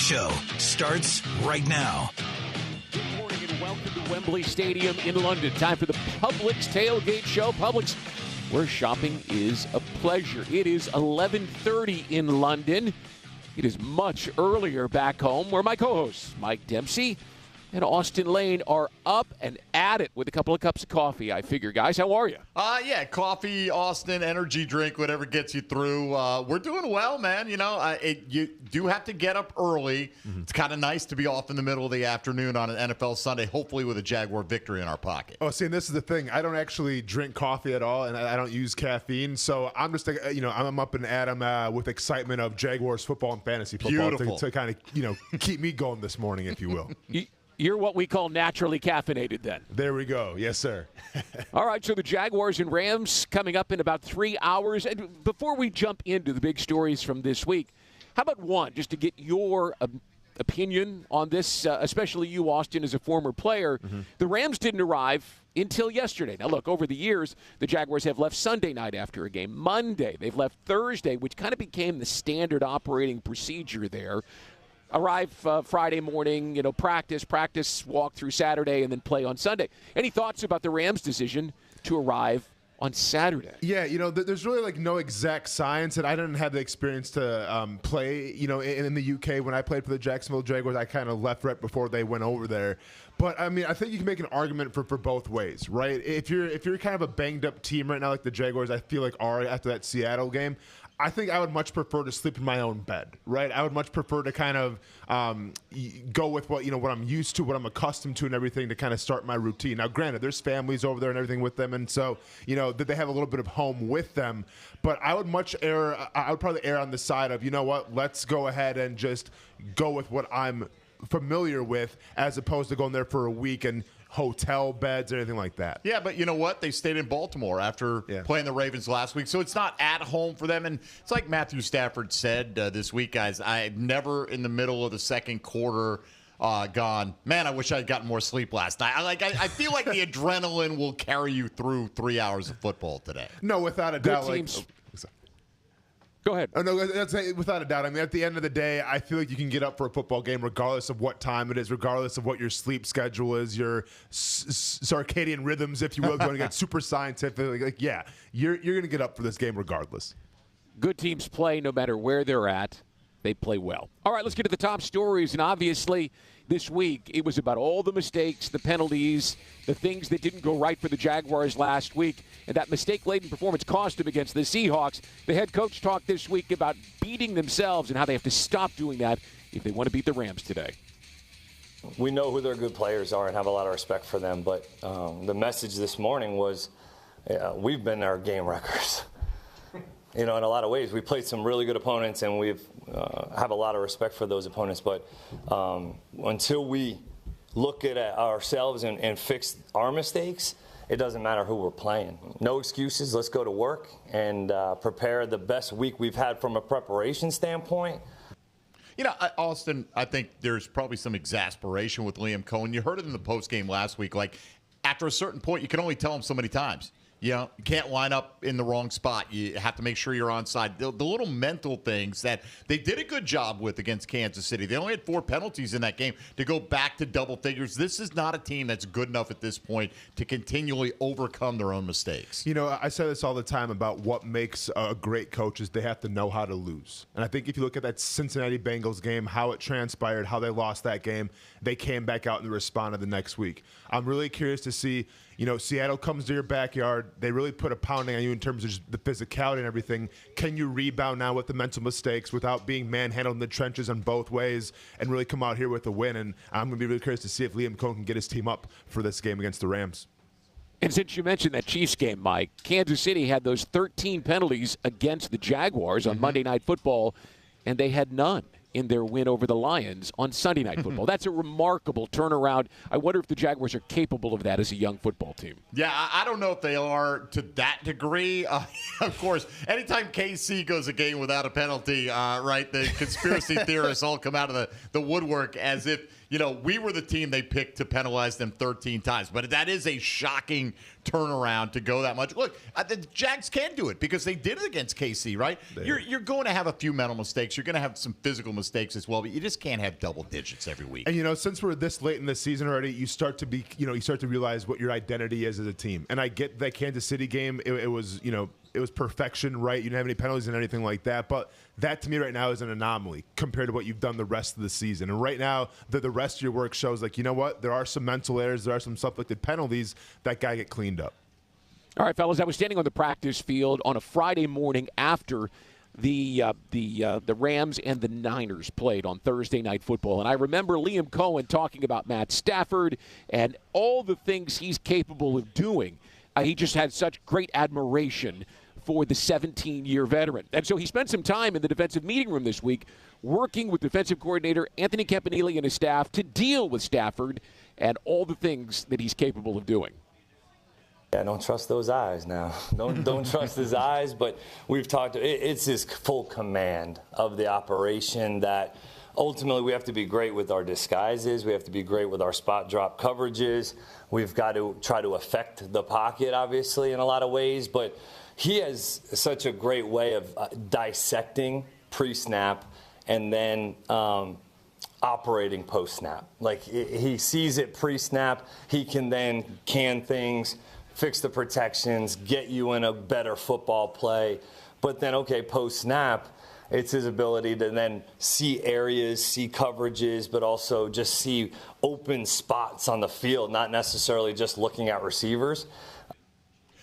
Show starts right now. Good morning and welcome to Wembley Stadium in London. Time for the Publix Tailgate Show. Publix, where shopping is a pleasure. It is 11:30 in London. It is much earlier back home, where my co-hosts, Mike Dempsey and Austen Lane, are up and at it with a couple of cups of coffee, I figure. Guys, how are you? Yeah, coffee, Austen, energy drink, whatever gets you through. We're doing well, man. You know, you do have to get up early. Mm-hmm. It's kind of nice to be off in the middle of the afternoon on an NFL Sunday, hopefully with a Jaguar victory in our pocket. Oh, see, and this is the thing. I don't actually drink coffee at all, and I don't use caffeine. So I'm just, I'm up and at 'em with excitement of Jaguars football and fantasy football to kind of, keep me going this morning, if you will. You're what we call naturally caffeinated then. There we go. Yes, sir. All right, so the Jaguars and Rams coming up in about 3 hours. And before we jump into the big stories from this week, how about one, just to get your opinion on this, especially you, Austen, as a former player. Mm-hmm. The Rams didn't arrive until yesterday. Now, look, over the years, the Jaguars have left Sunday night after a game. Monday, they've left Thursday, which kind of became the standard operating procedure there. Arrive Friday morning, practice, walk through Saturday, and then play on Sunday. Any thoughts about the Rams' decision to arrive on Saturday? Yeah, there's really no exact science, and I didn't have the experience to play, in the UK when I played for the Jacksonville Jaguars. I kind of left right before they went over there. But I mean, I think you can make an argument for both ways, right? If you're kind of a banged up team right now, like the Jaguars, I feel like are after that Seattle game. I think I would much prefer to sleep in my own bed, right? I would much prefer to kind of go with what I'm used to, what I'm accustomed to, and everything to kind of start my routine. Now, granted, there's families over there and everything with them, and so that they have a little bit of home with them. But I would probably err on the side of let's go ahead and just go with what I'm familiar with, as opposed to going there for a week and hotel beds or anything like that. Yeah, but you know what? They stayed in Baltimore after playing the Ravens last week, so it's not at home for them. And it's like Matthew Stafford said this week, guys, I've never in the middle of the second quarter gone, man, I wish I had gotten more sleep last night. I feel like the adrenaline will carry you through 3 hours of football today. No, without a doubt. Go ahead. Oh, no, that's without a doubt. I mean, at the end of the day, I feel like you can get up for a football game regardless of what time it is, regardless of what your sleep schedule is, your circadian rhythms, if you will, going to get super scientific. You're going to get up for this game regardless. Good teams play no matter where they're at. They play well. All right, let's get to the top stories. And obviously, this week, it was about all the mistakes, the penalties, the things that didn't go right for the Jaguars last week. And that mistake-laden performance cost them against the Seahawks. The head coach talked this week about beating themselves and how they have to stop doing that if they want to beat the Rams today. We know who their good players are and have a lot of respect for them. But the message this morning was we've been our game wreckers. In a lot of ways, we played some really good opponents, and we've have a lot of respect for those opponents. But until we look at ourselves and fix our mistakes, it doesn't matter who we're playing. No excuses. Let's go to work and prepare the best week we've had from a preparation standpoint. Austen, I think there's probably some exasperation with Liam Cohen. You heard it in the postgame last week. Like, after a certain point, you can only tell him so many times. You can't line up in the wrong spot. You have to make sure you're onside. The little mental things that they did a good job with against Kansas City. They only had 4 penalties in that game to go back to double figures. This is not a team that's good enough at this point to continually overcome their own mistakes. I say this all the time about what makes a great coach is they have to know how to lose. And I think if you look at that Cincinnati Bengals game, how it transpired, how they lost that game, they came back out and responded the next week. I'm really curious to see, Seattle comes to your backyard. They really put a pounding on you in terms of just the physicality and everything. Can you rebound now with the mental mistakes without being manhandled in the trenches on both ways and really come out here with a win? And I'm going to be really curious to see if Liam Cohen can get his team up for this game against the Rams. And since you mentioned that Chiefs game, Mike, Kansas City had those 13 penalties against the Jaguars on Monday Night Football, and they had none in their win over the Lions on Sunday Night Football. That's a remarkable turnaround. I wonder if the Jaguars are capable of that as a young football team. Yeah, I don't know if they are to that degree. Of course, anytime KC goes a game without a penalty, right, the conspiracy theorists all come out of the woodwork as if we were the team they picked to penalize them 13 times. But that is a shocking turnaround to go that much. Look, the Jags can do it because they did it against KC, right? You're going to have a few mental mistakes. You're going to have some physical mistakes as well, but you just can't have double digits every week. And, since we're this late in the season already, you start to realize what your identity is as a team. And I get that Kansas City game, it was perfection, right? You didn't have any penalties and anything like that. But that, to me, right now is an anomaly compared to what you've done the rest of the season. And right now, the rest of your work shows, like, you know what? There are some mental errors. There are some self-inflicted penalties that got to get cleaned up. All right, fellas, I was standing on the practice field on a Friday morning after the Rams and the Niners played on Thursday Night Football. And I remember Liam Cohen talking about Matt Stafford and all the things he's capable of doing. He just had such great admiration for the 17-year veteran. And so he spent some time in the defensive meeting room this week working with defensive coordinator Anthony Campanile and his staff to deal with Stafford and all the things that he's capable of doing. Yeah, don't trust those eyes now. Don't trust his eyes, but we've talked, it's his full command of the operation that ultimately we have to be great with our disguises. We have to be great with our spot drop coverages. We've got to try to affect the pocket, obviously, in a lot of ways, but he has such a great way of dissecting pre-snap and then operating post-snap. Like, he sees it pre-snap, he can then can things, fix the protections, get you in a better football play. But then, okay, post-snap, it's his ability to then see areas, see coverages, but also just see open spots on the field, not necessarily just looking at receivers.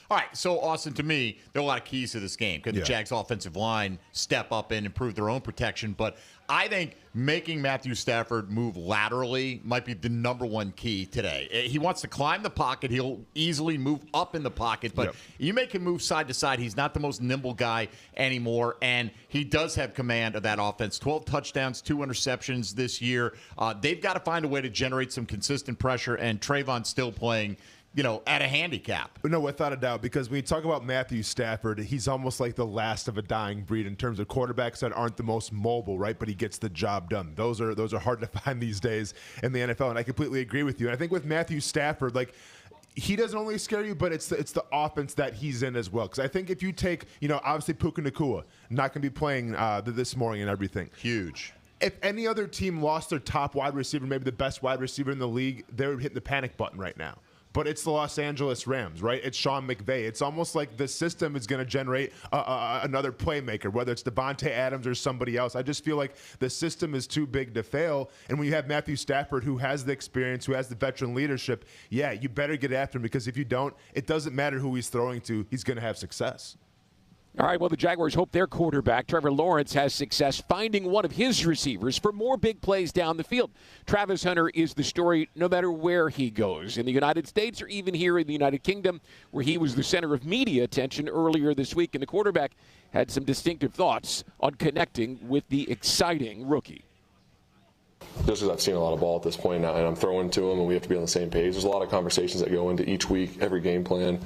All right, so, Austen, to me, there are a lot of keys to this game. Could the Jags offensive line step up and improve their own protection? But I think making Matthew Stafford move laterally might be the number one key today. He wants to climb the pocket. He'll easily move up in the pocket. But you make him move side to side. He's not the most nimble guy anymore, and he does have command of that offense. 12 touchdowns, 2 interceptions this year. They've got to find a way to generate some consistent pressure, and Trayvon's still playing at a handicap. No, without a doubt, because when you talk about Matthew Stafford, he's almost like the last of a dying breed in terms of quarterbacks that aren't the most mobile, right? But he gets the job done. Those are hard to find these days in the NFL, and I completely agree with you. And I think with Matthew Stafford, like, he doesn't only scare you, but it's the offense that he's in as well. Because I think if you take, obviously Puka Nacua, not going to be playing this morning and everything. Huge. If any other team lost their top wide receiver, maybe the best wide receiver in the league, they're hitting the panic button right now. But it's the Los Angeles Rams, right? It's Sean McVay. It's almost like the system is going to generate another playmaker, whether it's Devontae Adams or somebody else. I just feel like the system is too big to fail. And when you have Matthew Stafford, who has the experience, who has the veteran leadership, you better get after him, because if you don't, it doesn't matter who he's throwing to. He's going to have success. All right, well, the Jaguars hope their quarterback, Trevor Lawrence, has success finding one of his receivers for more big plays down the field. Travis Hunter is the story no matter where he goes, in the United States or even here in the United Kingdom, where he was the center of media attention earlier this week. And the quarterback had some distinctive thoughts on connecting with the exciting rookie. Just because I've seen a lot of ball at this point now, and I'm throwing to him, and we have to be on the same page. There's a lot of conversations that go into each week, every game plan,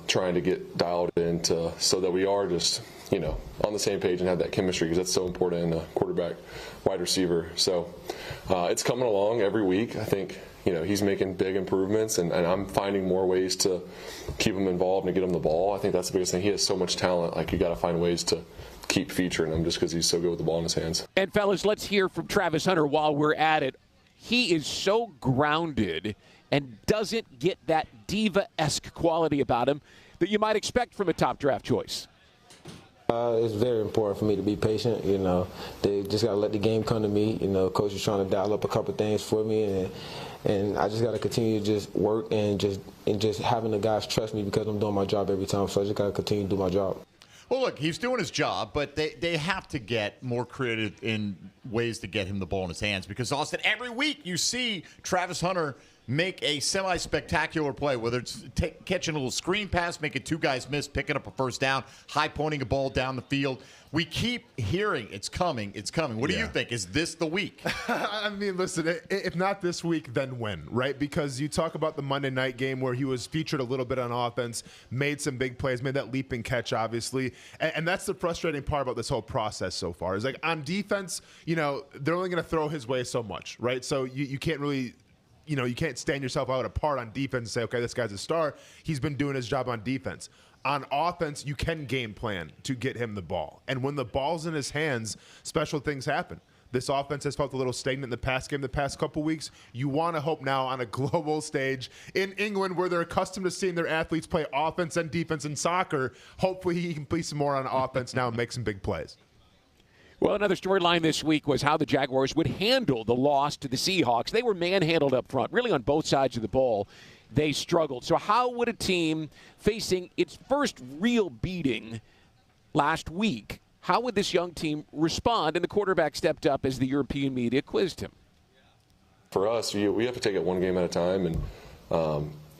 trying to get dialed into so that we are just, on the same page and have that chemistry, because that's so important in a quarterback, wide receiver. So it's coming along every week. I think, he's making big improvements, and I'm finding more ways to keep him involved and get him the ball. I think that's the biggest thing. He has so much talent. Like, you got to find ways to keep featuring him just because he's so good with the ball in his hands. And, fellas, let's hear from Travis Hunter while we're at it. He is so grounded and doesn't get that diva-esque quality about him that you might expect from a top draft choice. It's very important for me to be patient. They just got to let the game come to me. Coach is trying to dial up a couple things for me, and I just got to continue to just work and just having the guys trust me, because I'm doing my job every time. So I just got to continue to do my job. Well, look, he's doing his job, but they have to get more creative in ways to get him the ball in his hands, because, Austen, every week you see Travis Hunter make a semi-spectacular play, whether it's catching a little screen pass, making two guys miss, picking up a first down, high-pointing a ball down the field. We keep hearing it's coming, it's coming. What do you think? Is this the week? I mean, listen, if not this week, then when, right? Because you talk about the Monday night game where he was featured a little bit on offense, made some big plays, made that leap and catch, obviously. And that's the frustrating part about this whole process so far. Is like on defense, they're only going to throw his way so much, right? So you can't really – you can't stand yourself out apart on defense and say, okay, this guy's a star. He's been doing his job on defense. On offense, you can game plan to get him the ball. And when the ball's in his hands, special things happen. This offense has felt a little stagnant in the past game the past couple weeks. You want to hope now on a global stage in England where they're accustomed to seeing their athletes play offense and defense in soccer, hopefully he can play some more on offense now and make some big plays. Well, another storyline this week was how the Jaguars would handle the loss to the Seahawks. They were manhandled up front, really on both sides of the ball. They struggled. So how would a team facing its first real beating last week, how would this young team respond? And the quarterback stepped up as the European media quizzed him. For us, we have to take it one game at a time, and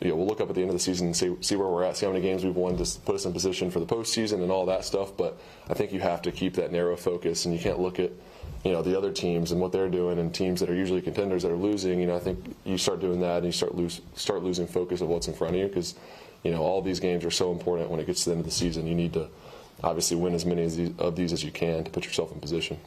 we'll look up at the end of the season and see where we're at, see how many games we've won to put us in position for the postseason and all that stuff. But I think you have to keep that narrow focus, and you can't look at the other teams and what they're doing, and teams that are usually contenders that are losing. I think you start doing that and you start losing focus of what's in front of you, because all these games are so important. When it gets to the end of the season, you need to obviously win as many of these as you can to put yourself in position.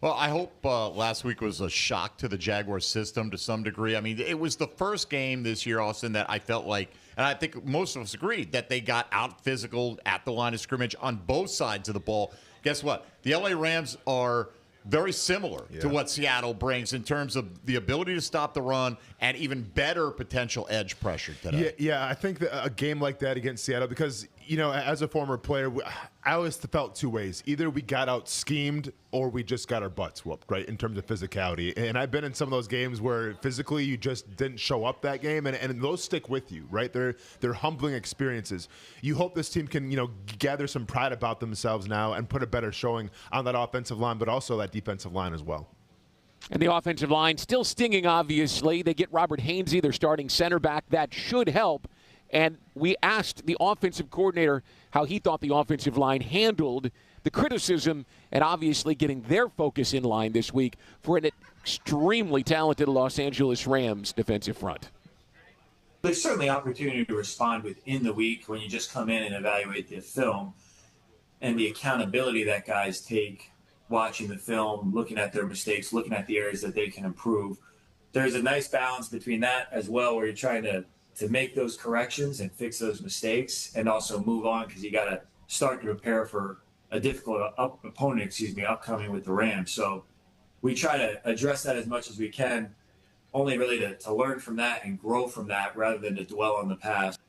Well, I hope last week was a shock to the Jaguars system to some degree. I mean, it was the first game this year, Austen, that I felt like, and I think most of us agreed, that they got out physical at the line of scrimmage on both sides of the ball. Guess what? The LA Rams are very similar to what Seattle brings in terms of the ability to stop the run and even better potential edge pressure today. Yeah, I think that a game like that against Seattle, because, as a former player, I always felt two ways. Either we got out schemed or we just got our butts whooped, right, in terms of physicality. And I've been in some of those games where physically you just didn't show up that game, and those stick with you, right? They're humbling experiences. You hope this team can, gather some pride about themselves now and put a better showing on that offensive line, but also that defensive line as well. And the offensive line still stinging, obviously. They get Robert Hainsey, their starting center back. That should help. And we asked the offensive coordinator how he thought the offensive line handled the criticism and obviously getting their focus in line this week for an extremely talented Los Angeles Rams defensive front. There's certainly opportunity to respond within the week when you just come in and evaluate the film and the accountability that guys take watching the film, looking at their mistakes, looking at the areas that they can improve. There's a nice balance between that as well, where you're trying to make those corrections and fix those mistakes and also move on, because you got to start to prepare for a difficult opponent, upcoming with the Rams. So we try to address that as much as we can, only really to learn from that and grow from that rather than to dwell on the past.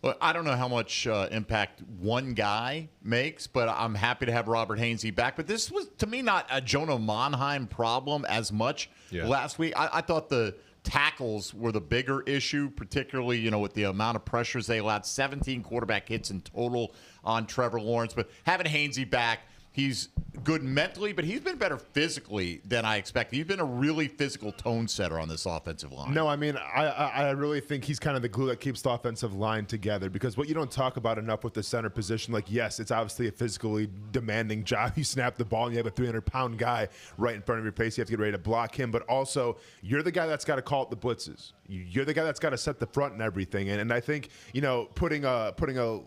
Well, I don't know how much impact one guy makes, but I'm happy to have Robert Hainsey back. But this was, to me, not a Jonah Monheim problem as much last week. I thought the tackles were the bigger issue, particularly, with the amount of pressures they allowed. 17 quarterback hits in total on Trevor Lawrence. But having Hainsey back, he's good mentally, but he's been better physically than I expected. He's been a really physical tone setter on this offensive line. No, I mean, I really think he's kind of the glue that keeps the offensive line together, because what you don't talk about enough with the center position, like, yes, it's obviously a physically demanding job. You snap the ball and you have a 300-pound guy right in front of your face. You have to get ready to block him, but also you're the guy that's got to call out the blitzes. You're the guy that's got to set the front and everything. And I think, putting a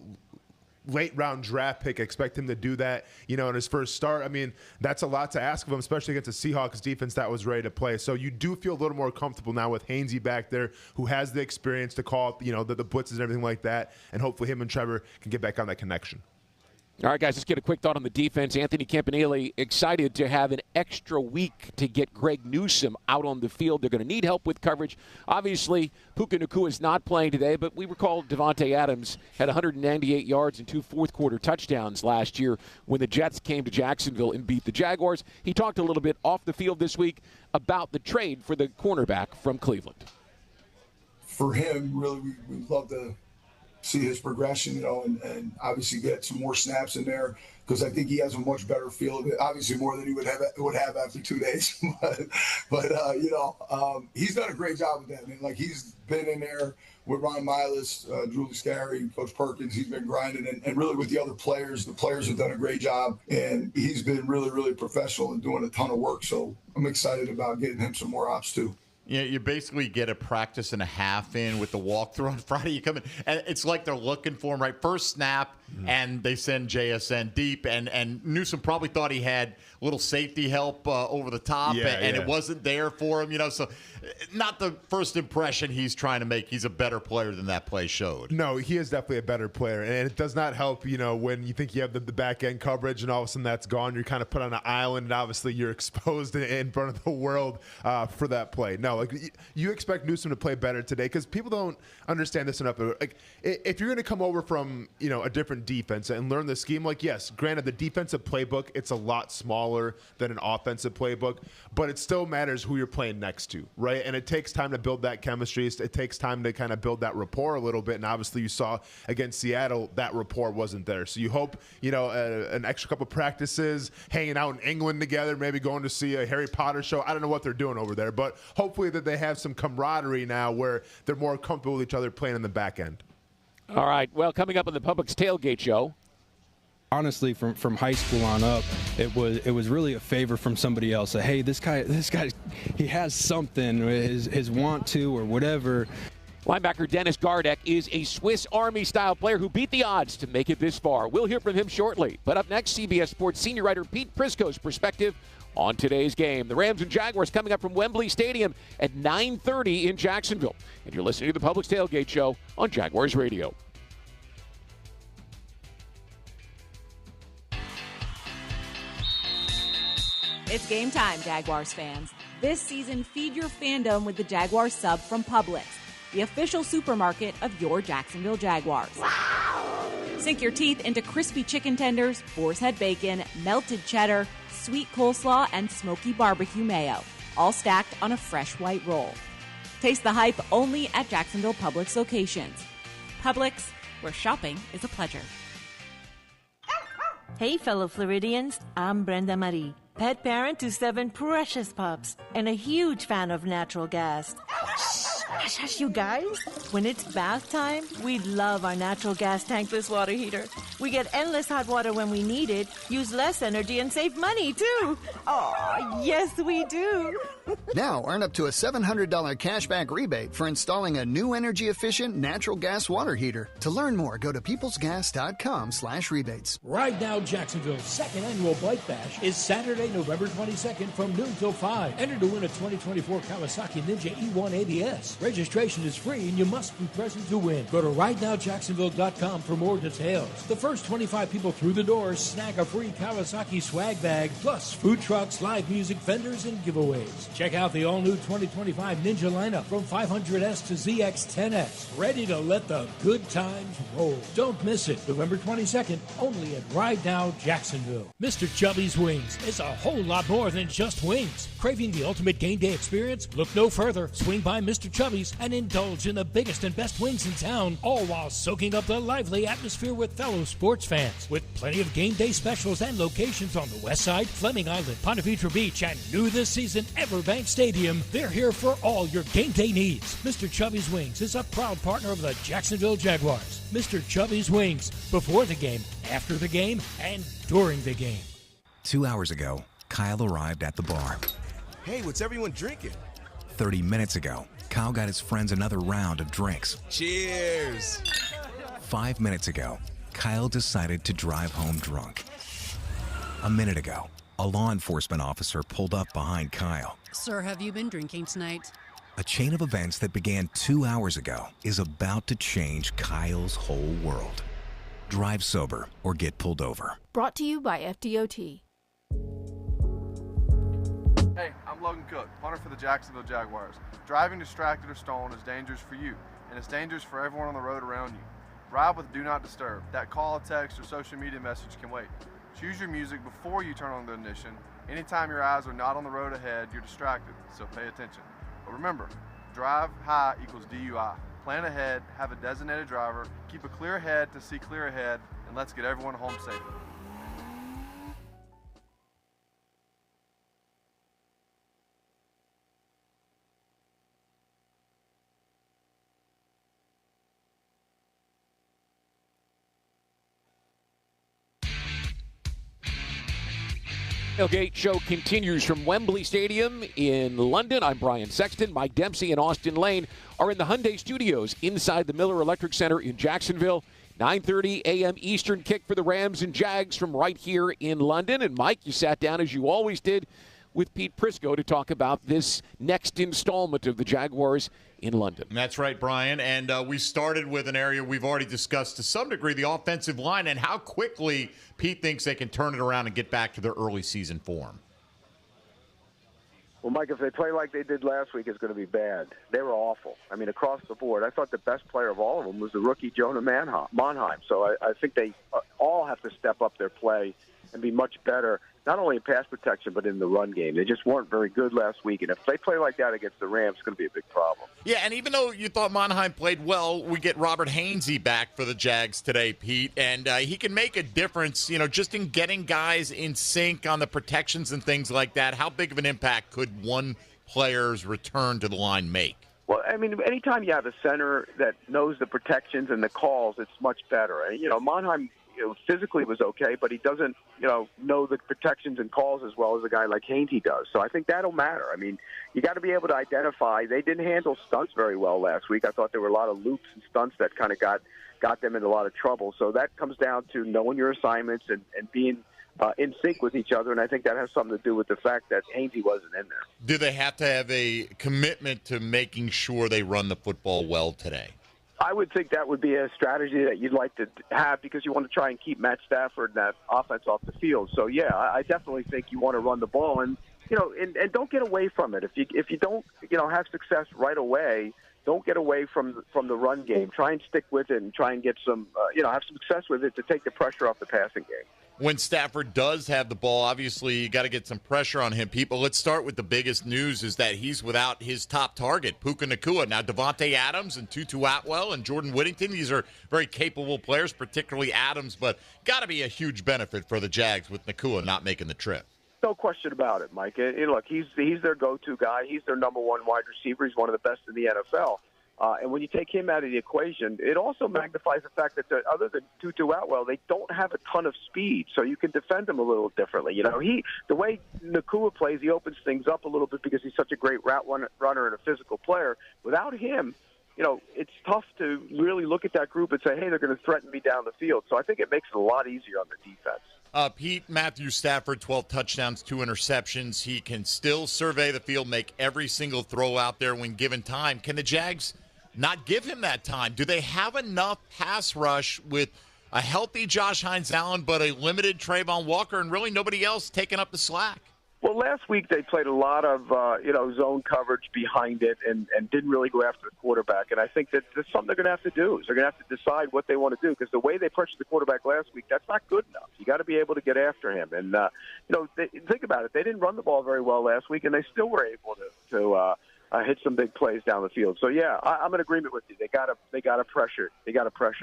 late-round draft pick, expect him to do that, in his first start. I mean, that's a lot to ask of him, especially against a Seahawks defense that was ready to play. So you do feel a little more comfortable now with Hainsey back there, who has the experience to call, the blitzes and everything like that, and hopefully him and Trevor can get back on that connection. All right, guys, let's get a quick thought on the defense. Anthony Campanile excited to have an extra week to get Greg Newsome out on the field. They're going to need help with coverage. Obviously, Puka Nacua is not playing today, but we recall Devontae Adams had 198 yards and 2 fourth-quarter touchdowns last year when the Jets came to Jacksonville and beat the Jaguars. He talked a little bit off the field this week about the trade for the cornerback from Cleveland. For him, really, we'd love to see his progression, and obviously get some more snaps in there, because I think he has a much better feel of it. Obviously, more than he would have after 2 days. but he's done a great job with that, man. Like, he's been in there with Ron Miles, Drew Scary, Coach Perkins. He's been grinding, and really with the other players. The players have done a great job, and he's been really, really professional and doing a ton of work. So I'm excited about getting him some more ops too. Yeah, you basically get a practice and a half in with the walkthrough on Friday. You come in, and it's like they're looking for him, right? First snap, and they send JSN deep, and Newsome probably thought he had a little safety help over the top, and it wasn't there for him, so not the first impression he's trying to make. He's a better player than that play showed. No, he is definitely a better player, and it does not help, when you think you have the back-end coverage and all of a sudden that's gone. You're kind of put on an island, and obviously you're exposed in front of the world for that play. No, like, you expect Newsome to play better today, because people don't understand this enough. Like, if you're going to come over from a different defense and learn the scheme, like, yes, granted, the defensive playbook, it's a lot smaller than an offensive playbook, but it still matters who you're playing next to, right? And it takes time to build that chemistry. It takes time to kind of build that rapport a little bit. And obviously, you saw against Seattle that rapport wasn't there. So you hope an extra couple practices, hanging out in England together, maybe going to see a Harry Potter show. I don't know what they're doing over there, but hopefully that they have some camaraderie now where they're more comfortable with each other playing in the back end. All right. Well, coming up on the Publix Tailgate Show. Honestly, from high school on up, it was really a favor from somebody else. Hey, this guy, he has something, his want to or whatever. Linebacker Dennis Gardak is a Swiss Army-style player who beat the odds to make it this far. We'll hear from him shortly. But up next, CBS Sports senior writer Pete Prisco's perspective on today's game. The Rams and Jaguars coming up from Wembley Stadium at 9:30 in Jacksonville. And you're listening to the Publix Tailgate Show on Jaguars Radio. It's game time, Jaguars fans. This season, feed your fandom with the Jaguars sub from Publix, the official supermarket of your Jacksonville Jaguars. Wow. Sink your teeth into crispy chicken tenders, boar's head bacon, melted cheddar, sweet coleslaw, and smoky barbecue mayo, all stacked on a fresh white roll. Taste the hype only at Jacksonville Publix locations. Publix, where shopping is a pleasure. Hey, fellow Floridians, I'm Brenda Marie, pet parent to 7 precious pups and a huge fan of natural gas. Hush, hush, you guys. When it's bath time, we love our natural gas tankless water heater. We get endless hot water when we need it, use less energy, and save money, too. Oh, yes, we do. Now, earn up to a $700 cashback rebate for installing a new energy-efficient natural gas water heater. To learn more, go to peoplesgas.com/rebates. Right Now Jacksonville's second annual Bike Bash is Saturday, November 22nd from noon till 5. Enter to win a 2024 Kawasaki Ninja E1 ABS. Registration is free and you must be present to win. Go to ridenowjacksonville.com for more details. The first 25 people through the doors snag a free Kawasaki swag bag, plus food trucks, live music, vendors, and giveaways. Check out the all-new 2025 Ninja lineup from 500S to ZX10S. Ready to let the good times roll. Don't miss it. November 22nd, only at Ride Now Jacksonville. Mr. Chubby's Wings is a whole lot more than just wings. Craving the ultimate game day experience? Look no further. Swing by Mr. Chubby's and indulge in the biggest and best wings in town, all while soaking up the lively atmosphere with fellow sports fans. With plenty of game day specials and locations on the West Side, Fleming Island, Ponte Vedra Beach, and new this season, Everbank Stadium, they're here for all your game day needs. Mr. Chubby's Wings is a proud partner of the Jacksonville Jaguars. Mr. Chubby's Wings, before the game, after the game, and during the game. 2 hours ago, Kyle arrived at the bar. Hey, what's everyone drinking? 30 minutes ago, Kyle got his friends another round of drinks. Cheers! 5 minutes ago, Kyle decided to drive home drunk. A minute ago, a law enforcement officer pulled up behind Kyle. Sir, have you been drinking tonight? A chain of events that began 2 hours ago is about to change Kyle's whole world. Drive sober or get pulled over. Brought to you by FDOT. Hey, I'm Logan Cook, punter for the Jacksonville Jaguars. Driving distracted or stolen is dangerous for you, and it's dangerous for everyone on the road around you. Ride with Do Not Disturb. That call, text, or social media message can wait. Choose your music before you turn on the ignition. Anytime your eyes are not on the road ahead, you're distracted, so pay attention. But remember, drive high equals DUI. plan ahead, have a designated driver, keep a clear head to see clear ahead, and let's get everyone home safely. Tailgate show continues from Wembley Stadium in London. I'm Brian Sexton. Mike Dempsey and Austen Lane are in the Hyundai Studios inside the Miller Electric Center in Jacksonville. 9:30 a.m. Eastern kick for the Rams and Jags from right here in London. And Mike, you sat down as you always did with Pete Prisco to talk about this next installment of the Jaguars in London. That's right, Brian. And we started with an area we've already discussed to some degree, the offensive line, and how quickly Pete thinks they can turn it around and get back to their early season form. Well, Mike, if they play like they did last week, it's going to be bad. They were awful. I mean, across the board. I thought the best player of all of them was the rookie Jonah Monheim. So I think they all have to step up their play and be much better, not only in pass protection, but in the run game. They just weren't very good last week. And if they play like that against the Rams, it's going to be a big problem. Yeah, and even though you thought Monheim played well, we get Robert Hainsey back for the Jags today, Pete. And he can make a difference, just in getting guys in sync on the protections and things like that. How big of an impact could one player's return to the line make? Well, I mean, anytime you have a center that knows the protections and the calls, it's much better. And, Monheim, physically was okay, but he doesn't, know the protections and calls as well as a guy like Hainsey does. So I think that'll matter. I mean, you got to be able to identify. They didn't handle stunts very well last week. I thought there were a lot of loops and stunts that kind of got them in a lot of trouble. So that comes down to knowing your assignments and being in sync with each other, and I think that has something to do with the fact that Hainsey wasn't in there. Do they have to have a commitment to making sure they run the football well today? I would think that would be a strategy that you'd like to have because you want to try and keep Matt Stafford and that offense off the field. So, yeah, I definitely think you want to run the ball and, and don't get away from it. If you don't, have success right away, don't get away from the run game. Try and stick with it and try and get some, have some success with it to take the pressure off the passing game. When Stafford does have the ball, obviously you got to get some pressure on him. People, let's start with the biggest news is that he's without his top target, Puka Nacua. Now, Devontae Adams and Tutu Atwell and Jordan Whittington, these are very capable players, particularly Adams, but got to be a huge benefit for the Jags with Nacua not making the trip. No question about it, Mike. Look, he's their go-to guy. He's their number one wide receiver. He's one of the best in the NFL. And when you take him out of the equation, it also magnifies the fact that other than Tutu Atwell, they don't have a ton of speed, so you can defend him a little differently. The way Nacua plays, he opens things up a little bit because he's such a great route runner and a physical player. Without him, it's tough to really look at that group and say, hey, they're going to threaten me down the field. So I think it makes it a lot easier on the defense. Pete, Matthew Stafford, 12 touchdowns, 2 interceptions. He can still survey the field, make every single throw out there when given time. Can the Jags not give him that time? Do they have enough pass rush with a healthy Josh Hines-Allen but a limited Trayvon Walker and really nobody else taking up the slack? Well, last week they played a lot of, zone coverage behind it and didn't really go after the quarterback. And I think that that's something they're going to have to do. Is they're going to have to decide what they want to do because the way they pressured the quarterback last week, that's not good enough. You got to be able to get after him. And, think about it. They didn't run the ball very well last week, and they still were able to hit some big plays down the field. So yeah, I'm in agreement with you. They gotta pressure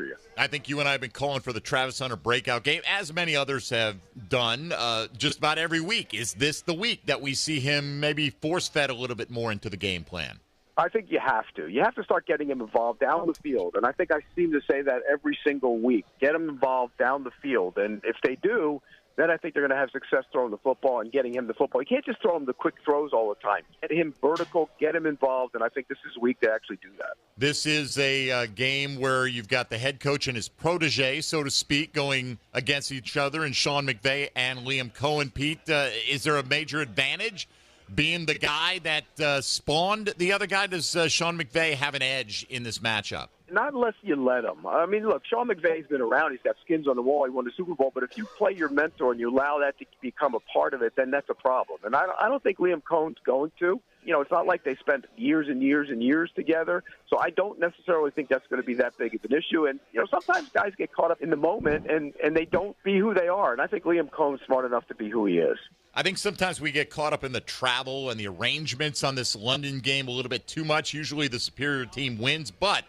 you. I think you and I have been calling for the Travis Hunter breakout game, as many others have done, just about every week. Is this the week that we see him maybe force-fed a little bit more into the game plan? I think you have to. You have to start getting him involved down the field, and I think I seem to say that every single week. Get him involved down the field, and if they do, then I think they're going to have success throwing the football and getting him the football. You can't just throw him the quick throws all the time. Get him vertical, get him involved, and I think this is a week to actually do that. This is a game where you've got the head coach and his protege, so to speak, going against each other, and Sean McVay and Liam Cohen. Pete, is there a major advantage being the guy that spawned the other guy? Does Sean McVay have an edge in this matchup? Not unless you let him. I mean, look, Sean McVay's been around. He's got skins on the wall. He won the Super Bowl. But if you play your mentor and you allow that to become a part of it, then that's a problem. And I don't think Liam Cohen's going to. It's not like they spent years and years and years together. So I don't necessarily think that's going to be that big of an issue. And, sometimes guys get caught up in the moment and they don't be who they are. And I think Liam Cohen's smart enough to be who he is. I think sometimes we get caught up in the travel and the arrangements on this London game a little bit too much. Usually the superior team wins, but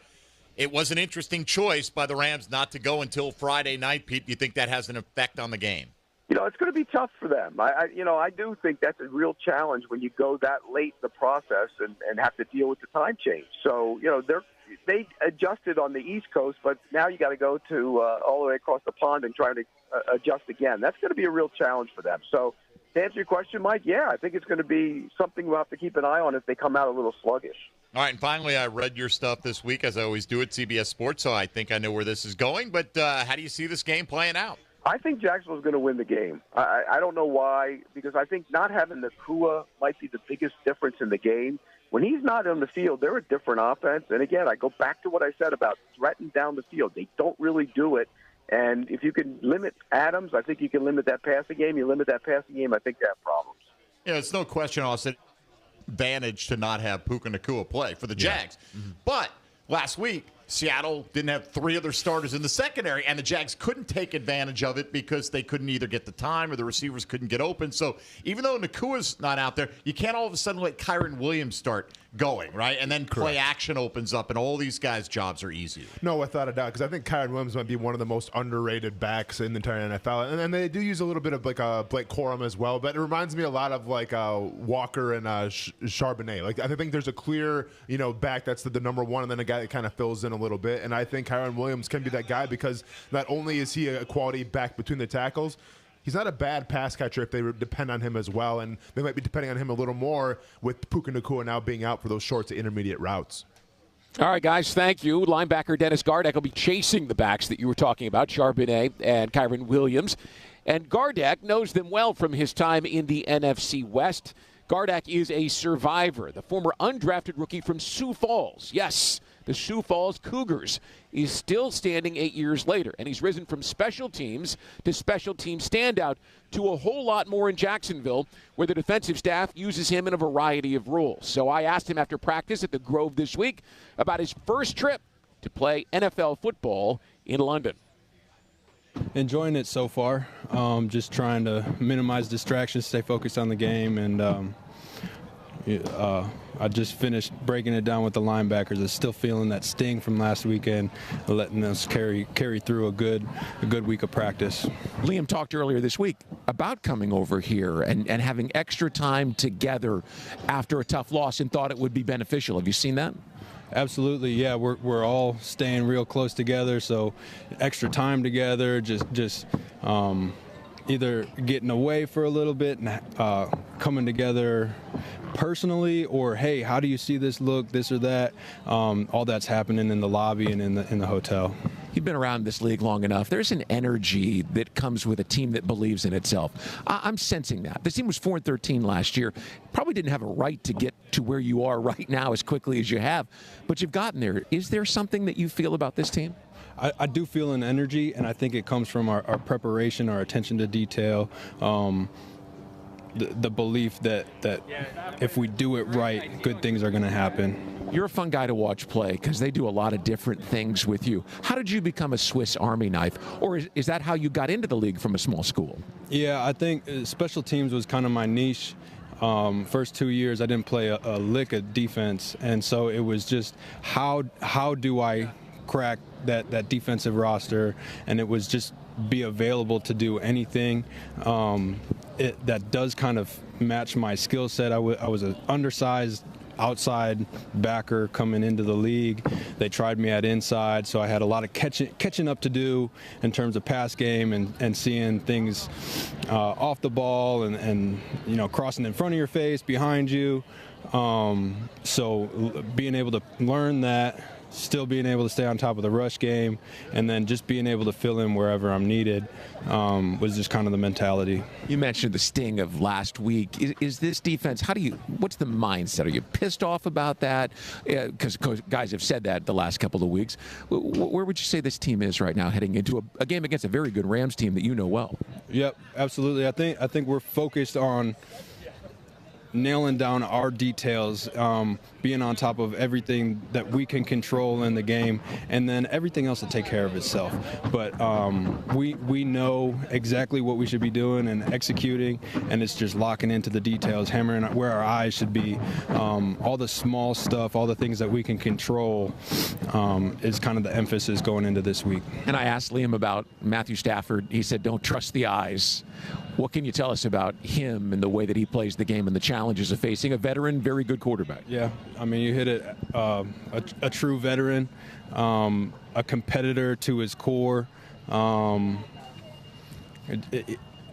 it was an interesting choice by the Rams not to go until Friday night. Pete, do you think that has an effect on the game? It's going to be tough for them. I do think that's a real challenge when you go that late in the process and have to deal with the time change. So, they adjusted on the East Coast, but now you got to go to all the way across the pond and try to adjust again. That's going to be a real challenge for them. So, to answer your question, Mike, yeah, I think it's going to be something we'll have to keep an eye on if they come out a little sluggish. All right, and finally, I read your stuff this week, as I always do at CBS Sports, so I think I know where this is going. But how do you see this game playing out? I think Jacksonville's going to win the game. I don't know why, because I think not having Nakua might be the biggest difference in the game. When he's not on the field, they're a different offense. And, again, I go back to what I said about threatening down the field. They don't really do it. And if you can limit Adams, I think you can limit that passing game. You limit that passing game, I think they have problems. Yeah, it's no question, Austen, advantage to not have Puka Nakua play for the Jags. Yeah. Mm-hmm. But last week, Seattle didn't have three other starters in the secondary, and the Jags couldn't take advantage of it because they couldn't either get the time or the receivers couldn't get open. So even though Nakua's not out there, you can't all of a sudden let Kyren Williams start going, right? And then play action opens up, and all these guys' jobs are easier. No, without a doubt, because I think Kyren Williams might be one of the most underrated backs in the entire NFL. And they do use a little bit of like Blake Corum as well, but it reminds me a lot of like Walker and Charbonnet. Like I think there's a clear, back that's the number one, and then a guy that kind of fills in a little bit. And I think Kyren Williams can be that guy because not only is he a quality back between the tackles, he's not a bad pass catcher if they depend on him as well, and they might be depending on him a little more with Puka Nakua now being out for those short to intermediate routes. All right, guys, thank you. Linebacker Dennis Gardak will be chasing the backs that you were talking about, Charbonnet and Kyren Williams. And Gardak knows them well from his time in the NFC West. Gardak is a survivor, the former undrafted rookie from Sioux Falls. Yes, the Sioux Falls Cougars. He's still standing 8 years later, and he's risen from special teams to special team standout to a whole lot more in Jacksonville, where the defensive staff uses him in a variety of roles. So I asked him after practice at the Grove this week about his first trip to play NFL football in London. Enjoying it so far. Just trying to minimize distractions, stay focused on the game, and I just finished breaking it down with the linebackers. I'm still feeling that sting from last weekend, letting us carry through a good week of practice. Liam talked earlier this week about coming over here and having extra time together after a tough loss and thought it would be beneficial. Have you seen that? Absolutely, yeah. We're all staying real close together, so extra time together, just either getting away for a little bit and coming together personally, or hey, how do you see this look, this or that? All that's happening in the lobby and in the hotel. You've been around this league long enough. There's an energy that comes with a team that believes in itself. I'm sensing that. This team was 4-13 last year. Probably didn't have a right to get to where you are right now as quickly as you have, but you've gotten there. Is there something that you feel about this team? I do feel an energy, and I think it comes from our preparation, our attention to detail, the belief that if we do it right, good things are going to happen. You're a fun guy to watch play because they do a lot of different things with you. How did you become a Swiss Army knife? Or is that how you got into the league from a small school? Yeah, I think special teams was kind of my niche. First 2 years, I didn't play a lick of defense. And so it was just how do I crack that defensive roster? And it was just be available to do anything that does kind of match my skill set. I was an undersized outside backer coming into the league. They tried me at inside, so I had a lot of catching up to do in terms of pass game and seeing things off the ball and crossing in front of your face, behind you. So being able to learn that, still being able to stay on top of the rush game, and then just being able to fill in wherever I'm needed was just kind of the mentality. You mentioned the sting of last week. Is this defense, what's the mindset? Are you pissed off about that? Because guys have said that the last couple of weeks. Where would you say this team is right now heading into a game against a very good Rams team that you know well? Yep, absolutely. I think we're focused on nailing down our details, being on top of everything that we can control in the game, and then everything else will take care of itself. But we know exactly what we should be doing and executing, and it's just locking into the details, hammering where our eyes should be. All the small stuff, all the things that we can control is kind of the emphasis going into this week. And I asked Liam about Matthew Stafford. He said, don't trust the eyes. What can you tell us about him and the way that he plays the game and the challenges of facing a veteran, very good quarterback? Yeah, I mean, you hit it. A true veteran, a competitor to his core.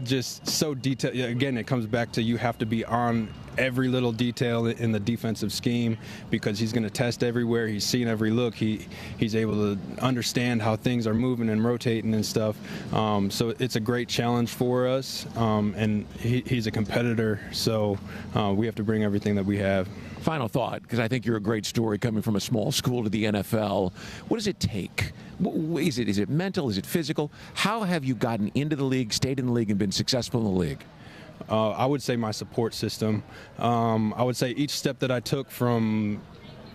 Just so detailed. Again, it comes back to you have to be on every little detail in the defensive scheme because he's going to test everywhere. He's seen every look. He's able to understand how things are moving and rotating and stuff. So it's a great challenge for us, and he's a competitor. So we have to bring everything that we have. Final thought, because I think you're a great story coming from a small school to the NFL. What does it take? Is it mental? Is it physical? How have you gotten into the league, stayed in the league, and been successful in the league? I would say my support system. I would say each step that I took from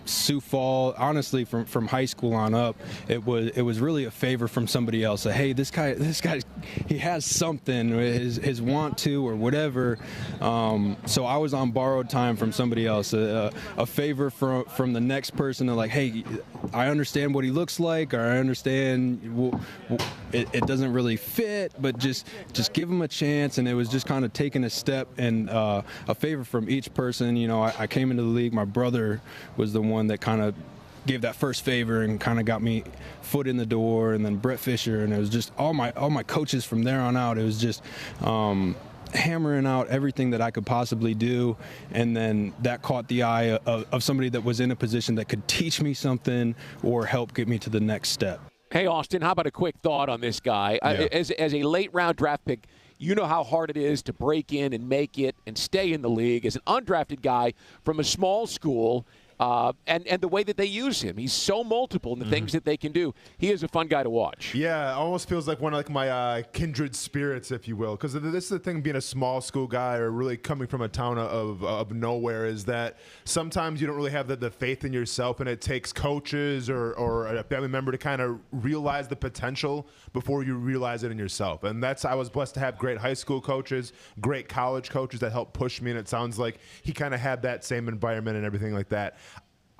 Sioux Falls, honestly, from high school on up, it was really a favor from somebody else. Hey, this guy, he has something, his want to or whatever. So I was on borrowed time from somebody else, a favor from the next person. To like, hey, I understand what he looks like, or I understand it doesn't really fit, but just give him a chance. And it was just kind of taking a step and a favor from each person. You know, I came into the league. My brother was the one that kind of gave that first favor and kind of got me foot in the door, and then Brett Fisher, and it was just all my coaches from there on out. It was just hammering out everything that I could possibly do, and then that caught the eye of somebody that was in a position that could teach me something or help get me to the next step. Hey, Austen, how about a quick thought on this guy? Yeah. As a late-round draft pick, you know how hard it is to break in and make it and stay in the league. As an undrafted guy from a small school, and the way that they use him. He's so multiple in the things that they can do. He is a fun guy to watch. Yeah, almost feels like one of my kindred spirits, if you will. Because this is the thing, being a small school guy or really coming from a town of nowhere, is that sometimes you don't really have the faith in yourself, and it takes coaches or a family member to kind of realize the potential before you realize it in yourself. And I was blessed to have great high school coaches, great college coaches that helped push me, and it sounds like he kind of had that same environment and everything like that.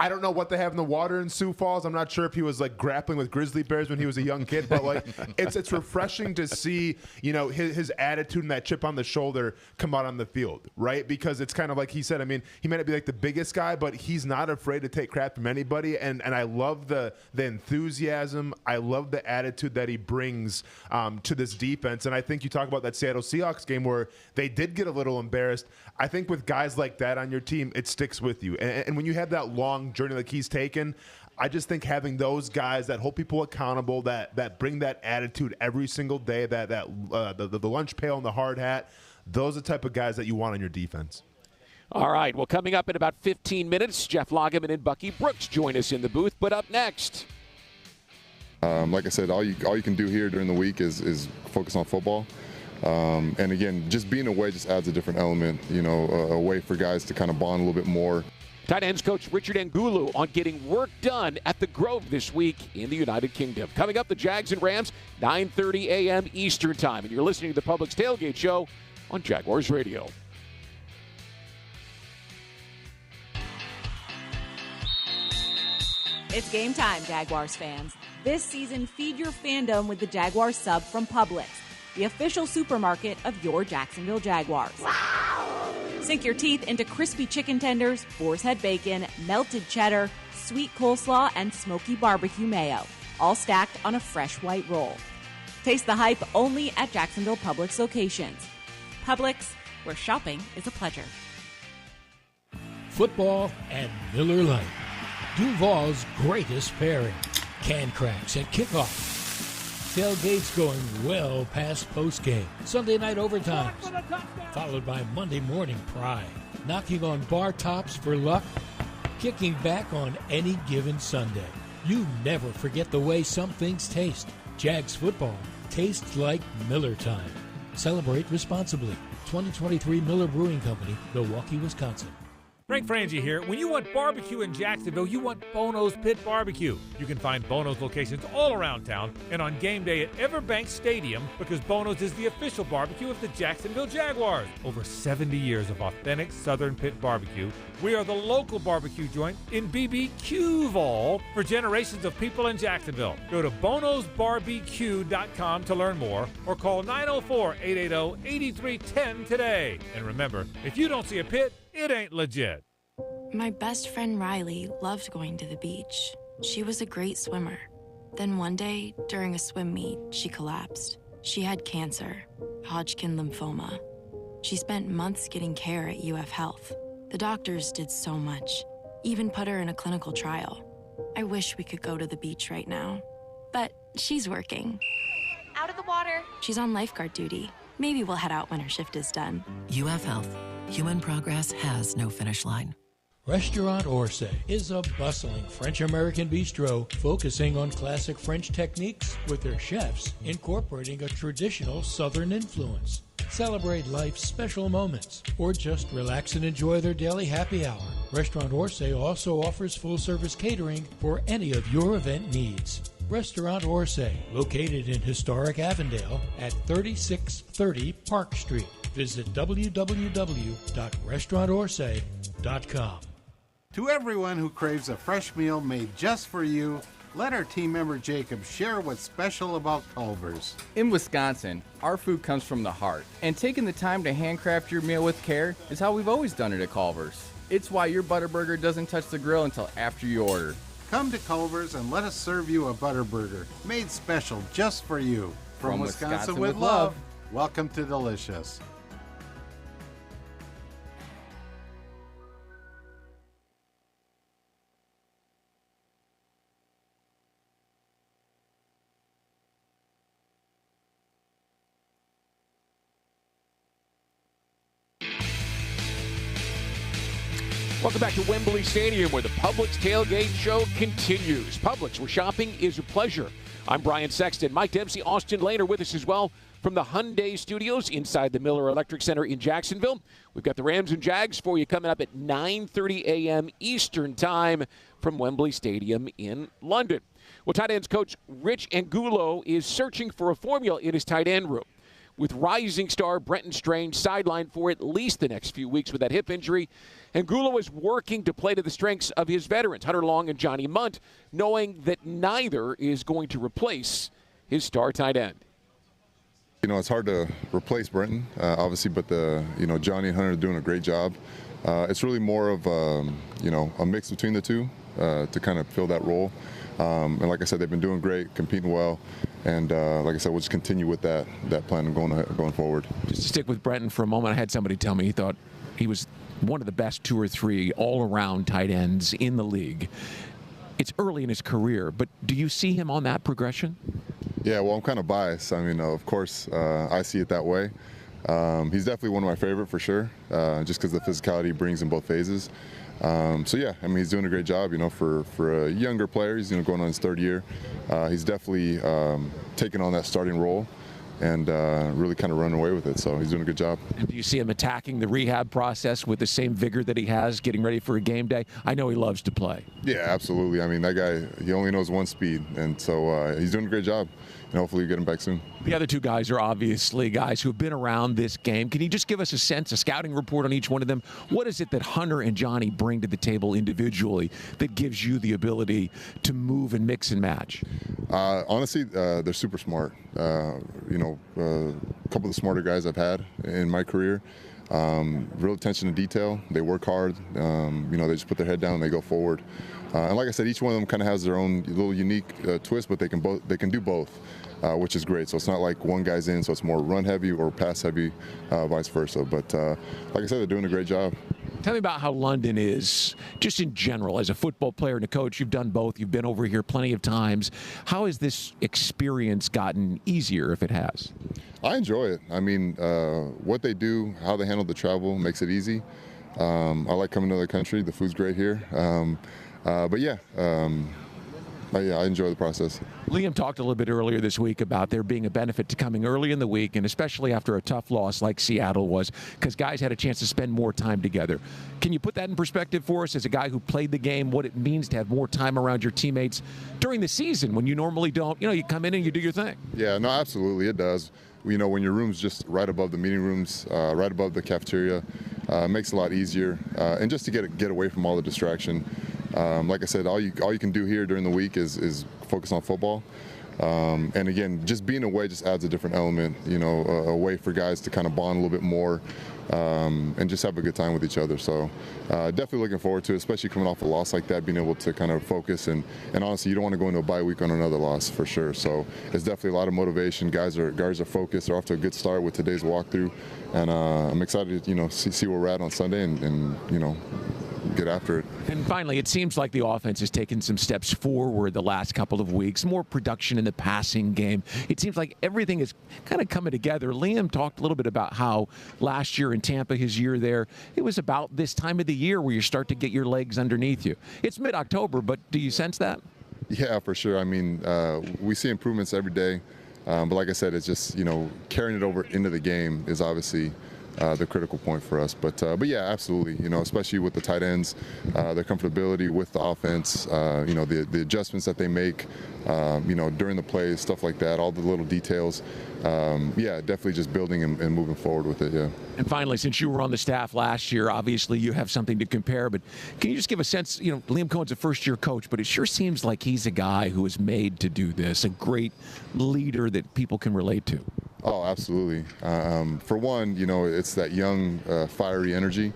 I don't know what they have in the water in Sioux Falls. I'm not sure if he was like grappling with grizzly bears when he was a young kid, but like it's refreshing to see, you know, his attitude and that chip on the shoulder come out on the field, right? Because it's kind of like he said, I mean, he may not be like the biggest guy, but he's not afraid to take crap from anybody. And I love the enthusiasm. I love the attitude that he brings to this defense. And I think you talk about that Seattle Seahawks game where they did get a little embarrassed. I think with guys like that on your team, it sticks with you. And when you have that long journey like he's taken, I just think having those guys that hold people accountable, that bring that attitude every single day, the lunch pail and the hard hat, those are the type of guys that you want on your defense. All right, well, coming up in about 15 minutes, Jeff Lageman and Bucky Brooks join us in the booth. But up next, like I said, all you can do here during the week is focus on football. And again, just being away just adds a different element, you know, a way for guys to kind of bond a little bit more. tight ends coach Richard Angulu on getting work done at the Grove this week in the United Kingdom. Coming up, the Jags and Rams, 9:30 a.m. Eastern Time. And you're listening to the Publix Tailgate Show on Jaguars Radio. It's game time, Jaguars fans. This season, feed your fandom with the Jaguars sub from Publix, the official supermarket of your Jacksonville Jaguars. Wow. Sink your teeth into crispy chicken tenders, boar's head bacon, melted cheddar, sweet coleslaw, and smoky barbecue mayo, all stacked on a fresh white roll. Taste the hype only at Jacksonville Publix locations. Publix, where shopping is a pleasure. Football and Miller Lite, Duval's greatest pairing. Can cracks at kickoff. Tailgates going well past postgame. Sunday night overtimes, followed by Monday morning pride. Knocking on bar tops for luck. Kicking back on any given Sunday. You never forget the way some things taste. Jags football tastes like Miller time. Celebrate responsibly. 2023 Miller Brewing Company, Milwaukee, Wisconsin. Frank Frangie here. When you want barbecue in Jacksonville, you want Bono's Pit Barbecue. You can find Bono's locations all around town and on game day at Everbank Stadium, because Bono's is the official barbecue of the Jacksonville Jaguars. Over 70 years of authentic Southern Pit barbecue. We are the local barbecue joint in BBQval for generations of people in Jacksonville. Go to bonosbarbq.com to learn more or call 904-880-8310 today. And remember, if you don't see a pit, it ain't legit. My best friend Riley loved going to the beach. She was a great swimmer. Then one day, during a swim meet, she collapsed. She had cancer, Hodgkin lymphoma. She spent months getting care at UF Health. The doctors did so much, even put her in a clinical trial. I wish we could go to the beach right now, but she's working. Out of the water. She's on lifeguard duty. Maybe we'll head out when her shift is done. UF Health. Human progress has no finish line. Restaurant Orsay is a bustling French-American bistro focusing on classic French techniques with their chefs incorporating a traditional Southern influence. Celebrate life's special moments or just relax and enjoy their daily happy hour. Restaurant Orsay also offers full-service catering for any of your event needs. Restaurant Orsay, located in historic Avondale at 3630 Park Street. Visit www.restaurantorsay.com. To everyone who craves a fresh meal made just for you, let our team member Jacob share what's special about Culver's. In Wisconsin, our food comes from the heart, and taking the time to handcraft your meal with care is how we've always done it at Culver's. It's why your Butterburger doesn't touch the grill until after you order. Come to Culver's and let us serve you a Butterburger made special just for you. From Wisconsin with love, welcome to Delicious. Welcome back to Wembley Stadium, where the Publix Tailgate show continues. Publix, where shopping is a pleasure. I'm Brian Sexton. Mike Dempsey, Austen Lane are with us as well from the Hyundai Studios inside the Miller Electric Center in Jacksonville. We've got the Rams and Jags for you coming up at 9:30 a.m. Eastern Time from Wembley Stadium in London. Well, tight ends coach Rich Angulo is searching for a formula in his tight end room. With rising star Brenton Strange sidelined for at least the next few weeks with that hip injury, Angulo is working to play to the strengths of his veterans, Hunter Long and Johnny Munt, knowing that neither is going to replace his star tight end. You know, it's hard to replace Brenton, obviously, but Johnny and Hunter are doing a great job. It's really more of a mix between the two to kind of fill that role. And like I said, they've been doing great, competing well, and like I said, we'll just continue with that plan going forward. Just to stick with Brenton for a moment, I had somebody tell me he thought he was one of the best 2 or 3 all-around tight ends in the league. It's early in his career, but do you see him on that progression? Yeah, well, I'm kind of biased. I mean, of course, I see it that way. He's definitely one of my favorite for sure, just because the physicality he brings in both phases. So yeah, I mean, he's doing a great job, for a younger player. He's going on his 3rd year. He's definitely taken on that starting role and really kind of running away with it. So he's doing a good job. And do you see him attacking the rehab process with the same vigor that he has getting ready for a game day? I know he loves to play. Yeah, absolutely. I mean, that guy, he only knows one speed, and so he's doing a great job. And hopefully we get him back soon. The other 2 guys are obviously guys who have been around this game. Can you just give us a sense, a scouting report on each one of them? What is it that Hunter and Johnny bring to the table individually that gives you the ability to move and mix and match? Honestly, they're super smart. A couple of the smarter guys I've had in my career. Real attention to detail. They work hard. They just put their head down and they go forward. And like I said, each one of them kind of has their own little unique twist, but they can do both, which is great. So it's not like one guy's in, so it's more run heavy or pass heavy, vice versa. But like I said, they're doing a great job. Tell me about how London is, just in general, as a football player and a coach. You've done both. You've been over here plenty of times. How has this experience gotten easier, if it has? I enjoy it. I mean, what they do, how they handle the travel makes it easy. I like coming to the country. The food's great here. But yeah, I enjoy the process. Liam talked a little bit earlier this week about there being a benefit to coming early in the week, and especially after a tough loss like Seattle was, because guys had a chance to spend more time together. Can you put that in perspective for us as a guy who played the game, what it means to have more time around your teammates during the season when you normally don't? You come in and you do your thing. Yeah, no, absolutely, it does. When your room's just right above the meeting rooms, right above the cafeteria, it makes it a lot easier. And just to get away from all the distraction. Like I said, all you can do here during the week is focus on football. And again, just being away just adds a different element, a way for guys to kind of bond a little bit more and just have a good time with each other. So definitely looking forward to it, especially coming off a loss like that, being able to kind of focus. And honestly, you don't want to go into a bye week on another loss for sure. So it's definitely a lot of motivation. Guys are focused. They're off to a good start with today's walkthrough. And I'm excited to, see where we're at on Sunday and get after it. And finally, it seems like the offense has taken some steps forward the last couple of weeks, more production in the passing game. It seems like everything is kind of coming together. Liam talked a little bit about how last year in Tampa, his year there, it was about this time of the year where you start to get your legs underneath you. It's mid-October, but do you sense that? Yeah, for sure. I mean, we see improvements every day. But like I said, it's just, carrying it over into the game is obviously the critical point for us. But yeah, absolutely. Especially with the tight ends, their comfortability with the offense, the adjustments that they make, during the plays, stuff like that, all the little details. Yeah, definitely just building and moving forward with it, yeah. And finally, since you were on the staff last year, obviously you have something to compare, but can you just give a sense, Liam Cohen's a first-year coach, but it sure seems like he's a guy who is made to do this, a great leader that people can relate to. Oh, absolutely. For one, it's that young, fiery energy.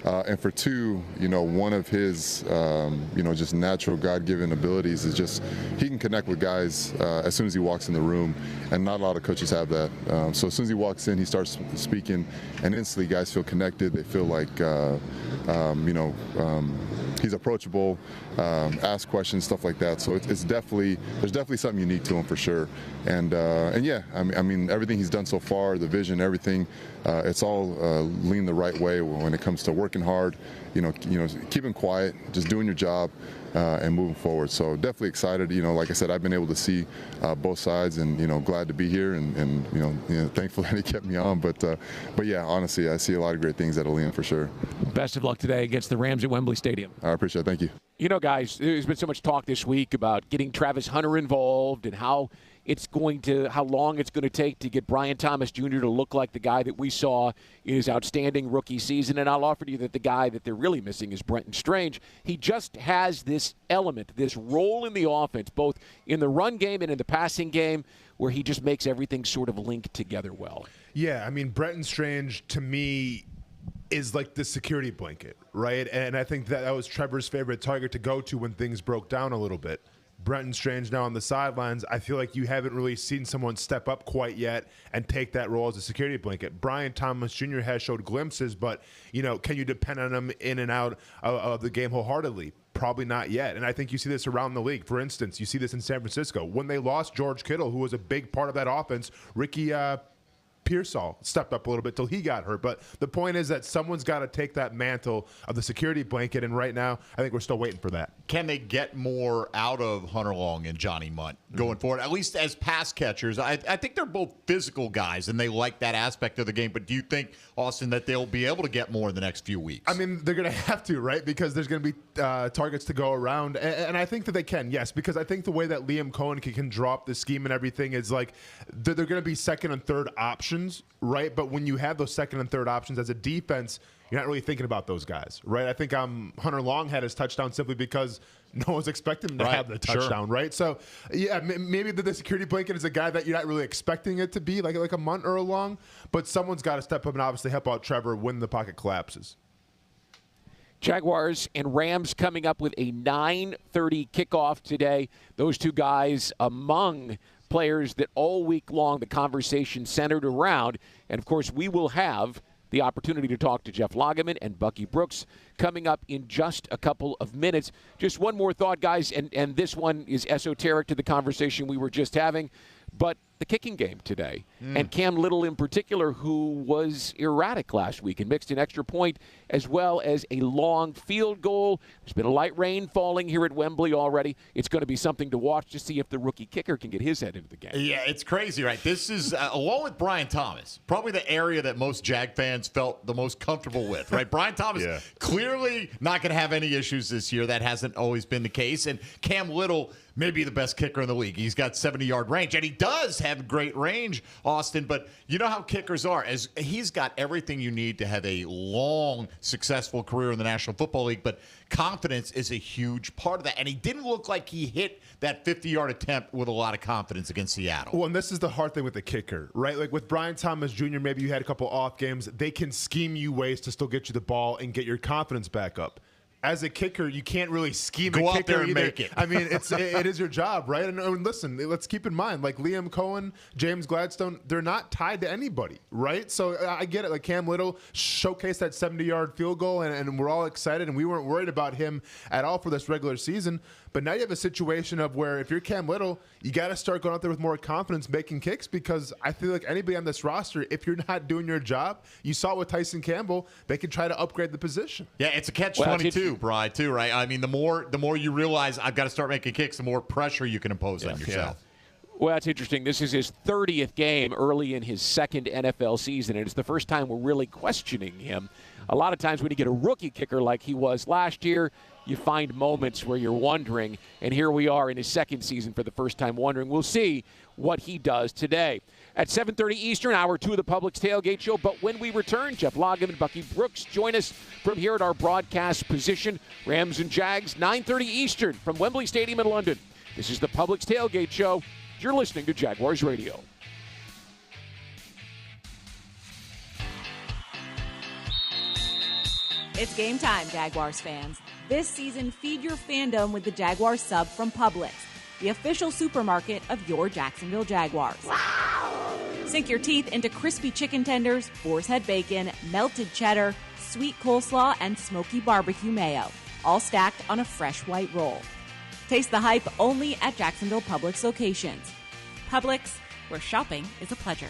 And for two, one of his, just natural God-given abilities is just he can connect with guys as soon as he walks in the room, and not a lot of coaches have that. So as soon as he walks in, he starts speaking, and instantly guys feel connected. They feel like, he's approachable, ask questions, stuff like that. So there's definitely something unique to him for sure. And yeah, I mean, everything he's done so far, the vision, everything, it's all lean the right way when it comes to working hard, keeping quiet, just doing your job, and moving forward. So definitely excited. Like I said, I've been able to see both sides, and glad to be here, and thankful that he kept me on. But yeah, honestly, I see a lot of great things out of Liam for sure. Best of luck today against the Rams at Wembley Stadium. I appreciate it. Thank you. Guys, there's been so much talk this week about getting Travis Hunter involved and how long it's going to take to get Brian Thomas Jr. to look like the guy that we saw in his outstanding rookie season. And I'll offer to you that the guy that they're really missing is Brenton Strange. He just has this element, this role in the offense, both in the run game and in the passing game, where he just makes everything sort of link together well. Yeah, I mean, Brenton Strange, to me, is like the security blanket, right? And I think that was Trevor's favorite target to go to when things broke down a little bit. Brenton Strange now on the sidelines, I feel like you haven't really seen someone step up quite yet and take that role as a security blanket. Brian Thomas Jr. has showed glimpses, but, can you depend on him in and out of the game wholeheartedly? Probably not yet. And I think you see this around the league. For instance, you see this in San Francisco. When they lost George Kittle, who was a big part of that offense, Ricky Pearsall stepped up a little bit till he got hurt. But the point is that someone's got to take that mantle of the security blanket, and right now I think we're still waiting for that. Can they get more out of Hunter Long and Johnny Munt going forward, at least as pass catchers? I think they're both physical guys, and they like that aspect of the game. But do you think, Austen, that they'll be able to get more in the next few weeks? I mean, they're going to have to, right? Because there's going to be targets to go around. And I think that they can, yes, because I think the way that Liam Cohen can drop the scheme and everything is like they're going to be second and third options, right? But when you have those second and third options as a defense, you're not really thinking about those guys, right? I think Hunter Long had his touchdown simply because no one's expecting him to have the touchdown, right? So, yeah, maybe the security blanket is a guy that you're not really expecting it to be, like a Munt or a Long, but someone's got to step up and obviously help out Trevor when the pocket collapses. Jaguars and Rams coming up with a 9:30 kickoff today. Those two guys among players that all week long the conversation centered around. And, of course, we will have the opportunity to talk to Jeff Lageman and Bucky Brooks coming up in just a couple of minutes. Just one more thought, guys, and this one is esoteric to the conversation we were just having, but the kicking game today. And Cam Little in particular, who was erratic last week and mixed an extra point as well as a long field goal. There's been a light rain falling here at Wembley already. It's going to be something to watch to see if the rookie kicker can get his head into the game. Yeah, it's crazy, right? This is, along with Brian Thomas, probably the area that most Jag fans felt the most comfortable with, right? Brian Thomas clearly not going to have any issues this year. That hasn't always been the case. And Cam Little may be the best kicker in the league. He's got 70-yard range, and he does have great range, Austen. But you know how kickers are. As he's got everything you need to have a long, successful career in the National Football League, but confidence is a huge part of that. And he didn't look like he hit that 50-yard attempt with a lot of confidence against Seattle. Well, and this is the hard thing with the kicker, right? Like with Brian Thomas Jr., maybe you had a couple off games. They can scheme you ways to still get you the ball and get your confidence back up. As a kicker, you can't really scheme Go a out kicker there and either. make it. I mean, it is your job, right? And listen, let's keep in mind, like Liam Cohen, James Gladstone, they're not tied to anybody, right? So I get it. Like Cam Little showcased that 70-yard field goal, and we're all excited, and we weren't worried about him at all for this regular season. But now you have a situation of where if you're Cam Little, you got to start going out there with more confidence making kicks, because I feel like anybody on this roster, if you're not doing your job, you saw it with Tyson Campbell, they can try to upgrade the position. Yeah, it's a catch-22, Brian, too, right? I mean, the more you realize I've got to start making kicks, the more pressure you can impose on yourself. Well, that's interesting. This is his 30th game early in his second NFL season, and it's the first time we're really questioning him. A lot of times when you get a rookie kicker like he was last year, you find moments where you're wondering, and here we are in his second season for the first time wondering. We'll see what he does today. At 7:30 Eastern, hour 2 of the Publix Tailgate Show. But when we return, Jeff Logan and Bucky Brooks join us from here at our broadcast position. Rams and Jags, 9:30 Eastern from Wembley Stadium in London. This is the Publix Tailgate Show. You're listening to Jaguars Radio. It's game time, Jaguars fans. This season, feed your fandom with the Jaguars sub from Publix, the official supermarket of your Jacksonville Jaguars. Wow. Sink your teeth into crispy chicken tenders, boar's head bacon, melted cheddar, sweet coleslaw, and smoky barbecue mayo, all stacked on a fresh white roll. Taste the hype only at Jacksonville Publix locations. Publix, where shopping is a pleasure.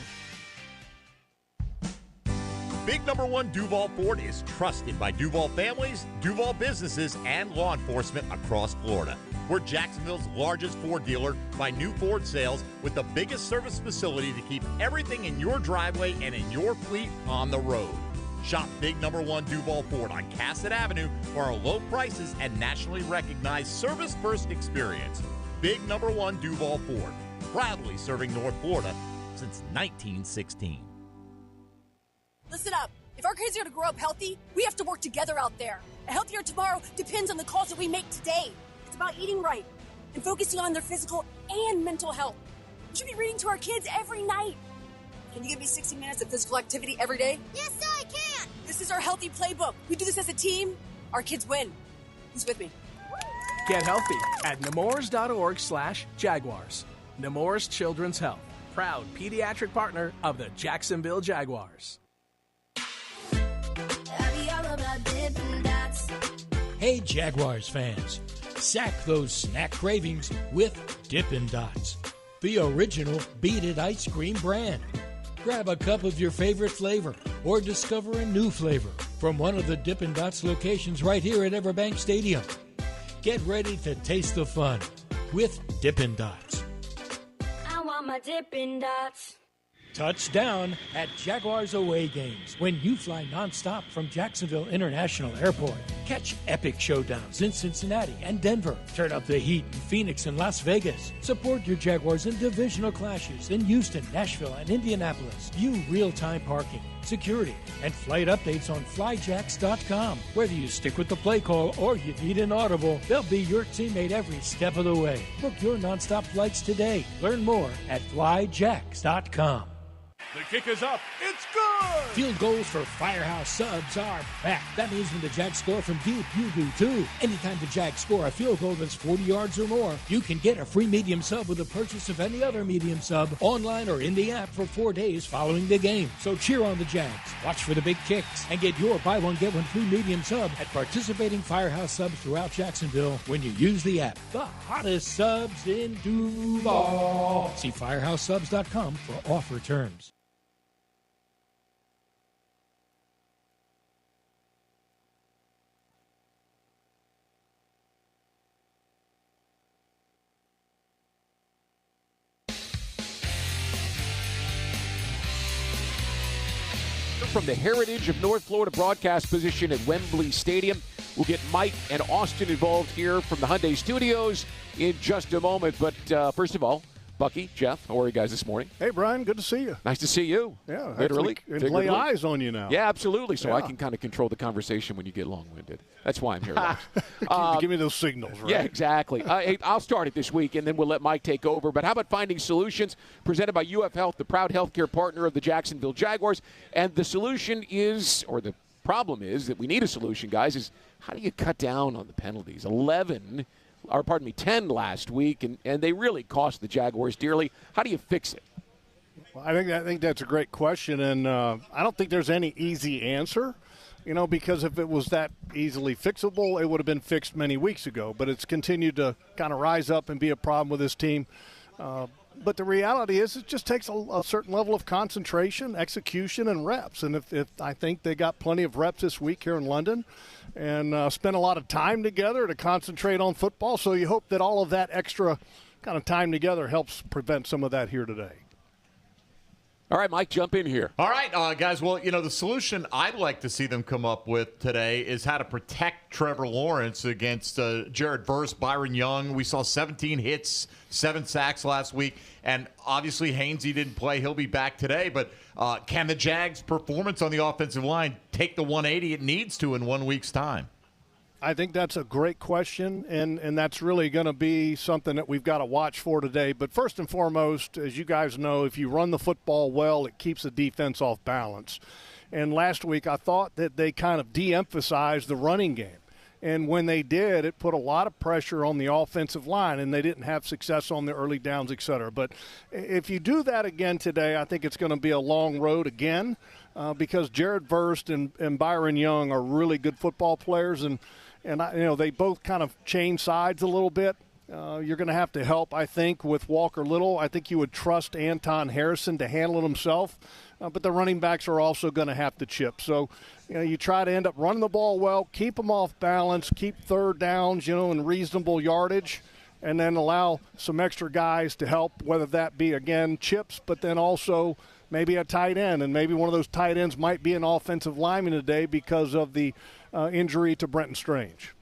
Big number 1 Duval Ford is trusted by Duval families, Duval businesses, and law enforcement across Florida. We're Jacksonville's largest Ford dealer by new Ford sales, with the biggest service facility to keep everything in your driveway and in your fleet on the road. Shop Big number 1 Duval Ford on Cassett Avenue for our low prices and nationally recognized service-first experience. Big number 1 Duval Ford, proudly serving North Florida since 1916. Listen up. If our kids are going to grow up healthy, we have to work together out there. A healthier tomorrow depends on the calls that we make today. It's about eating right and focusing on their physical and mental health. We should be reading to our kids every night. Can you give me 60 minutes of physical activity every day? Yes, sir, I can. This is our healthy playbook. We do this as a team. Our kids win. Who's with me? Get healthy at nemours.org/Jaguars. Nemours Children's Health, proud pediatric partner of the Jacksonville Jaguars. Hey, Jaguars fans, sack those snack cravings with Dippin' Dots, the original Beat It ice cream brand. Grab a cup of your favorite flavor or discover a new flavor from one of the Dippin' Dots locations right here at Everbank Stadium. Get ready to taste the fun with Dippin' Dots. I want my Dippin' Dots. Touchdown at Jaguars away games when you fly nonstop from Jacksonville International Airport. Catch epic showdowns in Cincinnati and Denver. Turn up the heat in Phoenix and Las Vegas. Support your Jaguars in divisional clashes in Houston, Nashville, and Indianapolis. View real-time parking, security, and flight updates on flyjacks.com. Whether you stick with the play call or you need an audible, they'll be your teammate every step of the way. Book your nonstop flights today. Learn more at flyjacks.com. The kick is up. It's good! Field goals for Firehouse Subs are back. That means when the Jags score from deep, you do too. Anytime the Jags score a field goal that's 40 yards or more, you can get a free medium sub with the purchase of any other medium sub online or in the app for 4 days following the game. So cheer on the Jags, watch for the big kicks, and get your buy one, get one free medium sub at participating Firehouse Subs throughout Jacksonville when you use the app. The hottest subs in Duval. See firehousesubs.com for offer terms. From the Heritage of North Florida broadcast position at Wembley Stadium, we'll get Mike and Austen involved here from the Hyundai Studios in just a moment. But first of all, Bucky, Jeff, how are you guys this morning? Hey, Brian, good to see you. Nice to see you. Yeah, literally. And lay eyes on you now. Yeah, absolutely. So yeah. I can kind of control the conversation when you get long-winded. That's why I'm here. Give me those signals, right? Yeah, exactly. Hey, I'll start it this week, and then we'll let Mike take over. But how about finding solutions presented by UF Health, the proud healthcare partner of the Jacksonville Jaguars? And the solution is, or the problem is that we need a solution, guys, is how do you cut down on the penalties? 10 last week, and they really cost the Jaguars dearly. How do you fix it? Well, I think that's a great question, and I don't think there's any easy answer, because if it was that easily fixable, it would have been fixed many weeks ago. But it's continued to kind of rise up and be a problem with this team. But the reality is it just takes a certain level of concentration, execution, and reps. And if I think they got plenty of reps this week here in London and spent a lot of time together to concentrate on football. So you hope that all of that extra kind of time together helps prevent some of that here today. All right, Mike, jump in here. All right, guys. Well, the solution I'd like to see them come up with today is how to protect Trevor Lawrence against Jared Verse, Byron Young. We saw 17 hits, 7 sacks last week, and obviously Hainsey didn't play. He'll be back today, but can the Jags' performance on the offensive line take the 180 it needs to in 1 week's time? I think that's a great question, and that's really going to be something that we've got to watch for today. But first and foremost, as you guys know, if you run the football well, it keeps the defense off balance. And last week I thought that they kind of de-emphasized the running game. And when they did, it put a lot of pressure on the offensive line, and they didn't have success on the early downs, et cetera. But if you do that again today, I think it's going to be a long road again because Jared Verse and Byron Young are really good football players, and they both kind of change sides a little bit. You're going to have to help, I think, with Walker Little. I think you would trust Anton Harrison to handle it himself, but the running backs are also going to have to chip. So, you try to end up running the ball well, keep them off balance, keep third downs, in reasonable yardage, and then allow some extra guys to help, whether that be, again, chips, but then also maybe a tight end. And maybe one of those tight ends might be an offensive lineman today because of the injury to Brenton Strange.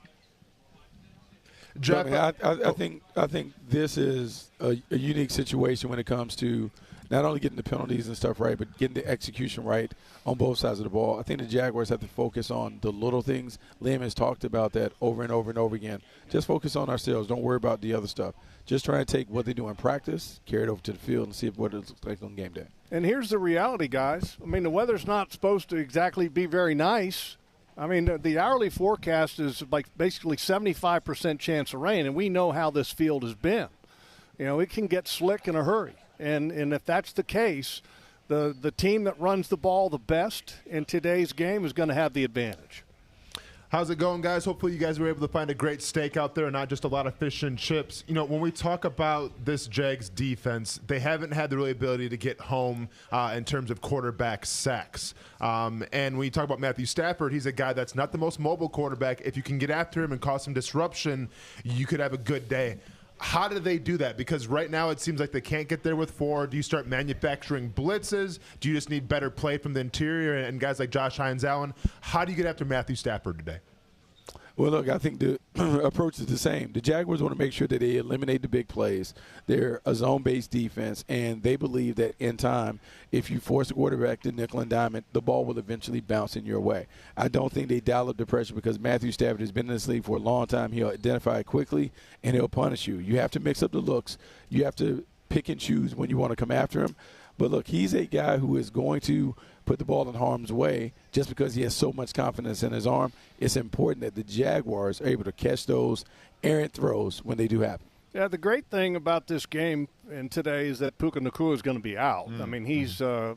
Jeff, I think this is a unique situation when it comes to not only getting the penalties and stuff right, but getting the execution right on both sides of the ball. I think the Jaguars have to focus on the little things. Liam has talked about that over and over and over again. Just focus on ourselves. Don't worry about the other stuff. Just try to take what they do in practice, carry it over to the field, and see what it looks like on game day. And here's the reality, guys. I mean, the weather's not supposed to exactly be very nice. I mean, the hourly forecast is like basically 75% chance of rain, and we know how this field has been. It can get slick in a hurry. And if that's the case, the team that runs the ball the best in today's game is going to have the advantage. How's it going, guys? Hopefully you guys were able to find a great steak out there and not just a lot of fish and chips. When we talk about this Jags defense, they haven't had the real ability to get home in terms of quarterback sacks. And when you talk about Matthew Stafford, he's a guy that's not the most mobile quarterback. If you can get after him and cause some disruption, you could have a good day. How do they do that? Because right now it seems like they can't get there with 4. Do you start manufacturing blitzes? Do you just need better play from the interior and guys like Josh Hines-Allen? How do you get after Matthew Stafford today? Well, look, I think the approach is the same. The Jaguars want to make sure that they eliminate the big plays. They're a zone-based defense, and they believe that in time, if you force the quarterback to nickel and dime it, the ball will eventually bounce in your way. I don't think they dial up the pressure because Matthew Stafford has been in this league for a long time. He'll identify it quickly, and he'll punish you. You have to mix up the looks. You have to pick and choose when you want to come after him. But look, he's a guy who is going to put the ball in harm's way just because he has so much confidence in his arm. It's important that the Jaguars are able to catch those errant throws when they do happen. Yeah, the great thing about this game and today is that Puka Nacua is going to be out. I mean, he's a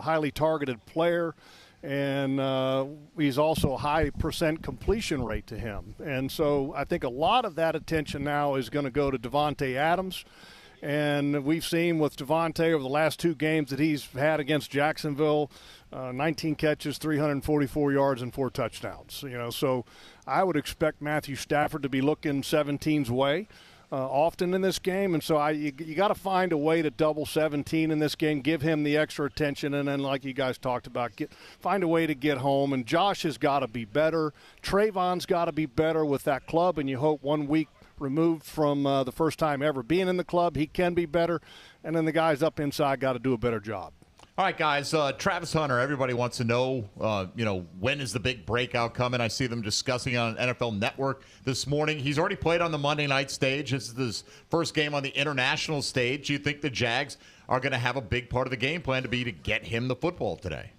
highly targeted player, and he's also a high percent completion rate to him. And so I think a lot of that attention now is going to go to Davante Adams. And we've seen with Davante over the last 2 games that he's had against Jacksonville, 19 catches, 344 yards, and 4 touchdowns. So I would expect Matthew Stafford to be looking 17's way often in this game. And so you got to find a way to double 17 in this game, give him the extra attention, and then like you guys talked about, find a way to get home. And Josh has got to be better. Trayvon's got to be better with that club, and you hope 1 week removed from the first time ever being in the club, he can be better. And then the guys up inside got to do a better job. All right, guys. Travis Hunter, everybody wants to know, when is the big breakout coming? I see them discussing on NFL Network this morning. He's already played on the Monday night stage. This is his first game on the international stage. Do you think the Jags are going to have a big part of the game plan to get him the football today?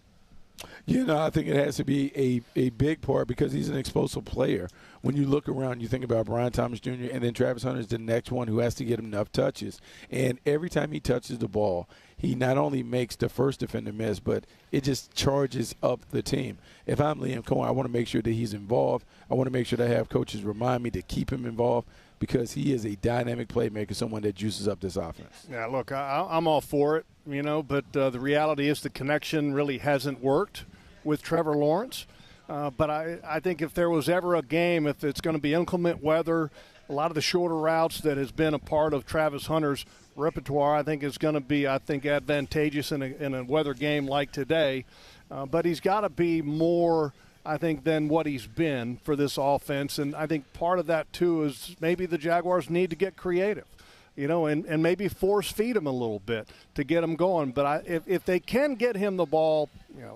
I think it has to be a big part because he's an explosive player. When you look around, you think about Brian Thomas Jr., and then Travis Hunter is the next one who has to get enough touches. And every time he touches the ball, he not only makes the first defender miss, but it just charges up the team. If I'm Liam Cohen, I want to make sure that he's involved. I want to make sure that I have coaches remind me to keep him involved because he is a dynamic playmaker, someone that juices up this offense. Yeah, look, I'm all for it, but the reality is the connection really hasn't worked with Trevor Lawrence. But I think if there was ever a game, if it's going to be inclement weather, a lot of the shorter routes that has been a part of Travis Hunter's repertoire, I think is going to be, advantageous in a weather game like today. But he's got to be more, I think, than what he's been for this offense. And I think part of that, too, is maybe the Jaguars need to get creative, and maybe force feed him a little bit to get him going. But if they can get him the ball,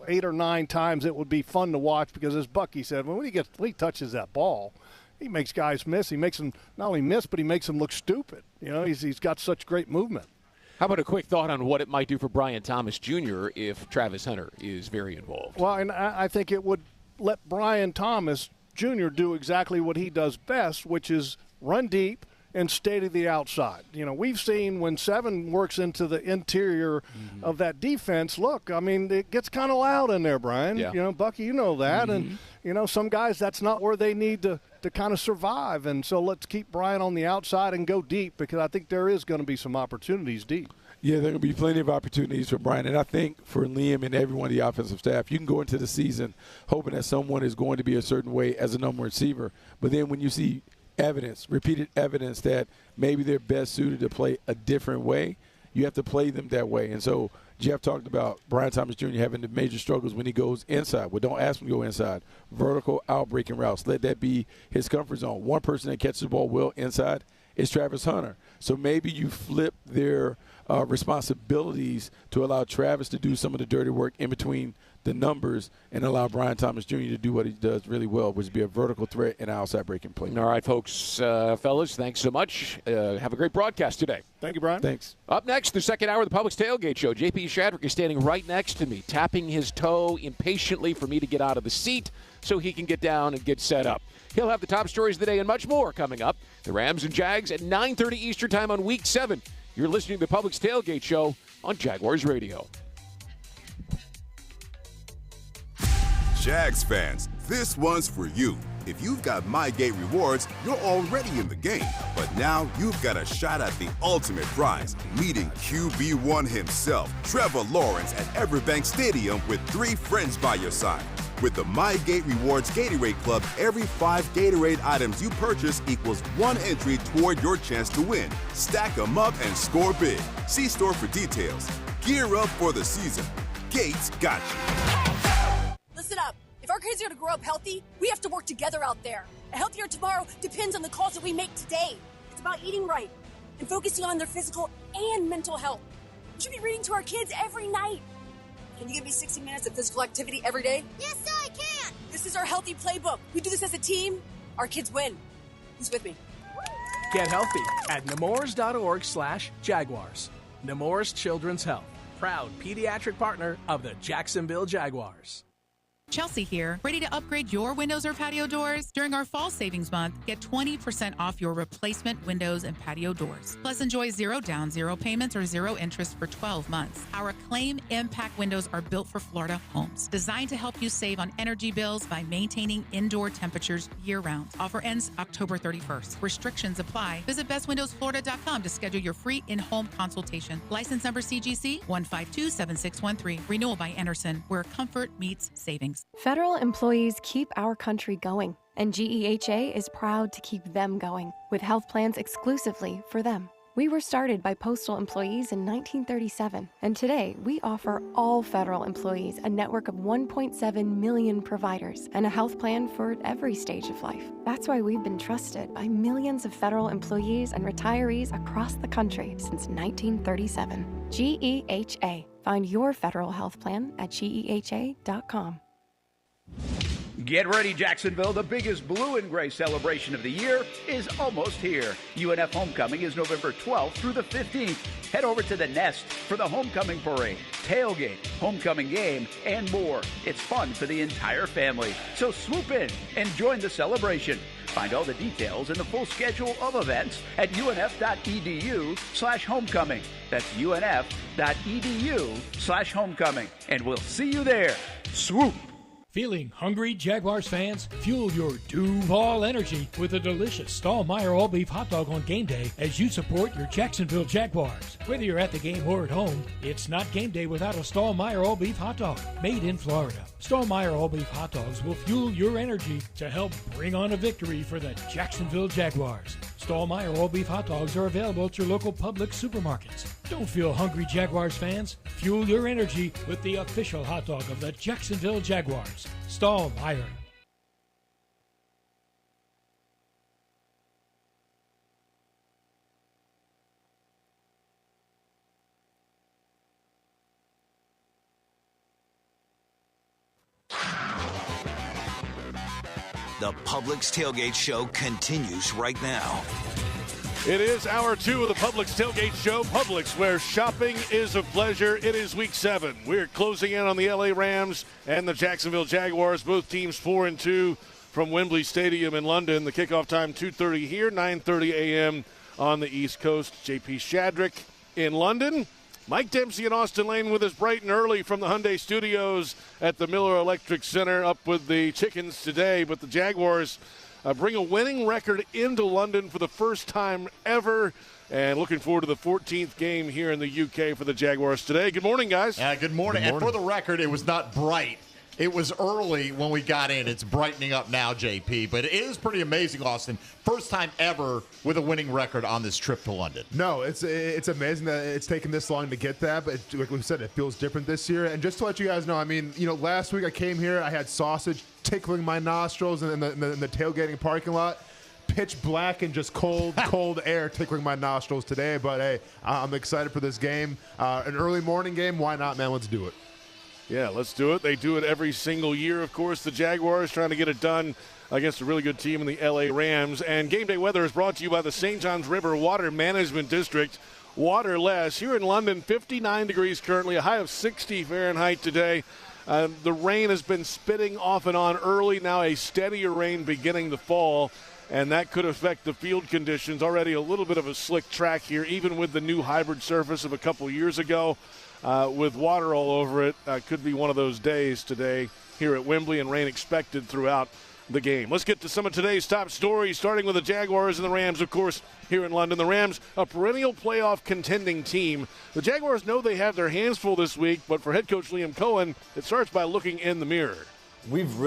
8 or 9 times, it would be fun to watch because, as Bucky said, when he touches that ball, he makes guys miss. He makes them not only miss, but he makes them look stupid. He's got such great movement. How about a quick thought on what it might do for Brian Thomas Jr. if Travis Hunter is very involved? Well, and I think it would let Brian Thomas Jr. do exactly what he does best, which is run deep and stay to the outside. We've seen when 7 works into the interior of that defense, it gets kind of loud in there, Brian. Yeah. Bucky, you know that. And, some guys, that's not where they need to kind of survive. And so let's keep Brian on the outside and go deep because I think there is going to be some opportunities deep. Yeah, there are going to be plenty of opportunities for Brian. And I think for Liam and everyone on the offensive staff, you can go into the season hoping that someone is going to be a certain way as a number receiver. But then when you see repeated evidence that maybe they're best suited to play a different way, you have to play them that way. And so Jeff talked about Brian Thomas Jr. having the major struggles when he goes inside. Well, don't ask him to go inside. Vertical out-breaking routes. Let that be his comfort zone. One person that catches the ball well inside is Travis Hunter. So maybe you flip their responsibilities to allow Travis to do some of the dirty work in between the numbers and allow Brian Thomas Jr. to do what he does really well, which is be a vertical threat and outside breaking play. All right, folks, fellas, thanks so much. Have a great broadcast today. Thank you, Brian. Thanks. Up next, the second hour of the Publix Tailgate Show. JP Shadrick is standing right next to me, tapping his toe impatiently for me to get out of the seat so he can get down and get set up. He'll have the top stories of the day and much more coming up. The Rams and Jags at 9:30 Eastern Time on Week 7. You're listening to the Publix Tailgate Show on Jaguars Radio. Jags fans, this one's for you. If you've got MyGate rewards, you're already in the game. But now you've got a shot at the ultimate prize, meeting QB1 himself, Trevor Lawrence, at Everbank Stadium with 3 friends by your side. With the MyGate Rewards Gatorade Club, every 5 Gatorade items you purchase equals 1 entry toward your chance to win. Stack them up and score big. See store for details. Gear up for the season. Gates got you. Listen up. If our kids are going to grow up healthy, we have to work together out there. A healthier tomorrow depends on the calls that we make today. It's about eating right and focusing on their physical and mental health. We should be reading to our kids every night. Can you give me 60 minutes of physical activity every day? Yes, sir, I can. This is our healthy playbook. We do this as a team. Our kids win. Who's with me? Get healthy at nemours.org/Jaguars. Nemours Children's Health. proud pediatric partner of the Jacksonville Jaguars. Chelsea here, ready to upgrade your windows or patio doors? During our fall savings month, get 20% off your replacement windows and patio doors. Plus, enjoy 0 down, 0 payments, or 0 interest for 12 months. Our Acclaim Impact windows are built for Florida homes, designed to help you save on energy bills by maintaining indoor temperatures year-round. Offer ends October 31st. Restrictions apply. Visit bestwindowsflorida.com to schedule your free in-home consultation. License number CGC 1527613. Renewal by Anderson, where comfort meets savings. Federal employees keep our country going, and GEHA is proud to keep them going with health plans exclusively for them. We were started by postal employees in 1937, and today we offer all federal employees a network of 1.7 million providers and a health plan for every stage of life. That's why we've been trusted by millions of federal employees and retirees across the country since 1937. GEHA. Find your federal health plan at GEHA.com. Get ready, Jacksonville. The biggest blue and gray celebration of the year is almost here. UNF Homecoming is November 12th through the 15th. Head over to the Nest for the Homecoming Parade, tailgate, homecoming game, and more. It's fun for the entire family. So swoop in and join the celebration. Find all the details and the full schedule of events at unf.edu/homecoming. That's unf.edu/homecoming. And we'll see you there. Swoop! Feeling hungry, Jaguars fans? Fuel your Duval energy with a delicious Stahlmeyer all-beef hot dog on game day as you support your Jacksonville Jaguars. Whether you're at the game or at home, it's not game day without a Stahlmeyer all-beef hot dog made in Florida. Stahlmeyer all-beef hot dogs will fuel your energy to help bring on a victory for the Jacksonville Jaguars. Stahlmeyer all-beef hot dogs are available at your local Publix supermarkets. Don't feel hungry, Jaguars fans. Fuel your energy with the official hot dog of the Jacksonville Jaguars. Stahlmeyer. The Publix Tailgate Show continues right now. It is hour 2 of the Publix Tailgate Show. Publix, where shopping is a pleasure. It is week 7. We're closing in on the LA Rams and the Jacksonville Jaguars. Both teams 4-2 from Wembley Stadium in London. The kickoff time 2:30 here, 9:30 a.m. on the East Coast. JP Shadrick in London. Mike Dempsey and Austen Lane with us bright and early from the Hyundai Studios at the Miller Electric Center, up with the Chickens today. But the Jaguars bring a winning record into London for the first time ever, and looking forward to the 14th game here in the UK for the Jaguars today. Good morning, guys. Good morning. And for the record, it was not bright. It was early when we got in. It's brightening up now, JP. But it is pretty amazing, Austen. First time ever with a winning record on this trip to London. No, it's amazing that it's taken this long to get that. But like we said, it feels different this year. And just to let you guys know, I mean, last week I came here, I had sausage tickling my nostrils in the tailgating parking lot. Pitch black and just cold air tickling my nostrils today. But, hey, I'm excited for this game. An early morning game, why not, man? Let's do it. Yeah, let's do it. They do it every single year, of course. The Jaguars trying to get it done against a really good team in the LA Rams. And game day weather is brought to you by the St. Johns River Water Management District. Waterless. Here in London, 59 degrees currently, a high of 60 Fahrenheit today. The rain has been spitting off and on early. Now a steadier rain beginning to fall, and that could affect the field conditions. Already a little bit of a slick track here, even with the new hybrid surface of a couple years ago. With water all over it. Could be one of those days today here at Wembley, and rain expected throughout the game. Let's get to some of today's top stories, starting with the Jaguars and the Rams, of course, here in London. The Rams, a perennial playoff contending team. The Jaguars know they have their hands full this week, but for head coach Liam Cohen, it starts by looking in the mirror. We've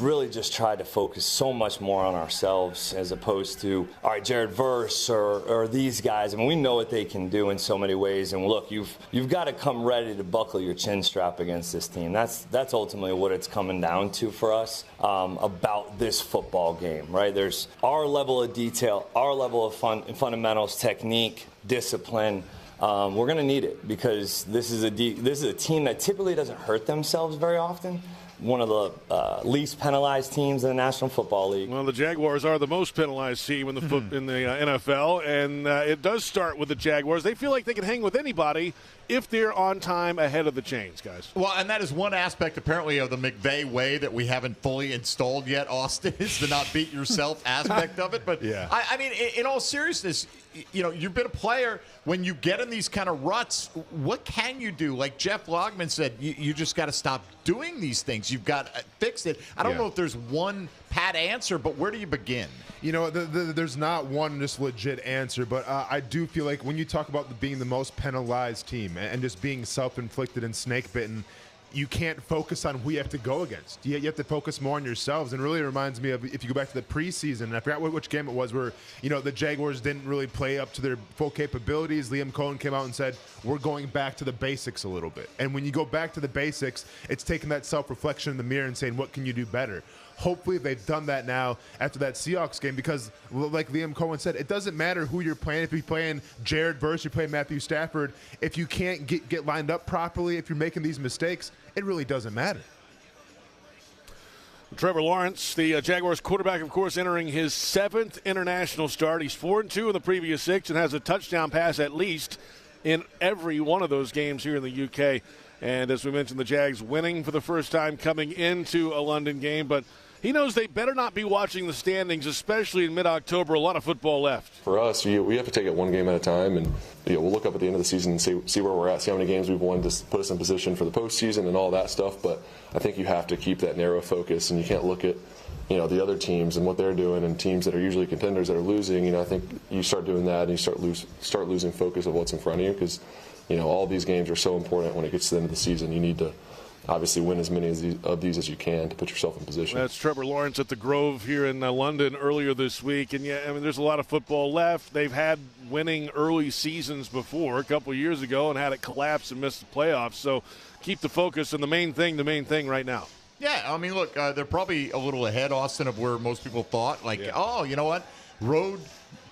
really just tried to focus so much more on ourselves as opposed to, all right, Jared Verse or these guys. I mean, we know what they can do in so many ways. And look, you've got to come ready to buckle your chin strap against this team. That's ultimately what it's coming down to for us about this football game, right? There's our level of detail, our level of fundamentals, technique, discipline. We're going to need it because this is a team that typically doesn't hurt themselves very often. one of the least penalized teams in the National Football League. Well, the Jaguars are the most penalized team in the NFL, and it does start with the Jaguars. They feel like they can hang with anybody if they're on time ahead of the chains, guys. Well, and that is one aspect, apparently, of the McVay way that we haven't fully installed yet, Austen, is the not beat yourself aspect of it. But, yeah. I mean, in all seriousness, you know, you've been a player. When you get in these kind of ruts, what can you do? Like Jeff Logman said, you just got to stop doing these things. You've got to fix it. I don't know if there's one pat answer, but where do you begin? You know, there's not one just legit answer, but I do feel like when you talk about being the most penalized team and just being self-inflicted and snake-bitten, you can't focus on who you have to go against. You have to focus more on yourselves. And really reminds me of, if you go back to the preseason, and I forgot which game it was, where, you know, the Jaguars didn't really play up to their full capabilities. Liam Cohen came out and said, we're going back to the basics a little bit. And when you go back to the basics, it's taking that self-reflection in the mirror and saying, what can you do better? Hopefully they've done that now after that Seahawks game, because like Liam Cohen said, it doesn't matter who you're playing. If you're playing Jared Verse, you're playing Matthew Stafford, if you can't get lined up properly, if you're making these mistakes, it really doesn't matter. Trevor Lawrence, the Jaguars quarterback, of course, entering his 7th international start. He's 4-2 in the previous 6 and has a touchdown pass at least in every one of those games here in the UK. And as we mentioned, the Jags winning for the first time coming into a London game. But he knows they better not be watching the standings, especially in mid-October. A lot of football left. For us, we have to take it one game at a time, and we'll look up at the end of the season and see where we're at, see how many games we've won to put us in position for the postseason and all that stuff. But I think you have to keep that narrow focus, and you can't look at the other teams and what they're doing, and teams that are usually contenders that are losing. I think you start doing that, and you start losing focus of what's in front of you, because all these games are so important. When it gets to the end of the season, you need to obviously win as many of these as you can to put yourself in position. That's Trevor Lawrence at the Grove here in London earlier this week. And, there's a lot of football left. They've had winning early seasons before a couple of years ago and had it collapse and miss the playoffs. So keep the focus on the main thing right now. Yeah, I mean, look, they're probably a little ahead, Austen, of where most people thought. Oh, you know what? Road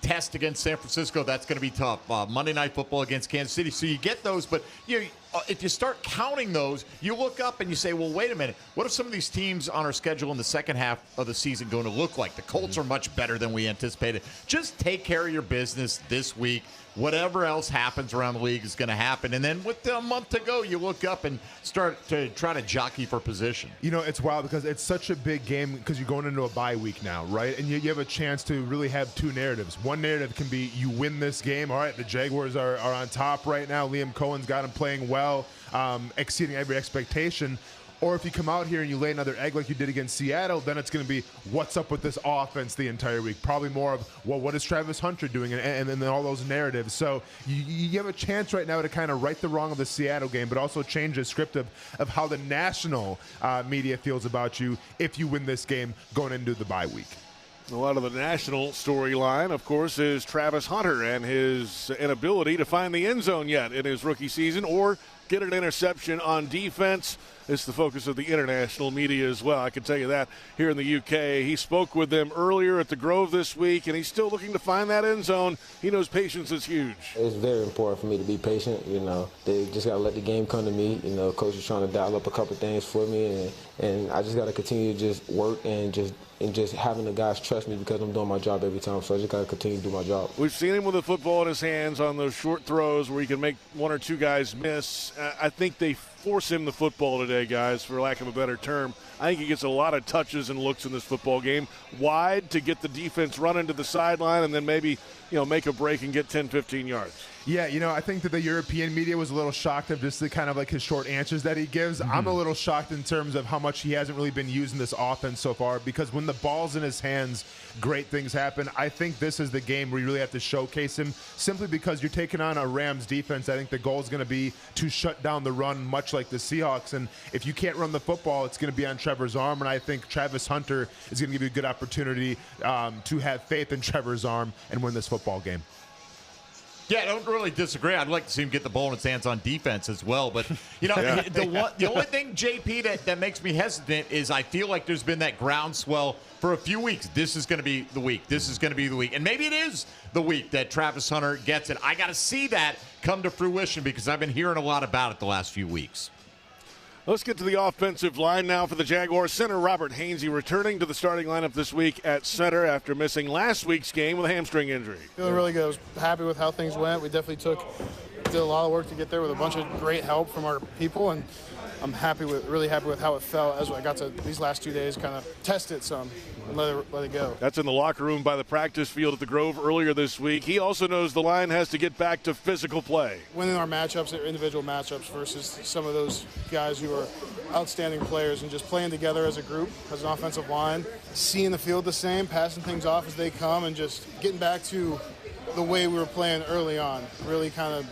test against San Francisco, that's going to be tough. Monday Night Football against Kansas City. So you get those, but if you start counting those, you look up and you say, well, wait a minute. What if some of these teams on our schedule in the second half of the season going to look like? The Colts are much better than we anticipated. Just take care of your business this week. Whatever else happens around the league is going to happen. And then with a month to go, you look up and start to try to jockey for position. It's wild because it's such a big game because you're going into a bye week now, right? And you have a chance to really have two narratives. One narrative can be you win this game. All right, the Jaguars are on top right now. Liam Cohen's got them playing well, exceeding every expectation. Or if you come out here and you lay another egg like you did against Seattle, then it's going to be what's up with this offense the entire week. Probably more of, well, what is Travis Hunter doing? And then all those narratives. So you have a chance right now to kind of right the wrong of the Seattle game, but also change the script of how the national media feels about you if you win this game going into the bye week. A lot of the national storyline, of course, is Travis Hunter and his inability to find the end zone yet in his rookie season or get an interception on defense. It's the focus of the international media as well. I can tell you that here in the UK. He spoke with them earlier at the Grove this week, and he's still looking to find that end zone. He knows patience is huge. It's very important for me to be patient. They just got to let the game come to me. Coach is trying to dial up a couple things for me, and I just got to continue to just work and just having the guys trust me because I'm doing my job every time. So I just got to continue to do my job. We've seen him with the football in his hands on those short throws where he can make one or two guys miss. I think they force him the football today, guys, for lack of a better term. I think he gets a lot of touches and looks in this football game. Wide to get the defense running to the sideline and then maybe, make a break and get 10, 15 yards. Yeah, I think that the European media was a little shocked of just the kind of like his short answers that he gives. Mm-hmm. I'm a little shocked in terms of how much he hasn't really been using this offense so far, because when the ball's in his hands, great things happen. I think this is the game where you really have to showcase him, simply because you're taking on a Rams defense. I think the goal is going to be to shut down the run, much like the Seahawks. And if you can't run the football, it's going to be on Trevor's arm. And I think Travis Hunter is going to give you a good opportunity to have faith in Trevor's arm and win this football game. Yeah, I don't really disagree. I'd like to see him get the ball in his hands on defense as well. But, the only thing, JP, that makes me hesitant is I feel like there's been that groundswell for a few weeks. This is going to be the week. This is going to be the week. And maybe it is the week that Travis Hunter gets it. I got to see that come to fruition because I've been hearing a lot about it the last few weeks. Let's get to the offensive line now for the Jaguars. Center Robert Hainsey returning to the starting lineup this week at center after missing last week's game with a hamstring injury. Feeling really good. I was happy with how things went. We definitely did a lot of work to get there with a bunch of great help from our people, and I'm really happy with how it felt as I got to these last 2 days, kind of test it some and let it go. That's in the locker room by the practice field at the Grove earlier this week. He also knows the line has to get back to physical play. Winning our matchups, our individual matchups, versus some of those guys who are outstanding players, and just playing together as a group, as an offensive line, seeing the field the same, passing things off as they come, and just getting back to the way we were playing early on, really kind of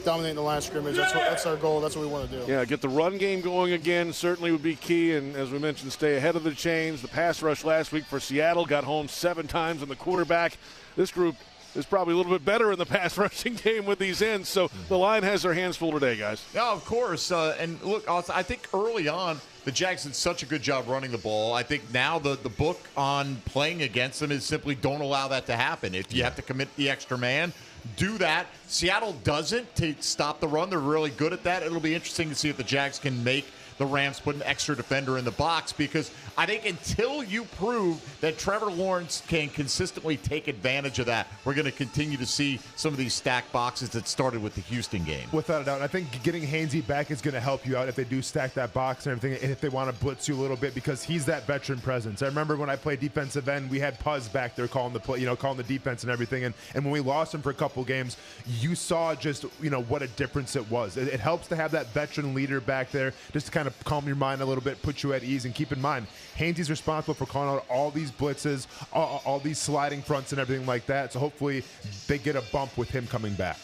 dominating the line of scrimmage. That's our goal. That's what we want to do. Yeah, get the run game going again certainly would be key, and as we mentioned, stay ahead of the chains. The pass rush last week for Seattle got home 7 times on the quarterback. This group is probably a little bit better in the pass rushing game with these ends, so the line has their hands full today, guys. Yeah, of course. And look, I think early on, the Jags did such a good job running the ball. I think now the book on playing against them is simply don't allow that to happen. If you have to commit the extra man, do that. Seattle doesn't to stop the run. They're really good at that. It'll be interesting to see if the Jags can make the Rams put an extra defender in the box, because I think until you prove that Trevor Lawrence can consistently take advantage of that, we're going to continue to see some of these stacked boxes that started with the Houston game. Without a doubt. I think getting Hainsey back is going to help you out if they do stack that box and everything, and if they want to blitz you a little bit, because he's that veteran presence. I remember when I played defensive end, we had Puzz back there calling the play, calling the defense and everything, and when we lost him for a couple games, you saw just what a difference it was. It helps to have that veteran leader back there just to kind of calm your mind a little bit, put you at ease, and keep in mind, Hainsey's responsible for calling out all these blitzes, all these sliding fronts and everything like that, so hopefully they get a bump with him coming back.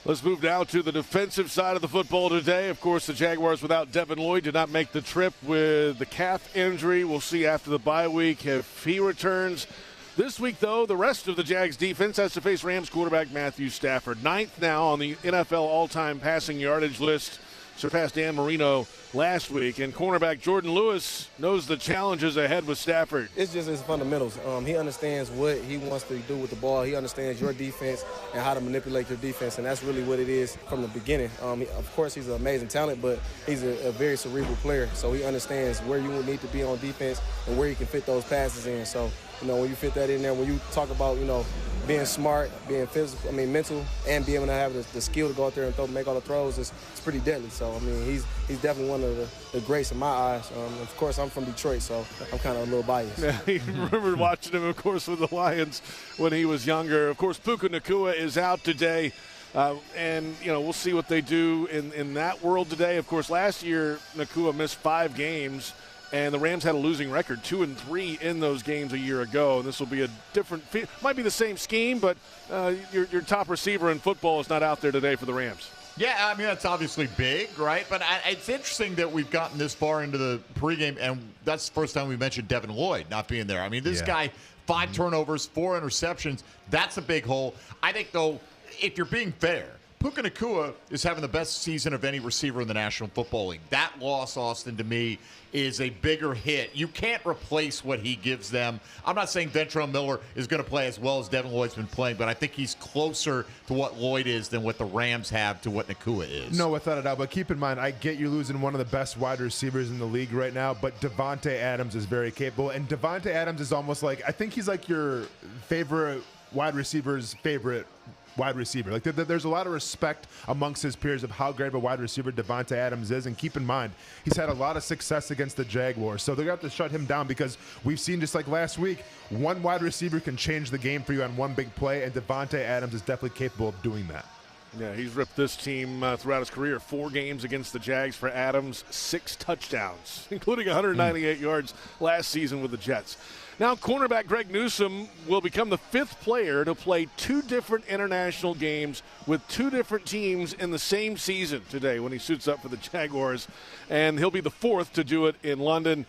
Let's move now to the defensive side of the football today. Of course, the Jaguars without Devin Lloyd did not make the trip with the calf injury. We'll see after the bye week if he returns. This week, though, the rest of the Jags defense has to face Rams quarterback Matthew Stafford. 9th now on the NFL all-time passing yardage list, surpassed Dan Marino last week. And cornerback Jordan Lewis knows the challenges ahead with Stafford. It's just his fundamentals. He understands what he wants to do with the ball. He understands your defense and how to manipulate your defense, and that's really what it is from the beginning. Of course, he's an amazing talent, but he's a very cerebral player, so he understands where you will need to be on defense and where you can fit those passes in. So, when you fit that in there, when you talk about, being smart, being physical, mental, and being able to have the skill to go out there and make all the throws, it's pretty deadly. So, he's definitely one of the greats in my eyes. Of course, I'm from Detroit, so I'm kind of a little biased. Yeah, you remember watching him, of course, with the Lions when he was younger. Of course, Puka Nacua is out today, and, we'll see what they do in that world today. Of course, last year, Nacua missed 5 games. And the Rams had a losing record, 2-3 in those games a year ago. And this will be a different, might be the same scheme, but your top receiver in football is not out there today for the Rams. Yeah, that's obviously big, right? But it's interesting that we've gotten this far into the pregame, and that's the first time we mentioned Devin Lloyd not being there. This guy, 5 turnovers, 4 interceptions, that's a big hole. I think, though, if you're being fair, Puka Nacua is having the best season of any receiver in the National Football League. That loss, Austen, to me, is a bigger hit. You can't replace what he gives them. I'm not saying Ventrell Miller is going to play as well as Devin Lloyd's been playing, but I think he's closer to what Lloyd is than what the Rams have to what Nacua is. No, without a doubt. But keep in mind, I get you're losing one of the best wide receivers in the league right now, but Davante Adams is very capable. And Davante Adams is almost like, I think he's like your favorite wide receiver's favorite wide receiver. Like there's a lot of respect amongst his peers of how great of a wide receiver Davante Adams is, and keep in mind he's had a lot of success against the Jaguars, so they're gonna have to shut him down, because we've seen, just like last week, one wide receiver can change the game for you on one big play, and Davante Adams is definitely capable of doing that. Yeah, he's ripped this team throughout his career. 4 games against the Jags for Adams, 6 touchdowns, including 198 yards last season with the Jets. Now, cornerback Greg Newsome will become the 5th player to play 2 different international games with 2 different teams in the same season today when he suits up for the Jaguars, and he'll be the 4th to do it in London.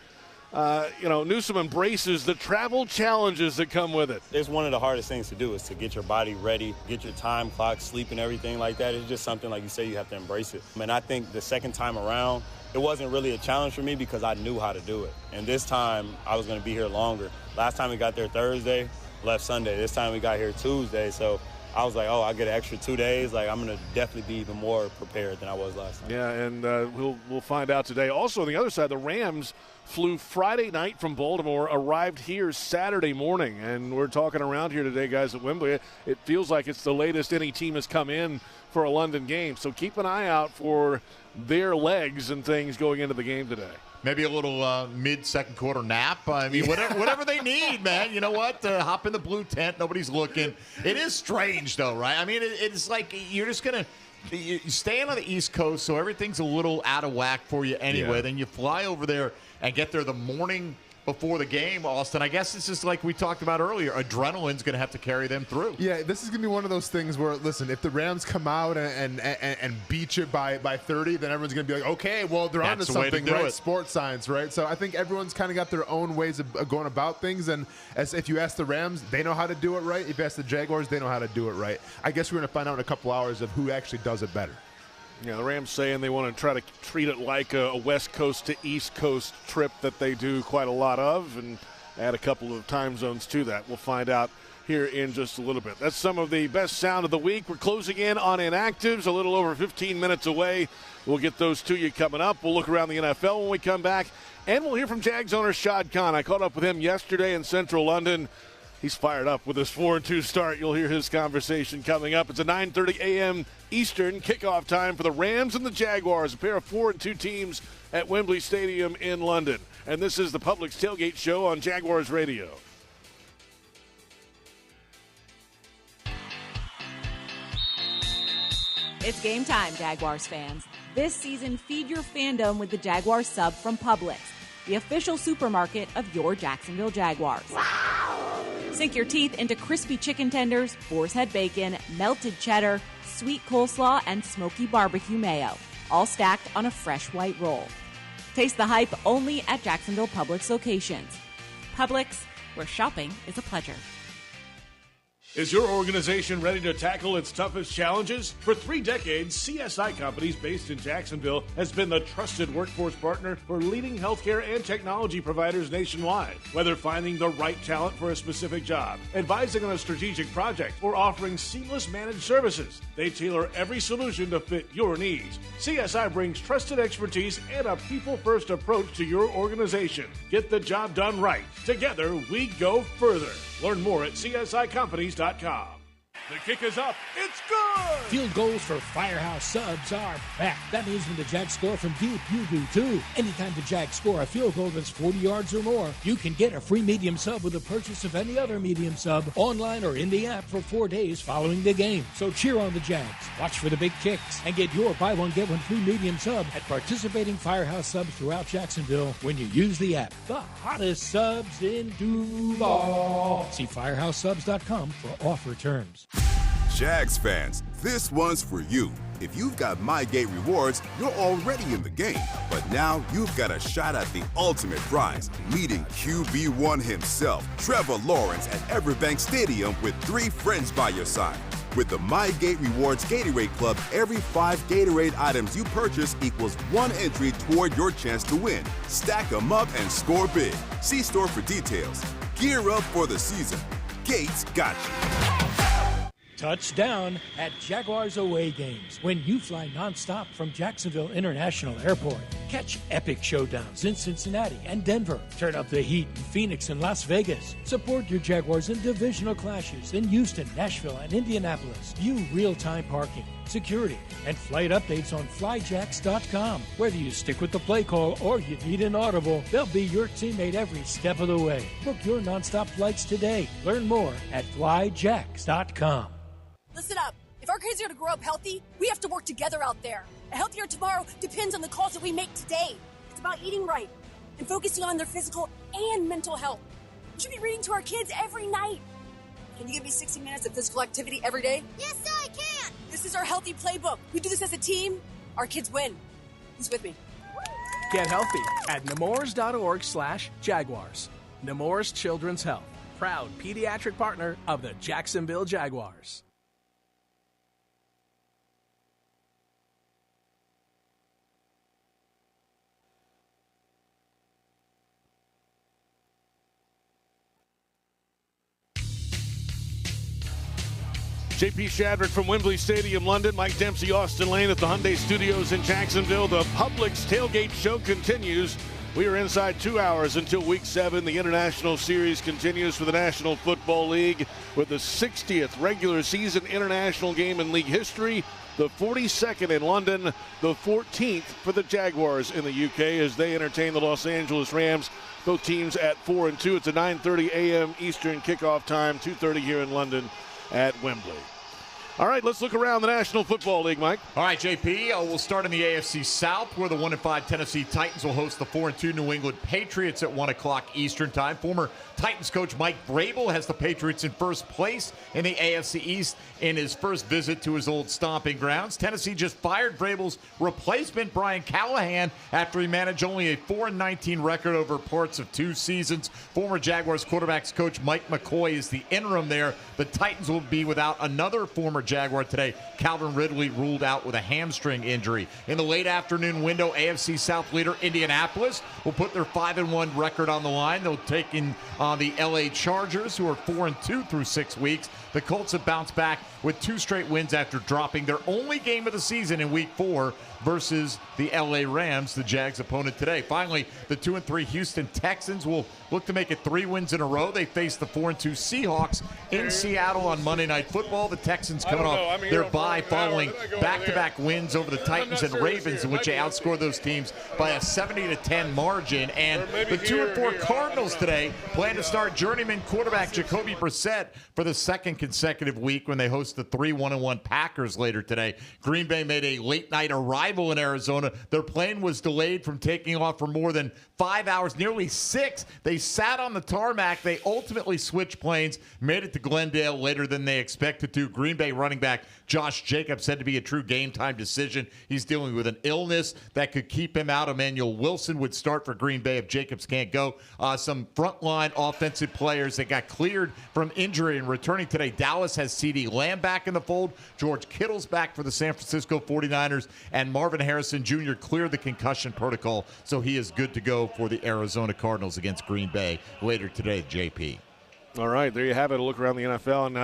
Newsome embraces the travel challenges that come with it. It's one of the hardest things to do, is to get your body ready, get your time clock, sleep, and everything like that. It's just something, like you say, you have to embrace it. And I think the second time around, it wasn't really a challenge for me because I knew how to do it. And this time, I was going to be here longer. Last time we got there Thursday, left Sunday. This time we got here Tuesday. So I was like, oh, I get an extra 2 days. Like, I'm going to definitely be even more prepared than I was last time. Yeah, and we'll find out today. Also, on the other side, the Rams flew Friday night from Baltimore, arrived here Saturday morning, and we're talking around here today, guys, at Wembley. It feels like it's the latest any team has come in for a London game. So keep an eye out for their legs and things going into the game today. Maybe a little mid-second quarter nap. I mean, whatever they need, man. You know what? Hop in the blue tent. Nobody's looking. It is strange, though, right? I mean, it's like you're just going to – you're staying on the East Coast, so everything's a little out of whack for you anyway. Yeah. Then you fly over there and get there the morning before the game, Austen. I guess it's just like we talked about earlier. Adrenaline's going to have to carry them through. Yeah, this is going to be one of those things where, listen, if the Rams come out and beat you by 30, then everyone's going to be like, okay, well, they're onto something, right? Sports science, right? So I think everyone's kind of got their own ways of going about things. And as if you ask the Rams, they know how to do it right. If you ask the Jaguars, they know how to do it right. I guess we're going to find out in a couple hours of who actually does it better. Yeah, the Rams saying they want to try to treat it like a West Coast to East Coast trip that they do quite a lot of and add a couple of time zones to that. We'll find out here in just a little bit. That's some of the best sound of the week. We're closing in on Inactives, a little over 15 minutes away. We'll get those to you coming up. We'll look around the NFL when we come back, and we'll hear from Jags owner Shad Khan. I caught up with him yesterday in central London. He's fired up with his 4-2 start. You'll hear his conversation coming up. It's a 9:30 a.m. Eastern kickoff time for the Rams and the Jaguars, a pair of 4-2 teams at Wembley Stadium in London. And this is the Publix Tailgate Show on Jaguars Radio. It's game time, Jaguars fans. This season, feed your fandom with the Jaguars sub from Publix, the official supermarket of your Jacksonville Jaguars. Sink your teeth into crispy chicken tenders, boar's head bacon, melted cheddar, sweet coleslaw, and smoky barbecue mayo, all stacked on a fresh white roll. Taste the hype only at Jacksonville Publix locations. Publix, where shopping is a pleasure. Is your organization ready to tackle its toughest challenges? For 3 decades, CSI Companies based in Jacksonville has been the trusted workforce partner for leading healthcare and technology providers nationwide. Whether finding the right talent for a specific job, advising on a strategic project, or offering seamless managed services, they tailor every solution to fit your needs. CSI brings trusted expertise and a people-first approach to your organization. Get the job done right. Together, we go further. Learn more at CSICompanies.com. The kick is up. It's good! Field goals for Firehouse Subs are back. That means when the Jags score from deep, you do too. Anytime the Jags score a field goal that's 40 yards or more, you can get a free medium sub with the purchase of any other medium sub online or in the app for 4 days following the game. So cheer on the Jags, watch for the big kicks, and get your buy one, get one free medium sub at participating Firehouse Subs throughout Jacksonville when you use the app. The hottest subs in Duval. See firehousesubs.com for offer terms. Jags fans, this one's for you. If you've got MyGate rewards, you're already in the game. But now you've got a shot at the ultimate prize, meeting QB1 himself, Trevor Lawrence, at Everbank Stadium with 3 friends by your side. With the MyGate Rewards Gatorade Club, every 5 Gatorade items you purchase equals 1 entry toward your chance to win. Stack them up and score big. See store for details. Gear up for the season. Gates got you. Touchdown at Jaguars away games when you fly nonstop from Jacksonville International Airport. Catch epic showdowns in Cincinnati and Denver. Turn up the heat in Phoenix and Las Vegas. Support your Jaguars in divisional clashes in Houston, Nashville, and Indianapolis. View real-time parking, security, and flight updates on flyjacks.com. Whether you stick with the play call or you need an audible, they'll be your teammate every step of the way. Book your nonstop flights today. Learn more at flyjacks.com. Listen up. If our kids are going to grow up healthy, we have to work together out there. A healthier tomorrow depends on the calls that we make today. It's about eating right and focusing on their physical and mental health. We should be reading to our kids every night. Can you give me 60 minutes of physical activity every day? Yes, I can. This is our healthy playbook. We do this as a team. Our kids win. Who's with me? Get healthy at nemours.org/Jaguars. Nemours Children's Health, proud pediatric partner of the Jacksonville Jaguars. JP Shadrick from Wembley Stadium, London. Mike Dempsey, Austen Lane at the Hyundai Studios in Jacksonville. The Publix Tailgate show continues. We are inside 2 hours until Week 7. The International Series continues for the National Football League with the 60th regular season international game in league history. The 42nd in London, the 14th for the Jaguars in the UK as they entertain the Los Angeles Rams. Both teams at 4-2. It's a 9:30 a.m. Eastern kickoff time, 2:30 here in London at Wembley. All right, let's look around the National Football League, Mike. All right, JP, we'll start in the AFC South, where the 1-5 Tennessee Titans will host the 4-2 New England Patriots at 1 o'clock Eastern time. Former Titans coach Mike Vrabel has the Patriots in first place in the AFC East in his first visit to his old stomping grounds. Tennessee just fired Vrabel's replacement, Brian Callahan, after he managed only a 4-19 record over parts of 2 seasons. Former Jaguars quarterbacks coach Mike McCoy is the interim there. The Titans will be without another former Jaguar today. Calvin Ridley ruled out with a hamstring injury. In the late afternoon window, AFC South leader Indianapolis will put their 5-1 record on the line. They'll take in the LA Chargers, who are 4-2 through 6 weeks. The Colts have bounced back with 2 straight wins after dropping their only game of the season in Week 4 versus the LA Rams, the Jags' opponent today. Finally, the 2-3 Houston Texans will look to make it 3 wins in a row. They face the 4-2 Seahawks in Seattle on Monday Night Football. The Texans coming off their bye following back-to-back wins over the Titans and Ravens, in which they outscored those teams by a 70-10 margin. And the 2-4 Cardinals today plan to start journeyman quarterback Jacoby Brissett for the second consecutive week when they host the 3-1-1 Packers later today. Green Bay made a late-night arrival in Arizona. Their plane was delayed from taking off for more than 5 hours, nearly 6. They sat on the tarmac. They ultimately switched planes, made it to Glendale later than they expected to. Green Bay running back Josh Jacobs said to be a true game-time decision. He's dealing with an illness that could keep him out. Emmanuel Wilson would start for Green Bay if Jacobs can't go. Some frontline offensive players that got cleared from injury and returning today. Dallas has CeeDee Lamb back in the fold. George Kittle's back for the San Francisco 49ers. And Marvin Harrison Jr. cleared the concussion protocol, so he is good to go for the Arizona Cardinals against Green Bay later today, JP. All right, there you have it. A look around the NFL.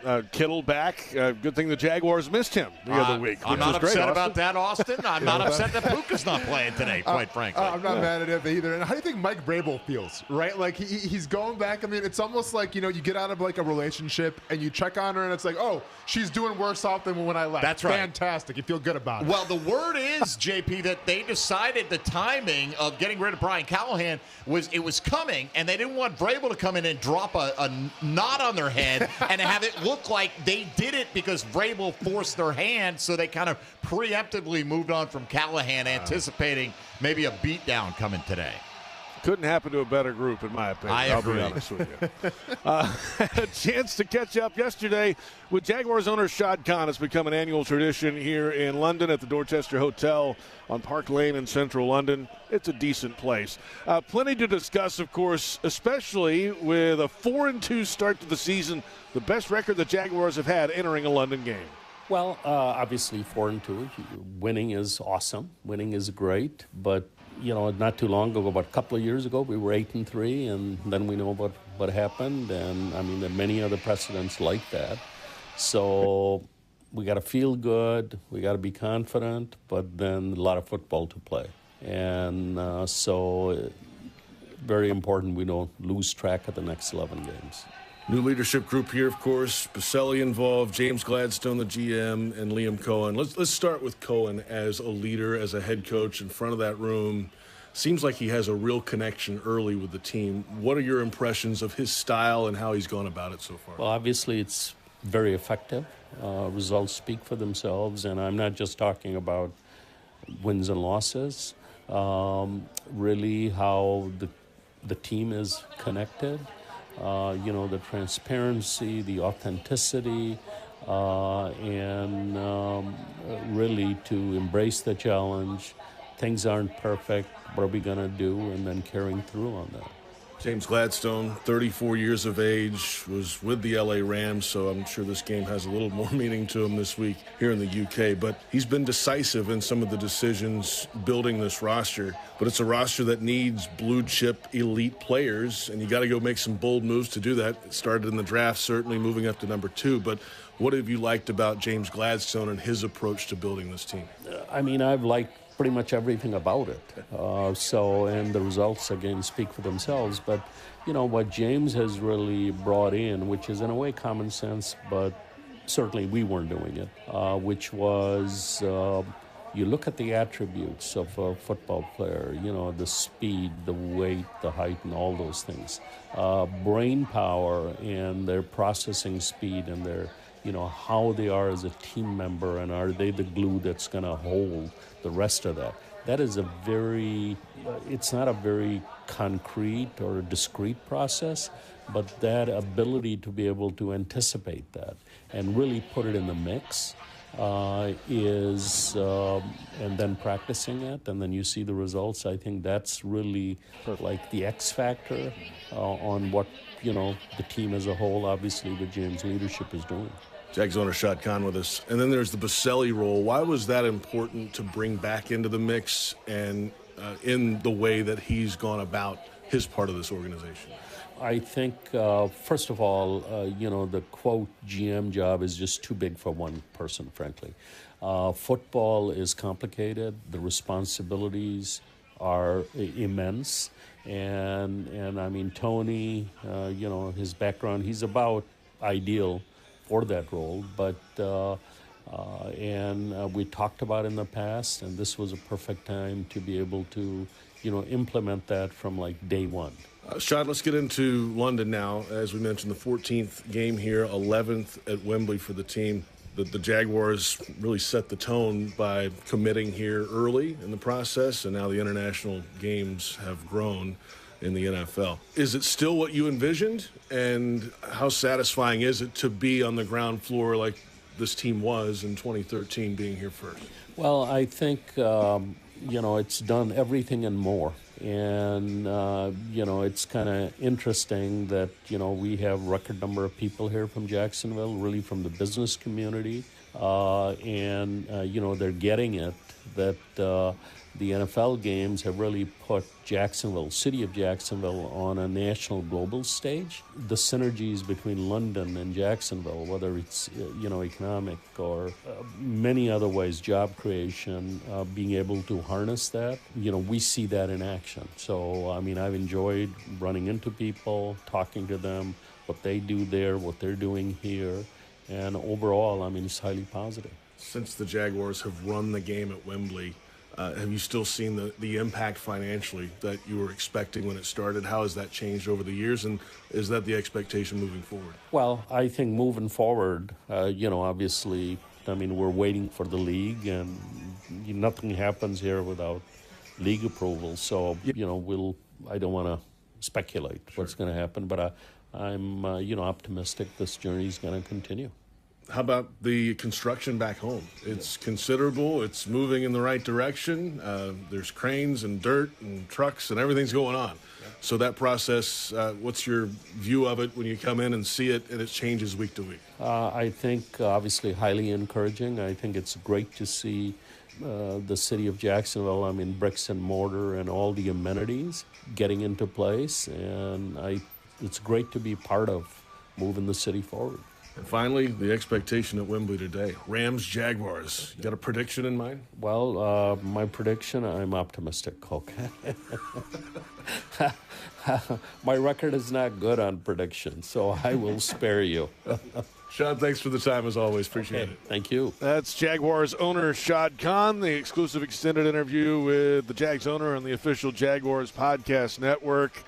And, Kittle back. Good thing the Jaguars missed him the other week. I'm not upset about that, Austen. I'm not upset that Puka's not playing today, quite frankly. I'm not mad at it either. And how do you think Mike Vrabel feels, right? Like, he's going back. I mean, it's almost like, you get out of, like, a relationship and you check on her and it's like, oh, she's doing worse off than when I left. That's right. Fantastic. You feel good about it. Well, the word is, JP, that they decided the timing of getting rid of Brian Callahan was coming, and they didn't want Vrabel to come in and drop a knot on their head and have it look like they did it because Vrabel forced their hand, so they kind of preemptively moved on from Callahan, anticipating maybe a beatdown coming today. Couldn't happen to a better group, in my opinion. I'll be honest with you. Had a chance to catch up yesterday with Jaguars owner Shad Khan. It's become an annual tradition here in London at the Dorchester Hotel on Park Lane in central London. It's a decent place. Plenty to discuss, of course, especially with a 4-2 start to the season, the best record the Jaguars have had entering a London game. Well, obviously 4-2. Winning is awesome. Winning is great, but not too long ago, about a couple of years ago, we were 8-3, and then we know what happened, and I mean, there are many other precedents like that. So we got to feel good, we got to be confident, but then a lot of football to play, and so very important we don't lose track of the next 11 games. New leadership group here, of course. Baselli involved, James Gladstone, the GM, and Liam Cohen. Let's start with Cohen as a leader, as a head coach in front of that room. Seems like he has a real connection early with the team. What are your impressions of his style and how he's gone about it so far? Well, obviously it's very effective. Results speak for themselves, and I'm not just talking about wins and losses. Really how the team is connected. The transparency, the authenticity, and really to embrace the challenge. Things aren't perfect. What are we going to do? And then carrying through on that. James Gladstone, 34 years of age, was with the LA Rams, so I'm sure this game has a little more meaning to him this week here in the UK. But he's been decisive in some of the decisions building this roster. But it's a roster that needs blue-chip elite players, and you got to go make some bold moves to do that. It started in the draft, certainly moving up to number 2. But what have you liked about James Gladstone and his approach to building this team? I mean, I've liked pretty much everything about it. And the results, again, speak for themselves. But, you know, what James has really brought in, which is in a way common sense, but certainly we weren't doing it, which was you look at the attributes of a football player, you know, the speed, the weight, the height, and all those things. Brain power and their processing speed and their, you know, how they are as a team member, and are they the glue that's going to hold the rest of that. That is a very, it's not a very concrete or discrete process, but that ability to be able to anticipate that and really put it in the mix and then practicing it, and then you see the results. I think that's really like the X factor on what, you know, the team as a whole, obviously with James' leadership, is doing. Jags owner Shad Khan with us. And then there's the Baselli role. Why was that important to bring back into the mix and in the way that he's gone about his part of this organization? I think, first of all, you know, the quote GM job is just too big for one person, frankly. Football is complicated. The responsibilities are immense. And I mean, Tony, you know, his background, he's about ideal for that role, but we talked about in the past, and this was a perfect time to be able to, you know, implement that from like day one. Shad, let's get into London now. As we mentioned, the 14th game here, 11th at Wembley for the team. The Jaguars really set the tone by committing here early in the process, and now the international games have grown in the NFL. Is it still what you envisioned? And how satisfying is it to be on the ground floor like this team was in 2013, being here first? Well, I think, you know, it's done everything and more. And, you know, it's kind of interesting that, you know, we have a record number of people here from Jacksonville, really from the business community. You know, they're getting it that the NFL games have really put Jacksonville, city of Jacksonville, on a national global stage. The synergies between London and Jacksonville, whether it's, you know, economic or many other ways, job creation, being able to harness that, you know, we see that in action. So, I mean, I've enjoyed running into people, talking to them, what they do there, what they're doing here. And overall, I mean, it's highly positive. Since the Jaguars have run the game at Wembley, have you still seen the impact financially that you were expecting when it started? How has that changed over the years, and is that the expectation moving forward? Well, I think moving forward, you know, obviously, I mean, we're waiting for the league, and nothing happens here without league approval. So, you know, I don't want to speculate what's going to happen, but I'm, you know, optimistic this journey is going to continue. How about the construction back home? It's considerable. It's moving in the right direction. There's cranes and dirt and trucks and everything's going on. Yeah. So that process, what's your view of it when you come in and see it and it changes week to week? I think obviously highly encouraging. I think it's great to see the city of Jacksonville, I mean, bricks and mortar and all the amenities getting into place. And it's great to be part of moving the city forward. And finally, the expectation at Wembley today. Rams, Jaguars. You got a prediction in mind? Well, my prediction, I'm optimistic, okay? My record is not good on predictions, so I will spare you. Shad, thanks for the time as always. Appreciate it. Thank you. That's Jaguars owner Shad Khan, the exclusive extended interview with the Jags owner on the official Jaguars podcast network.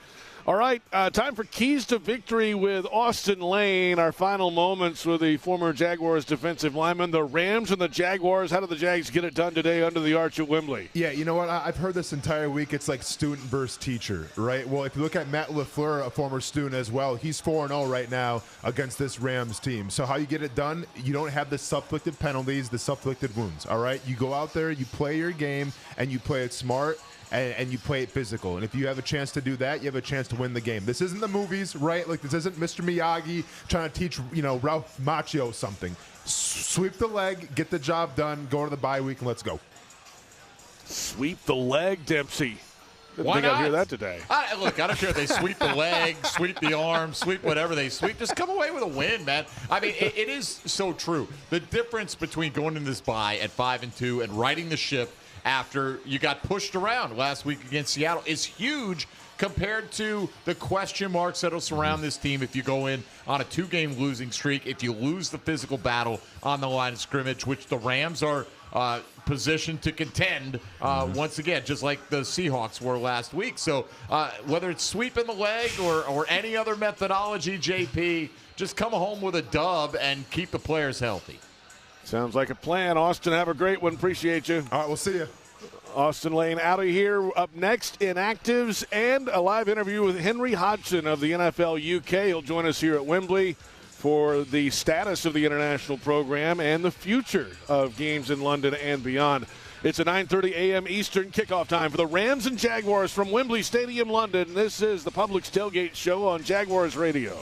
All right, time for Keys to Victory with Austen Lane. Our final moments with the former Jaguars defensive lineman. The Rams and the Jaguars. How did the Jags get it done today under the arch at Wembley? Yeah, you know what? I've heard this entire week. It's like student versus teacher, right? Well, if you look at Matt LaFleur, a former student as well, he's 4-0 right now against this Rams team. So how you get it done, you don't have the self-inflicted penalties, the self-inflicted wounds, all right? You go out there, you play your game, and you play it smart. and you play it physical. And if you have a chance to do that, you have a chance to win the game. This isn't the movies, right? Like, this isn't Mr. Miyagi trying to teach, Ralph Macchio something. Sweep the leg, get the job done, go to the bye week, and let's go. Sweep the leg, Dempsey. Why think not? I'd hear that today. Look, I don't care if they sweep the leg, sweep the arm, sweep whatever they sweep. Just come away with a win, man. I mean, it is so true. The difference between going in this bye at 5-2 and righting the ship after you got pushed around last week against Seattle is huge compared to the question marks that will surround this team if you go in on a 2-game losing streak, if you lose the physical battle on the line of scrimmage, which the Rams are positioned to contend once again, just like the Seahawks were last week. So whether it's sweeping the leg or any other methodology, JP, just come home with a dub and keep the players healthy. Sounds like a plan. Austen, have a great one. Appreciate you. All right, we'll see you. Austen Lane out of here. Up next, Inactives and a live interview with Henry Hodgson of the NFL UK. He'll join us here at Wembley for the status of the international program and the future of games in London and beyond. It's a 9:30 a.m. Eastern kickoff time for the Rams and Jaguars from Wembley Stadium, London. This is the Publix Tailgate Show on Jaguars Radio.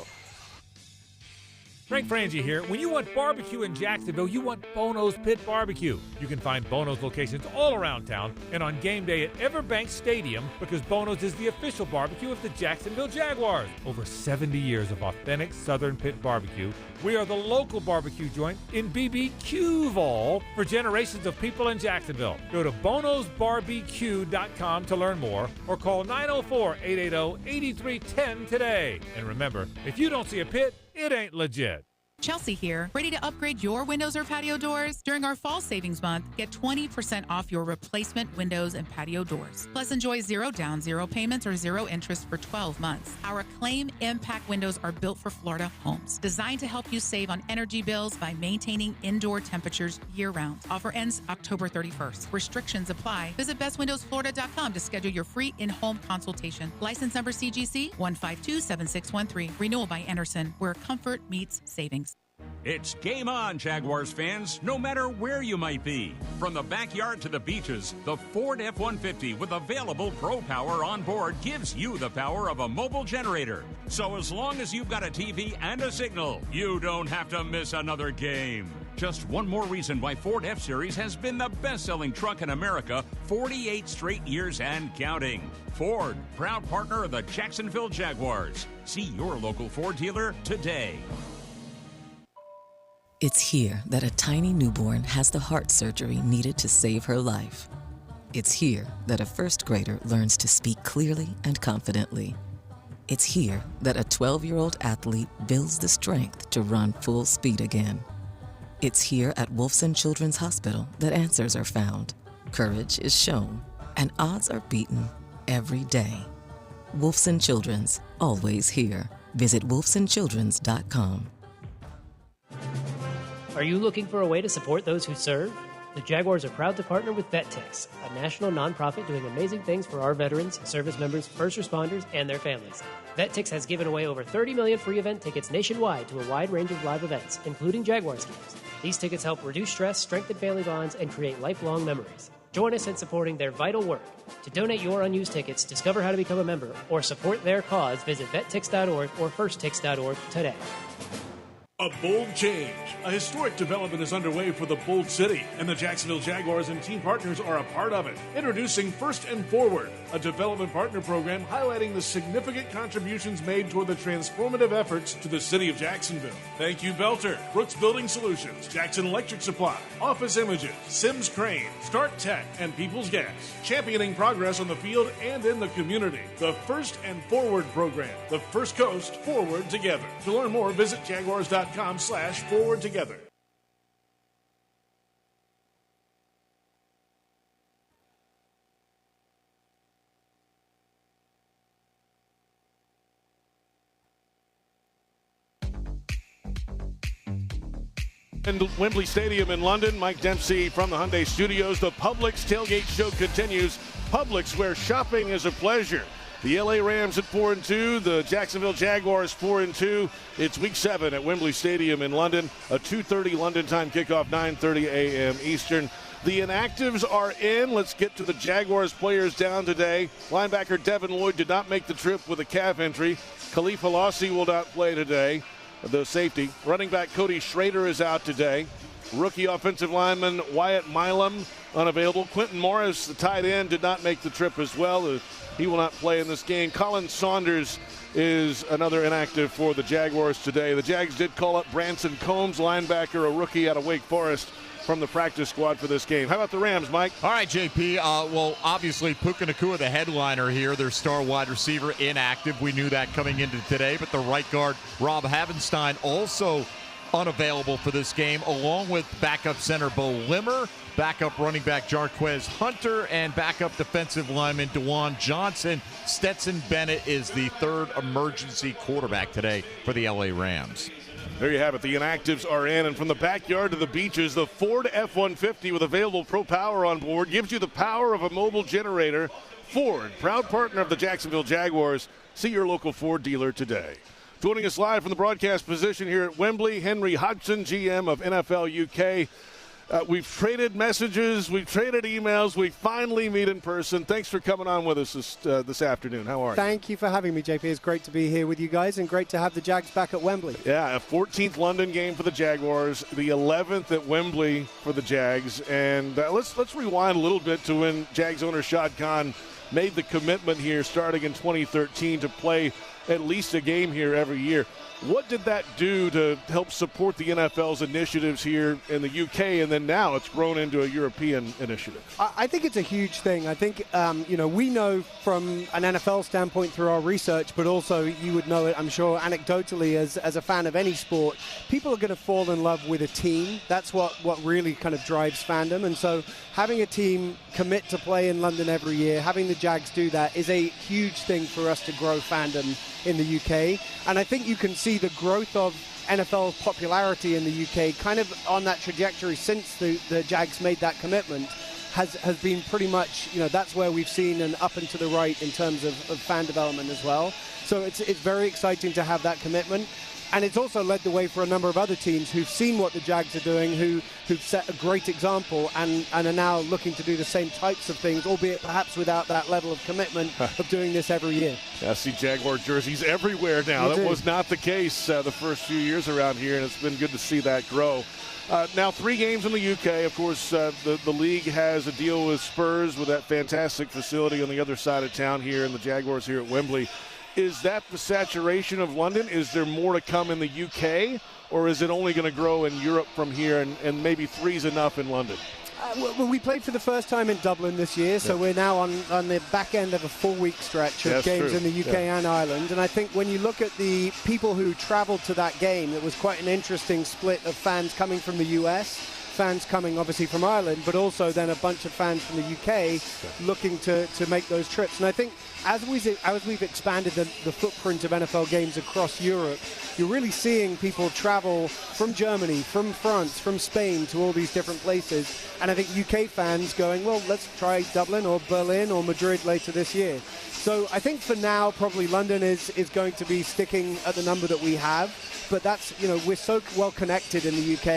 Frank Frangie here. When you want barbecue in Jacksonville, you want Bono's Pit Barbecue. You can find Bono's locations all around town and on game day at Everbank Stadium because Bono's is the official barbecue of the Jacksonville Jaguars. Over 70 years of authentic Southern Pit Barbecue. We are the local barbecue joint in BBQval for generations of people in Jacksonville. Go to bonosbarbecue.com to learn more or call 904-880-8310 today. And remember, if you don't see a pit, it ain't legit. Chelsea here. Ready to upgrade your windows or patio doors? During our fall savings month, get 20% off your replacement windows and patio doors. Plus, enjoy 0 down, 0 payments, or 0 interest for 12 months. Our Acclaim Impact windows are built for Florida homes, designed to help you save on energy bills by maintaining indoor temperatures year-round. Offer ends October 31st. Restrictions apply. Visit bestwindowsflorida.com to schedule your free in-home consultation. License number CGC 1527613. Renewal by Anderson, where comfort meets savings. It's game on, Jaguars fans, no matter where you might be. From the backyard to the beaches, the Ford F-150 with available Pro Power on board gives you the power of a mobile generator. So as long as you've got a TV and a signal, you don't have to miss another game. Just one more reason why Ford F-Series has been the best-selling truck in America 48 straight years and counting. Ford, proud partner of the Jacksonville Jaguars. See your local Ford dealer today. It's here that a tiny newborn has the heart surgery needed to save her life. It's here that a first grader learns to speak clearly and confidently. It's here that a 12-year-old athlete builds the strength to run full speed again. It's here at Wolfson Children's Hospital that answers are found, courage is shown, and odds are beaten every day. Wolfson Children's, always here. Visit wolfsonchildrens.com. Are you looking for a way to support those who serve? The Jaguars are proud to partner with VetTix, a national nonprofit doing amazing things for our veterans, service members, first responders, and their families. VetTix has given away over 30 million free event tickets nationwide to a wide range of live events, including Jaguars games. These tickets help reduce stress, strengthen family bonds, and create lifelong memories. Join us in supporting their vital work. To donate your unused tickets, discover how to become a member, or support their cause, visit vettix.org or firsttix.org today. A bold change. A historic development is underway for the Bold City, and the Jacksonville Jaguars and team partners are a part of it. Introducing First and Forward, a development partner program highlighting the significant contributions made toward the transformative efforts to the city of Jacksonville. Thank you, Belter, Brooks Building Solutions, Jackson Electric Supply, Office Images, Sims Crane, Start Tech, and People's Gas. Championing progress on the field and in the community. The First and Forward program. The First Coast Forward Together. To learn more, visit jaguars.com/forward together. In Wembley Stadium in London, Mike Dempsey from the Hyundai Studios. The Publix Tailgate Show continues. Publix, where shopping is a pleasure. The LA Rams at 4-2, the Jacksonville Jaguars 4-2. It's Week 7 at Wembley Stadium in London. A 2:30 London time kickoff, 9:30 a.m. Eastern. The inactives are in. Let's get to the Jaguars players down today. Linebacker Devin Lloyd did not make the trip with a calf injury. Khalifa Lassi will not play today, the safety. Running back Cody Schrader is out today. Rookie offensive lineman Wyatt Milam unavailable. Quentin Morris, the tight end, did not make the trip as well. He will not play in this game. Colin Saunders is another inactive for the Jaguars today. The Jags did call up Branson Combs, linebacker, a rookie out of Wake Forest, from the practice squad for this game. How about the Rams, Mike? All right, JP. Well, obviously, Puka Nacua, the headliner here, their star wide receiver, inactive. We knew that coming into today. But the right guard, Rob Havenstein, also unavailable for this game, along with backup center Bo Limmer, backup running back Jarquez Hunter, and backup defensive lineman DeJuan Johnson. Stetson Bennett is the third emergency quarterback today for the LA Rams. There you have it. The inactives are in, and from the backyard to the beaches, the Ford F-150 with available Pro Power on board gives you the power of a mobile generator. Ford, proud partner of the Jacksonville Jaguars. See your local Ford dealer today. Joining us live from the broadcast position here at Wembley, Henry Hodgson, GM of NFL UK. We've traded messages, we've traded emails, we finally meet in person. Thanks for coming on with us this afternoon. How are you? Thank you for having me, JP. It's great to be here with you guys and great to have the Jags back at Wembley. Yeah, a 14th London game for the Jaguars, the 11th at Wembley for the Jags. And let's rewind a little bit to when Jags owner Shad Khan made the commitment here starting in 2013 to play at least a game here every year. What did that do to help support the NFL's initiatives here in the UK, and then now it's grown into a European initiative? I think it's a huge thing. I think, we know from an NFL standpoint through our research, but also you would know it, I'm sure, anecdotally as a fan of any sport, people are going to fall in love with a team. That's what really kind of drives fandom. And so having a team commit to play in London every year, having the Jags do that is a huge thing for us to grow fandom in the UK. And I think you can see the growth of NFL popularity in the UK kind of on that trajectory since the Jags made that commitment has been pretty much, that's where we've seen an up and to the right in terms of fan development as well. So it's very exciting to have that commitment. And it's also led the way for a number of other teams who've seen what the Jags are doing, who've set a great example and are now looking to do the same types of things, albeit perhaps without that level of commitment of doing this every year. I see Jaguar jerseys everywhere now. That was not the case the first few years around here, and it's been good to see that grow. Now 3 games in the UK. Of course, the league has a deal with Spurs with that fantastic facility on the other side of town here, and the Jaguars here at Wembley. Is that the saturation of London? Is there more to come in the UK, or is it only going to grow in Europe from here, and maybe 3's enough in London? Well, we played for the first time in Dublin this year, so we're now on the back end of a 4-week stretch of games in the UK and Ireland. And I think when you look at the people who travelled to that game, it was quite an interesting split of fans coming from the US, fans coming obviously from Ireland, but also then a bunch of fans from the UK looking to make those trips. And I think as we've expanded the footprint of NFL games across Europe, you're really seeing people travel from Germany, from France, from Spain to all these different places. And I think UK fans going, well, let's try Dublin or Berlin or Madrid later this year. So I think for now, probably London is going to be sticking at the number that we have. But that's, we're so well connected in the UK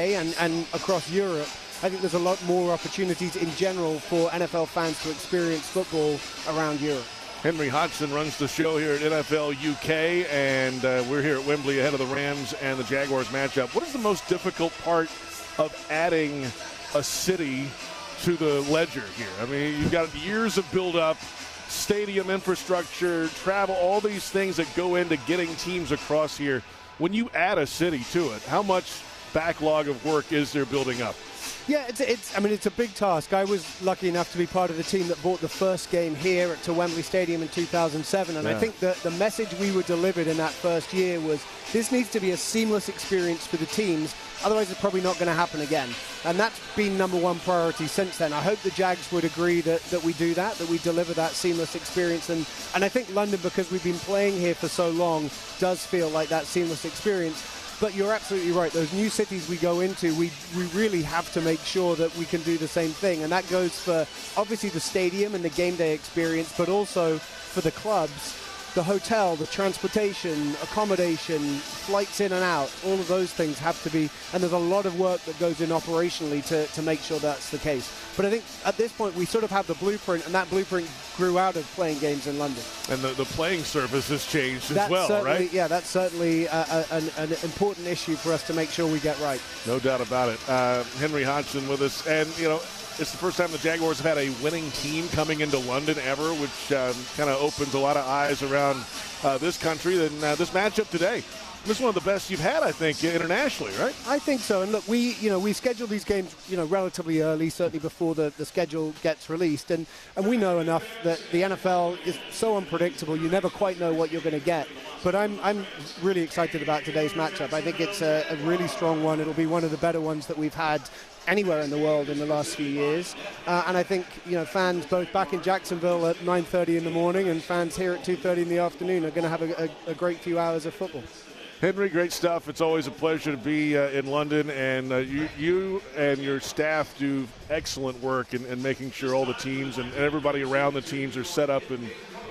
and across Europe. I think there's a lot more opportunities in general for NFL fans to experience football around Europe. Henry Hodgson runs the show here at NFL UK, and we're here at Wembley ahead of the Rams and the Jaguars matchup. What is the most difficult part of adding a city to the ledger here? I mean, you've got years of build-up, stadium infrastructure, travel, all these things that go into getting teams across here. When you add a city to it, how much backlog of work is there building up? Yeah, it's a big task. I was lucky enough to be part of the team that bought the first game here to Wembley Stadium in 2007, and I think that the message we were delivered in that first year was this needs to be a seamless experience for the teams, otherwise it's probably not going to happen again. And that's been number one priority since then. I hope the Jags would agree that we do that we deliver that seamless experience. And I think London, because we've been playing here for so long, does feel like that seamless experience. But you're absolutely right. Those new cities we go into, we really have to make sure that we can do the same thing. And that goes for, obviously, the stadium and the game day experience, but also for the clubs, the hotel, the transportation, accommodation, flights in and out, all of those things have to be, and there's a lot of work that goes in operationally to make sure that's the case. But I think at this point we sort of have the blueprint, and that blueprint grew out of playing games in London. And the playing surface has changed as well, right? Yeah, that's certainly an important issue for us to make sure we get right. No doubt about it. Henry Hodgson with us, and it's the first time the Jaguars have had a winning team coming into London ever, which kind of opens a lot of eyes around this country. And this matchup today, this is one of the best you've had, I think, internationally, right? I think so. And look, we schedule these games, relatively early, certainly before the schedule gets released. And we know enough that the NFL is so unpredictable. You never quite know what you're going to get. But I'm really excited about today's matchup. I think it's a really strong one. It'll be one of the better ones that we've had anywhere in the world in the last few years. And I think, fans both back in Jacksonville at 9:30 in the morning and fans here at 2:30 in the afternoon are going to have a great few hours of football. Henry, great stuff. It's always a pleasure to be in London, and you and your staff do excellent work in making sure all the teams and everybody around the teams are set up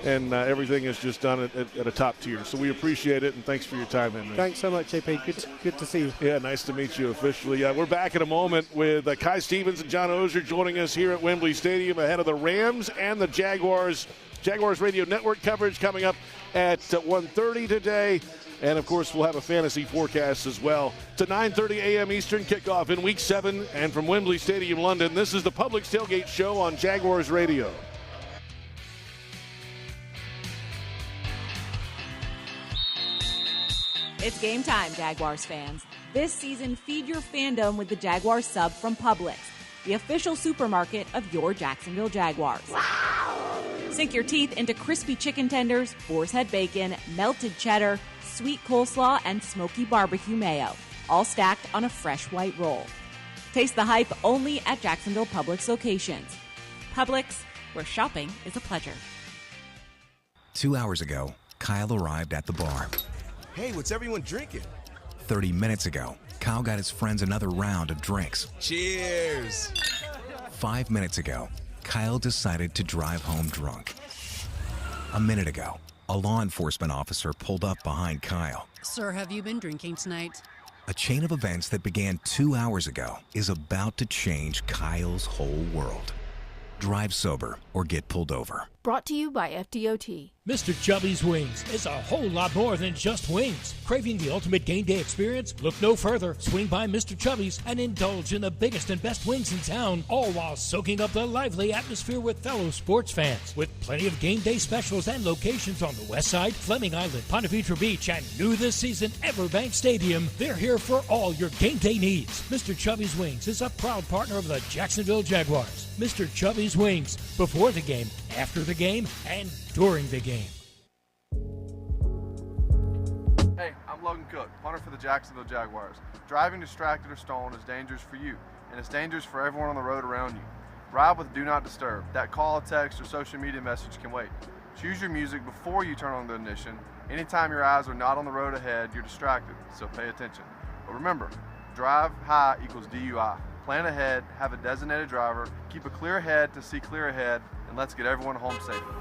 and everything is just done at a top tier. So we appreciate it, and thanks for your time, Henry. Thanks so much, JP. Good to see you. Yeah, nice to meet you officially. We're back in a moment with Kai Stevens and John Oehser joining us here at Wembley Stadium ahead of the Rams and the Jaguars. Jaguars Radio Network coverage coming up at 1:30 today. And, of course, we'll have a fantasy forecast as well. It's a 9:30 a.m. Eastern kickoff in Week 7. And from Wembley Stadium, London, this is the Publix Tailgate Show on Jaguars Radio. It's game time, Jaguars fans. This season, feed your fandom with the Jaguars sub from Publix, the official supermarket of your Jacksonville Jaguars. Wow! Sink your teeth into crispy chicken tenders, boar's head bacon, melted cheddar, sweet coleslaw, and smoky barbecue mayo, all stacked on a fresh white roll. Taste the hype only at Jacksonville Publix locations. Publix, where shopping is a pleasure. 2 hours ago, Kyle arrived at the bar. Hey, what's everyone drinking? 30 minutes ago, Kyle got his friends another round of drinks. Cheers! 5 minutes ago, Kyle decided to drive home drunk. A minute ago, a law enforcement officer pulled up behind Kyle. Sir, have you been drinking tonight? A chain of events that began 2 hours ago is about to change Kyle's whole world. Drive sober or get pulled over. Brought to you by FDOT. Mr. Chubby's Wings is a whole lot more than just wings. Craving the ultimate game day experience? Look no further. Swing by Mr. Chubby's and indulge in the biggest and best wings in town, all while soaking up the lively atmosphere with fellow sports fans. With plenty of game day specials and locations on the West Side, Fleming Island, Ponte Vedra Beach, and new this season, Everbank Stadium, they're here for all your game day needs. Mr. Chubby's Wings is a proud partner of the Jacksonville Jaguars. Mr. Chubby's Wings, before the game, after the game, and during the game. Hey, I'm Logan Cook, punter for the Jacksonville Jaguars. Driving distracted or stolen is dangerous for you, and it's dangerous for everyone on the road around you. Ride with Do Not Disturb. That call, text, or social media message can wait. Choose your music before you turn on the ignition. Anytime your eyes are not on the road ahead, you're distracted, so pay attention. But remember, drive high equals DUI. Plan ahead, have a designated driver, keep a clear head to see clear ahead, and let's get everyone home safely.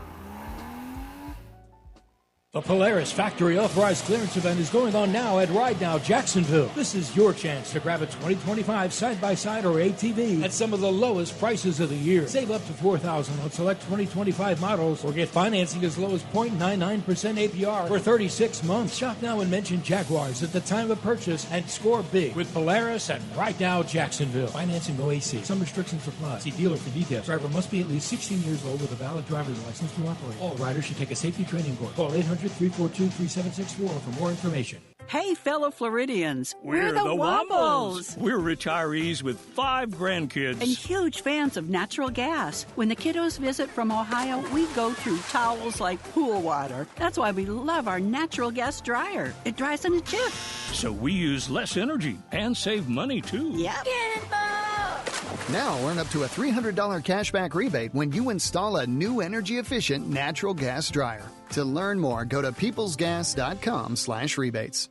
The Polaris Factory Authorized Clearance event is going on now at Ride Now Jacksonville. This is your chance to grab a 2025 side-by-side or ATV at some of the lowest prices of the year. Save up to $4,000 on select 2025 models or get financing as low as 0.99% APR for 36 months. Shop now and mention Jaguars at the time of purchase and score big with Polaris at Ride Now Jacksonville. Financing no AC. Some restrictions apply. See dealer for details. Driver must be at least 16 years old with a valid driver's license to operate. All riders should take a safety training course. Call 800-342-3764 for more information. Hey, fellow Floridians. We're the Wombles. We're retirees with 5 grandkids. And huge fans of natural gas. When the kiddos visit from Ohio, we go through towels like pool water. That's why we love our natural gas dryer. It dries in a jiff. So we use less energy and save money, too. Yep. Get involved! Now earn up to a $300 cashback rebate when you install a new energy-efficient natural gas dryer. To learn more, go to peoplesgas.com/rebates.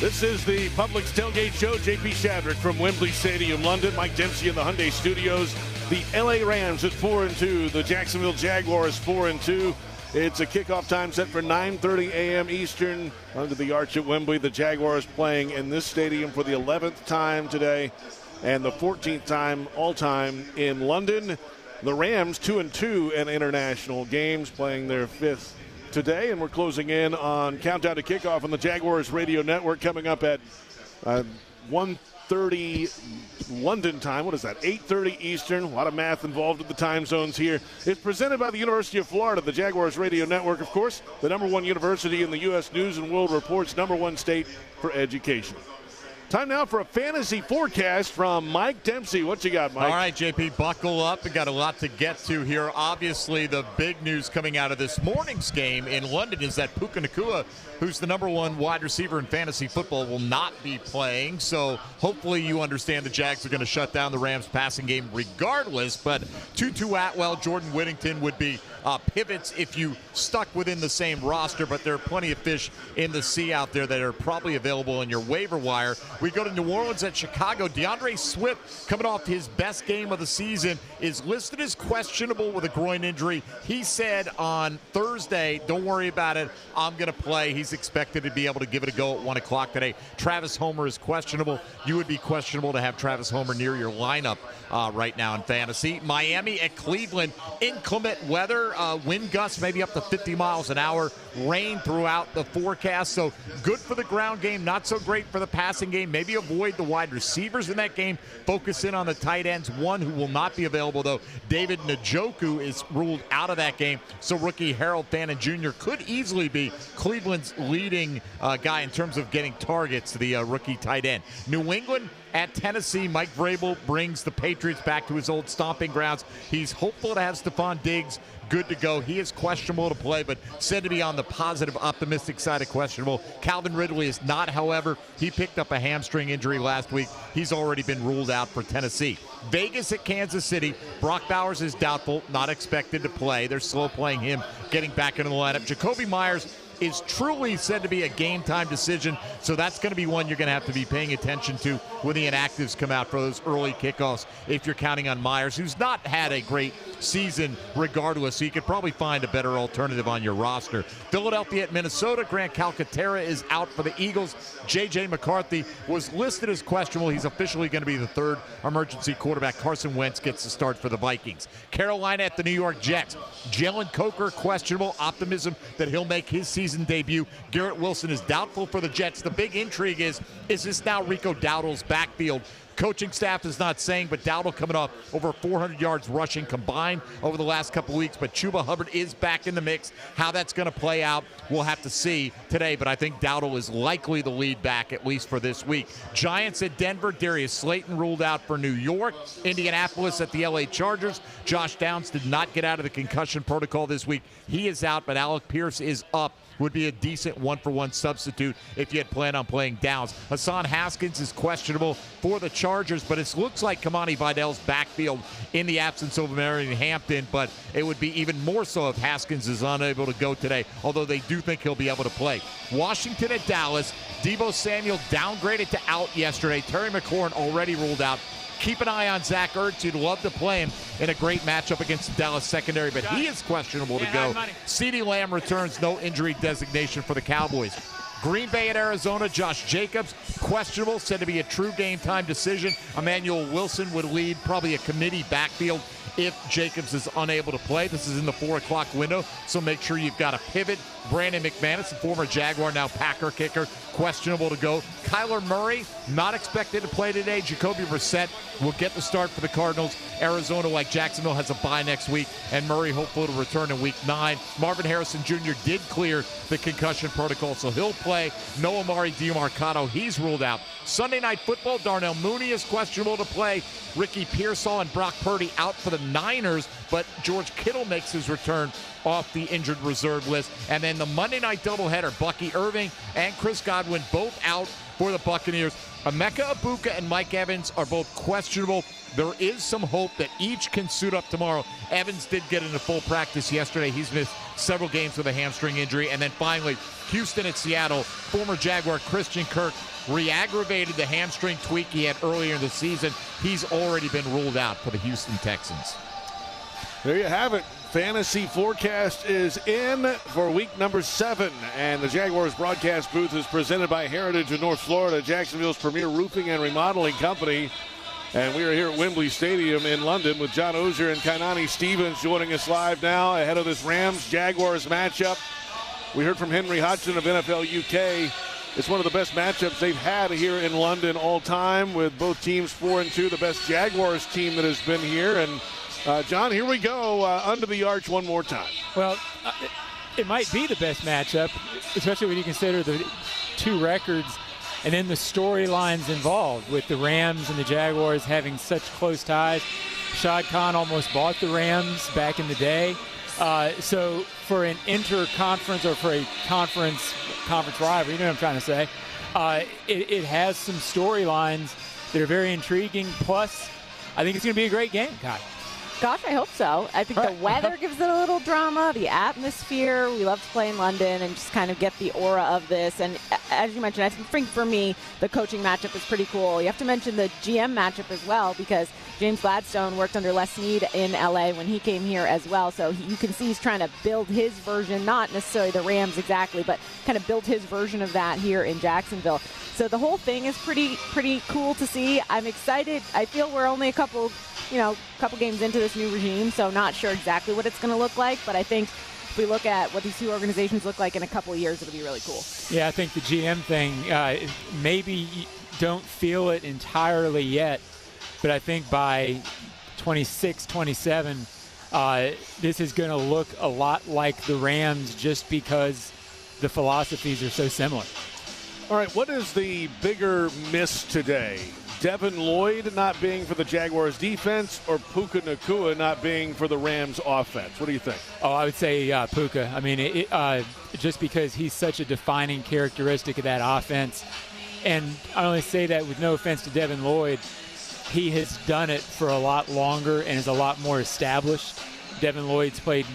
This is the Publix Tailgate Show. JP Shadrick from Wembley Stadium, London. Mike Dempsey in the Hyundai Studios. The LA Rams at 4-2. The Jacksonville Jaguars 4-2. It's a kickoff time set for 9:30 a.m. Eastern under the arch at Wembley. The Jaguars playing in this stadium for the 11th time today and the 14th time all-time in London. The Rams 2-2 in international games, playing their 5th today, and we're closing in on Countdown to Kickoff on the Jaguars Radio Network coming up at 1:30 London time. What is that? 8:30 Eastern. A lot of math involved in the time zones here. It's presented by the University of Florida, the Jaguars Radio Network, of course, the #1 university in the U.S. News and World Report's #1 state for education. Time now for a fantasy forecast from Mike Dempsey. What you got, Mike? All right, JP, buckle up. We got a lot to get to here. Obviously, the big news coming out of this morning's game in London is that Puka Nacua, who's the #1 wide receiver in fantasy football, will not be playing. So hopefully you understand the Jags are going to shut down the Rams passing game regardless. But Tutu Atwell, Jordan Whittington would be pivots if you stuck within the same roster, but there are plenty of fish in the sea out there that are probably available in your waiver wire. We go to New Orleans at Chicago. DeAndre Swift, coming off his best game of the season, is listed as questionable with a groin injury. He said on Thursday, don't worry about it, I'm going to play. He's expected to be able to give it a go at 1 o'clock today. Travis Homer is questionable. You would be questionable to have Travis Homer near your lineup right now in fantasy. Miami at Cleveland, inclement weather. Wind gusts maybe up to 50 miles an hour, rain throughout the forecast. So good for the ground game, not so great for the passing game. Maybe avoid the wide receivers in that game. Focus in on the tight ends. One who will not be available, though, David Njoku, is ruled out of that game. So rookie Harold Fannin Jr. could easily be Cleveland's leading guy in terms of getting targets to the rookie tight end. New England at Tennessee, Mike Vrabel brings the Patriots back to his old stomping grounds. He's hopeful to have Stephon Diggs good to go. He is questionable to play, but said to be on the positive, optimistic side of questionable. Calvin Ridley is not, however. He picked up a hamstring injury last week. He's already been ruled out for Tennessee. Vegas at Kansas City. Brock Bowers is doubtful, not expected to play. They're slow playing him, getting back into the lineup. Jacoby Myers is truly said to be a game-time decision, so that's going to be one you're going to have to be paying attention to when the inactives come out for those early kickoffs if you're counting on Myers, who's not had a great season regardless, so you could probably find a better alternative on your roster. Philadelphia at Minnesota. Grant Calcaterra is out for the Eagles. J.J. McCarthy was listed as questionable. He's officially going to be the third emergency quarterback. Carson Wentz gets the start for the Vikings. Carolina at the New York Jets. Jalen Coker questionable. Optimism that he'll make his season debut. Garrett Wilson is doubtful for the Jets. The big intrigue is this now Rico Dowdle's backfield? Coaching staff is not saying, but Dowdle coming off over 400 yards rushing combined over the last couple weeks. But Chuba Hubbard is back in the mix. How that's going to play out, we'll have to see today. But I think Dowdle is likely the lead back, at least for this week. Giants at Denver. Darius Slayton ruled out for New York. Indianapolis at the L.A. Chargers. Josh Downs did not get out of the concussion protocol this week. He is out, but Alec Pierce is up. Would be a decent one-for-one substitute if you had planned on playing Downs. Hassan Haskins is questionable for the Chargers, but it looks like Kamani Vidal's backfield in the absence of Marion Hampton, but it would be even more so if Haskins is unable to go today, although they do think he'll be able to play. Washington at Dallas. Deebo Samuel downgraded to out yesterday. Terry McLaurin already ruled out. Keep an eye on Zach Ertz. You'd love to play him in a great matchup against the Dallas secondary, but he is questionable to go. CeeDee Lamb returns, no injury designation for the Cowboys. Green Bay at Arizona. Josh Jacobs, questionable, said to be a true game-time decision. Emmanuel Wilson would lead probably a committee backfield if Jacobs is unable to play. This is in the 4 o'clock window, so make sure you've got a pivot. Brandon McManus, the former Jaguar, now Packer kicker, questionable to go. Kyler Murray, not expected to play today. Jacoby Brissett will get the start for the Cardinals. Arizona, like Jacksonville, has a bye next week, and Murray hopeful to return in Week 9. Marvin Harrison Jr. did clear the concussion protocol, so he'll play. No Amari DiMarcado, he's ruled out. Sunday Night Football, Darnell Mooney is questionable to play. Ricky Pearsall and Brock Purdy out for the Niners, but George Kittle makes his return off the injured reserve list. And then the Monday night doubleheader, Bucky Irving and Chris Godwin both out for the Buccaneers. Emeka Egbuka and Mike Evans are both questionable. There is some hope that each can suit up tomorrow. Evans did get into full practice yesterday. He's missed several games with a hamstring injury. And then finally, Houston at Seattle. Former Jaguar Christian Kirk re-aggravated the hamstring tweak he had earlier in the season. He's already been ruled out for the Houston Texans. There you have it. Fantasy forecast is in for week number 7, and the Jaguars broadcast booth is presented by Heritage of North Florida, Jacksonville's premier roofing and remodeling company. And we are here at Wembley Stadium in London with John Oehser and Kainani Stevens joining us live now ahead of this Rams-Jaguars matchup. We heard from Henry Hodgson of NFL UK. It's one of the best matchups they've had here in London all time, with both teams 4-2, the best Jaguars team that has been here. And John, here we go, under the arch one more time. Well, it might be the best matchup, especially when you consider the two records and then the storylines involved with the Rams and the Jaguars having such close ties. Shad Khan almost bought the Rams back in the day. So for an inter-conference or for a conference rivalry, you know what I'm trying to say, it has some storylines that are very intriguing. Plus, I think it's going to be a great game, Kai. Gosh, I hope so. I think the weather gives it a little drama, the atmosphere. We love to play in London and just kind of get the aura of this. And as you mentioned, I think for me, the coaching matchup is pretty cool. You have to mention the GM matchup as well, because James Gladstone worked under Les Snead in LA when he came here as well. So you can see he's trying to build his version, not necessarily the Rams exactly, but kind of build his version of that here in Jacksonville. So the whole thing is pretty cool to see. I'm excited. I feel we're only a couple games into this new regime, so not sure exactly what it's going to look like, but I think if we look at what these two organizations look like in a couple of years, it'll be really cool. Yeah, I think the GM thing, maybe you don't feel it entirely yet, but I think by 26, 27, this is going to look a lot like the Rams just because the philosophies are so similar. All right, what is the bigger miss today? Devin Lloyd not being for the Jaguars defense, or Puka Nacua not being for the Rams offense? What do you think? Oh, I would say Puka. I mean, just because he's such a defining characteristic of that offense. And I only say that with no offense to Devin Lloyd. He has done it for a lot longer and is a lot more established. Devin Lloyd's played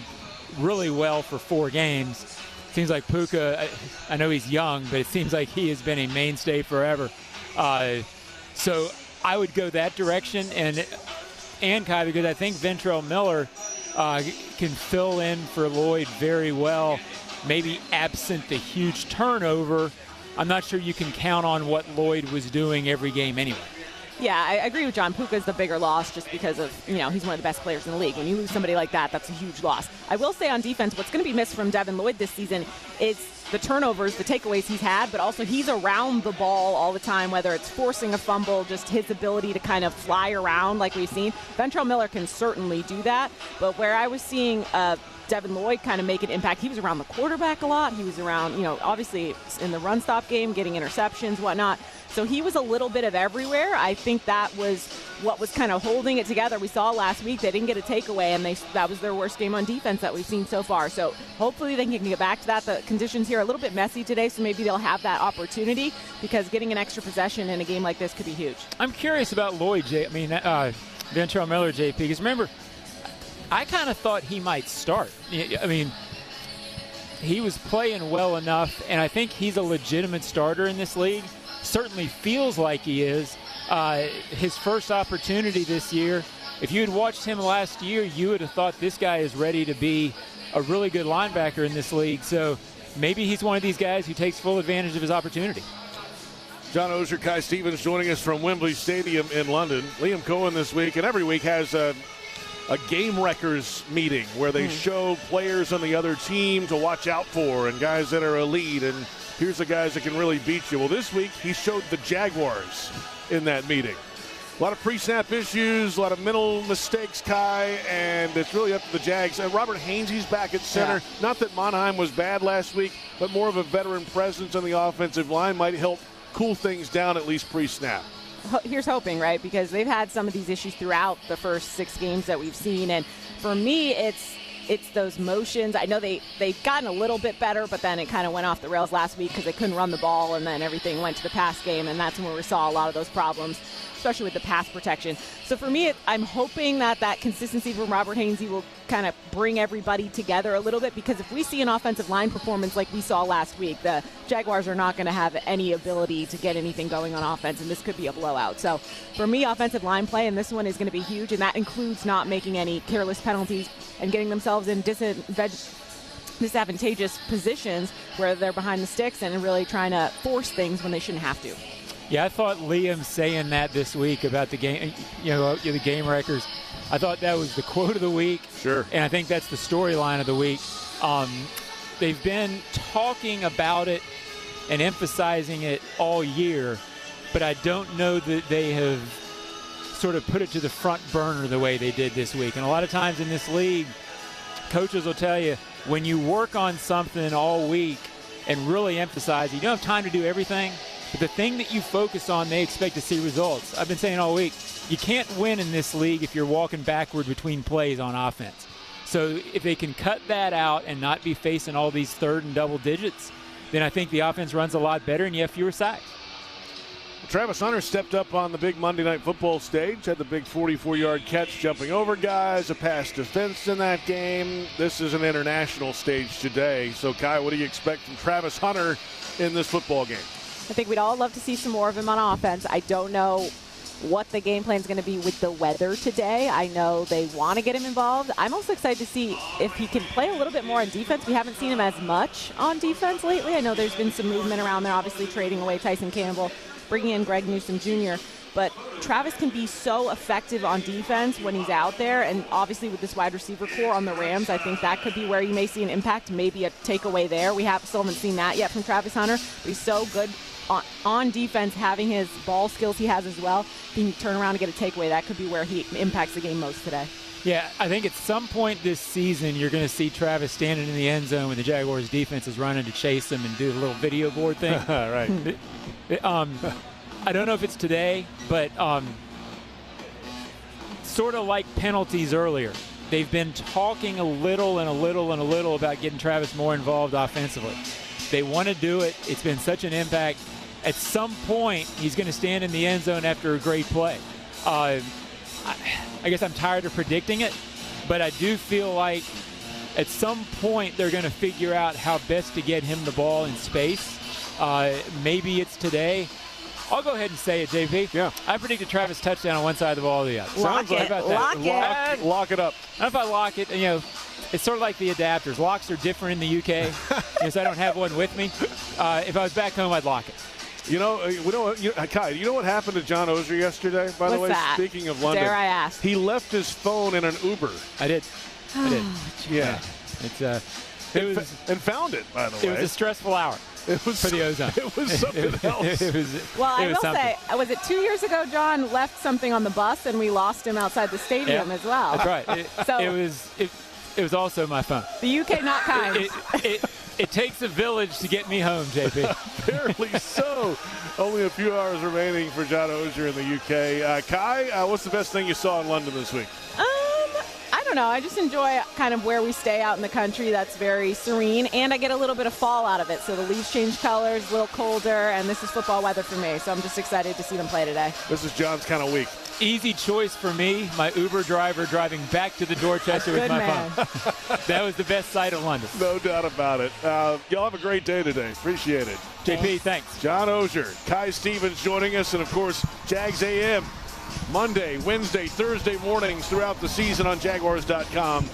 really well for 4 games. Seems like Puka, I know he's young, but it seems like he has been a mainstay forever. So I would go that direction, and Kai, because I think Ventrell Miller can fill in for Lloyd very well, maybe absent the huge turnover. I'm not sure you can count on what Lloyd was doing every game anyway. Yeah, I agree with John. Puka's the bigger loss just because of, he's one of the best players in the league. When you lose somebody like that, that's a huge loss. I will say on defense, what's going to be missed from Devin Lloyd this season is the turnovers, the takeaways he's had, but also he's around the ball all the time, whether it's forcing a fumble, just his ability to kind of fly around like we've seen. Ventrell Miller can certainly do that, but where I was seeing Devin Lloyd kind of make an impact, he was around the quarterback a lot. He was around, obviously in the run-stop game, getting interceptions, whatnot. So he was a little bit of everywhere. I think that was what was kind of holding it together. We saw last week they didn't get a takeaway, and that was their worst game on defense that we've seen so far. So hopefully they can get back to that. The conditions here are a little bit messy today, so maybe they'll have that opportunity, because getting an extra possession in a game like this could be huge. I'm curious about Lloyd, Ventrell Miller, JP, because remember, I kind of thought he might start. I mean, he was playing well enough, and I think he's a legitimate starter in this league. Certainly feels like he is. His first opportunity this year, if you had watched him last year, you would have thought this guy is ready to be a really good linebacker in this league. So maybe he's one of these guys who takes full advantage of his opportunity. John Oehser, Kai Stevens joining us from Wembley Stadium in London. Liam Cohen this week, and every week, has a game wreckers meeting where they show players on the other team to watch out for and guys that are elite, and here's the guys that can really beat you. Well, this week he showed the Jaguars in that meeting. A lot of pre-snap issues, a lot of mental mistakes, Kai, and it's really up to the Jags. Robert Hainsey's back at center. Yeah. Not that Monheim was bad last week, but more of a veteran presence on the offensive line might help cool things down, at least pre-snap. Here's hoping, right? Because they've had some of these issues throughout the first 6 games that we've seen. And for me, it's it's those motions. I know they've gotten a little bit better, but then it kind of went off the rails last week because they couldn't run the ball, and then everything went to the pass game, and that's when we saw a lot of those problems, especially with the pass protection. So for me, I'm hoping that consistency from Robert Hainsey will kind of bring everybody together a little bit, because if we see an offensive line performance like we saw last week, the Jaguars are not going to have any ability to get anything going on offense, and this could be a blowout. So for me, offensive line play, and this one is going to be huge, and that includes not making any careless penalties and getting themselves in disadvantageous positions where they're behind the sticks and really trying to force things when they shouldn't have to. Yeah, I thought Liam saying that this week about the game, the game wreckers, I thought that was the quote of the week. Sure. And I think that's the storyline of the week. They've been talking about it and emphasizing it all year, but I don't know that they have sort of put it to the front burner the way they did this week. And a lot of times in this league, coaches will tell you, when you work on something all week and really emphasize it, you don't have time to do everything, but the thing that you focus on, they expect to see results. I've been saying all week, you can't win in this league if you're walking backward between plays on offense. So if they can cut that out and not be facing all these third and double digits, then I think the offense runs a lot better and you have fewer sacks. Travis Hunter stepped up on the big Monday Night Football stage, had the big 44-yard catch jumping over guys, a pass defense in that game. This is an international stage today. So, Kai, what do you expect from Travis Hunter in this football game? I think we'd all love to see some more of him on offense. I don't know what the game plan is going to be with the weather today. I know they want to get him involved. I'm also excited to see if he can play a little bit more on defense. We haven't seen him as much on defense lately. I know there's been some movement around there, obviously trading away Tyson Campbell, bringing in Greg Newsome Jr., but Travis can be so effective on defense when he's out there, and obviously with this wide receiver core on the Rams, I think that could be where you may see an impact, maybe a takeaway there. We still haven't seen that yet from Travis Hunter, but he's so good on defense, having his ball skills he has as well. If he can turn around and get a takeaway, that could be where he impacts the game most today. Yeah, I think at some point this season you're going to see Travis standing in the end zone when the Jaguars defense is running to chase him and do the little video board thing. Right. I don't know if it's today, but sort of like penalties earlier. They've been talking a little about getting Travis more involved offensively. They want to do it. It's been such an impact. At some point, he's going to stand in the end zone after a great play. I guess I'm tired of predicting it, but I do feel like at some point they're going to figure out how best to get him the ball in space. Maybe it's today. I'll go ahead and say it, JP. Yeah. I predicted Travis touchdown on one side of the ball or the other. Lock it up. Lock it up. And if I lock it, it's sort of like the adapters. Locks are different in the UK, so I don't have one with me. If I was back home, I'd lock it. Kai, you know what happened to John Oehser yesterday, by the way? That? Speaking of London. Dare I ask? He left his phone in an Uber. I did. Yeah. And found it, by the way. It was a stressful hour. It was for the Ozone. It was something else. I will say, was it 2 years ago John left something on the bus and we lost him outside the stapadium as well? That's right. It was also my phone. The UK not kind. It takes a village to get me home, JP. Apparently so. Only a few hours remaining for John Oehser in the UK. Kai, what's the best thing you saw in London this week? I don't know. I just enjoy kind of where we stay out in the country. That's very serene, and I get a little bit of fall out of it. So the leaves change colors, a little colder, and this is football weather for me. So I'm just excited to see them play today. This is John's kind of week. Easy choice for me. My Uber driver driving back to the Dorchester with my phone. That was the best sight of London. No doubt about it. Y'all have a great day today. Appreciate it. JP, thanks. John Oehser, Kai Stevens joining us, and of course, Jags AM. Monday, Wednesday, Thursday mornings throughout the season on Jaguars.com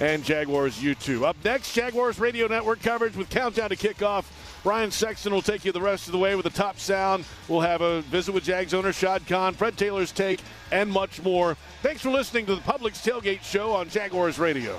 and Jaguars YouTube. Up next, Jaguars Radio Network coverage with Countdown to Kickoff. Brian Sexton will take you the rest of the way with the top sound. We'll have a visit with Jags owner Shad Khan, Fred Taylor's take, and much more. Thanks for listening to the Publix Tailgate Show on Jaguars Radio.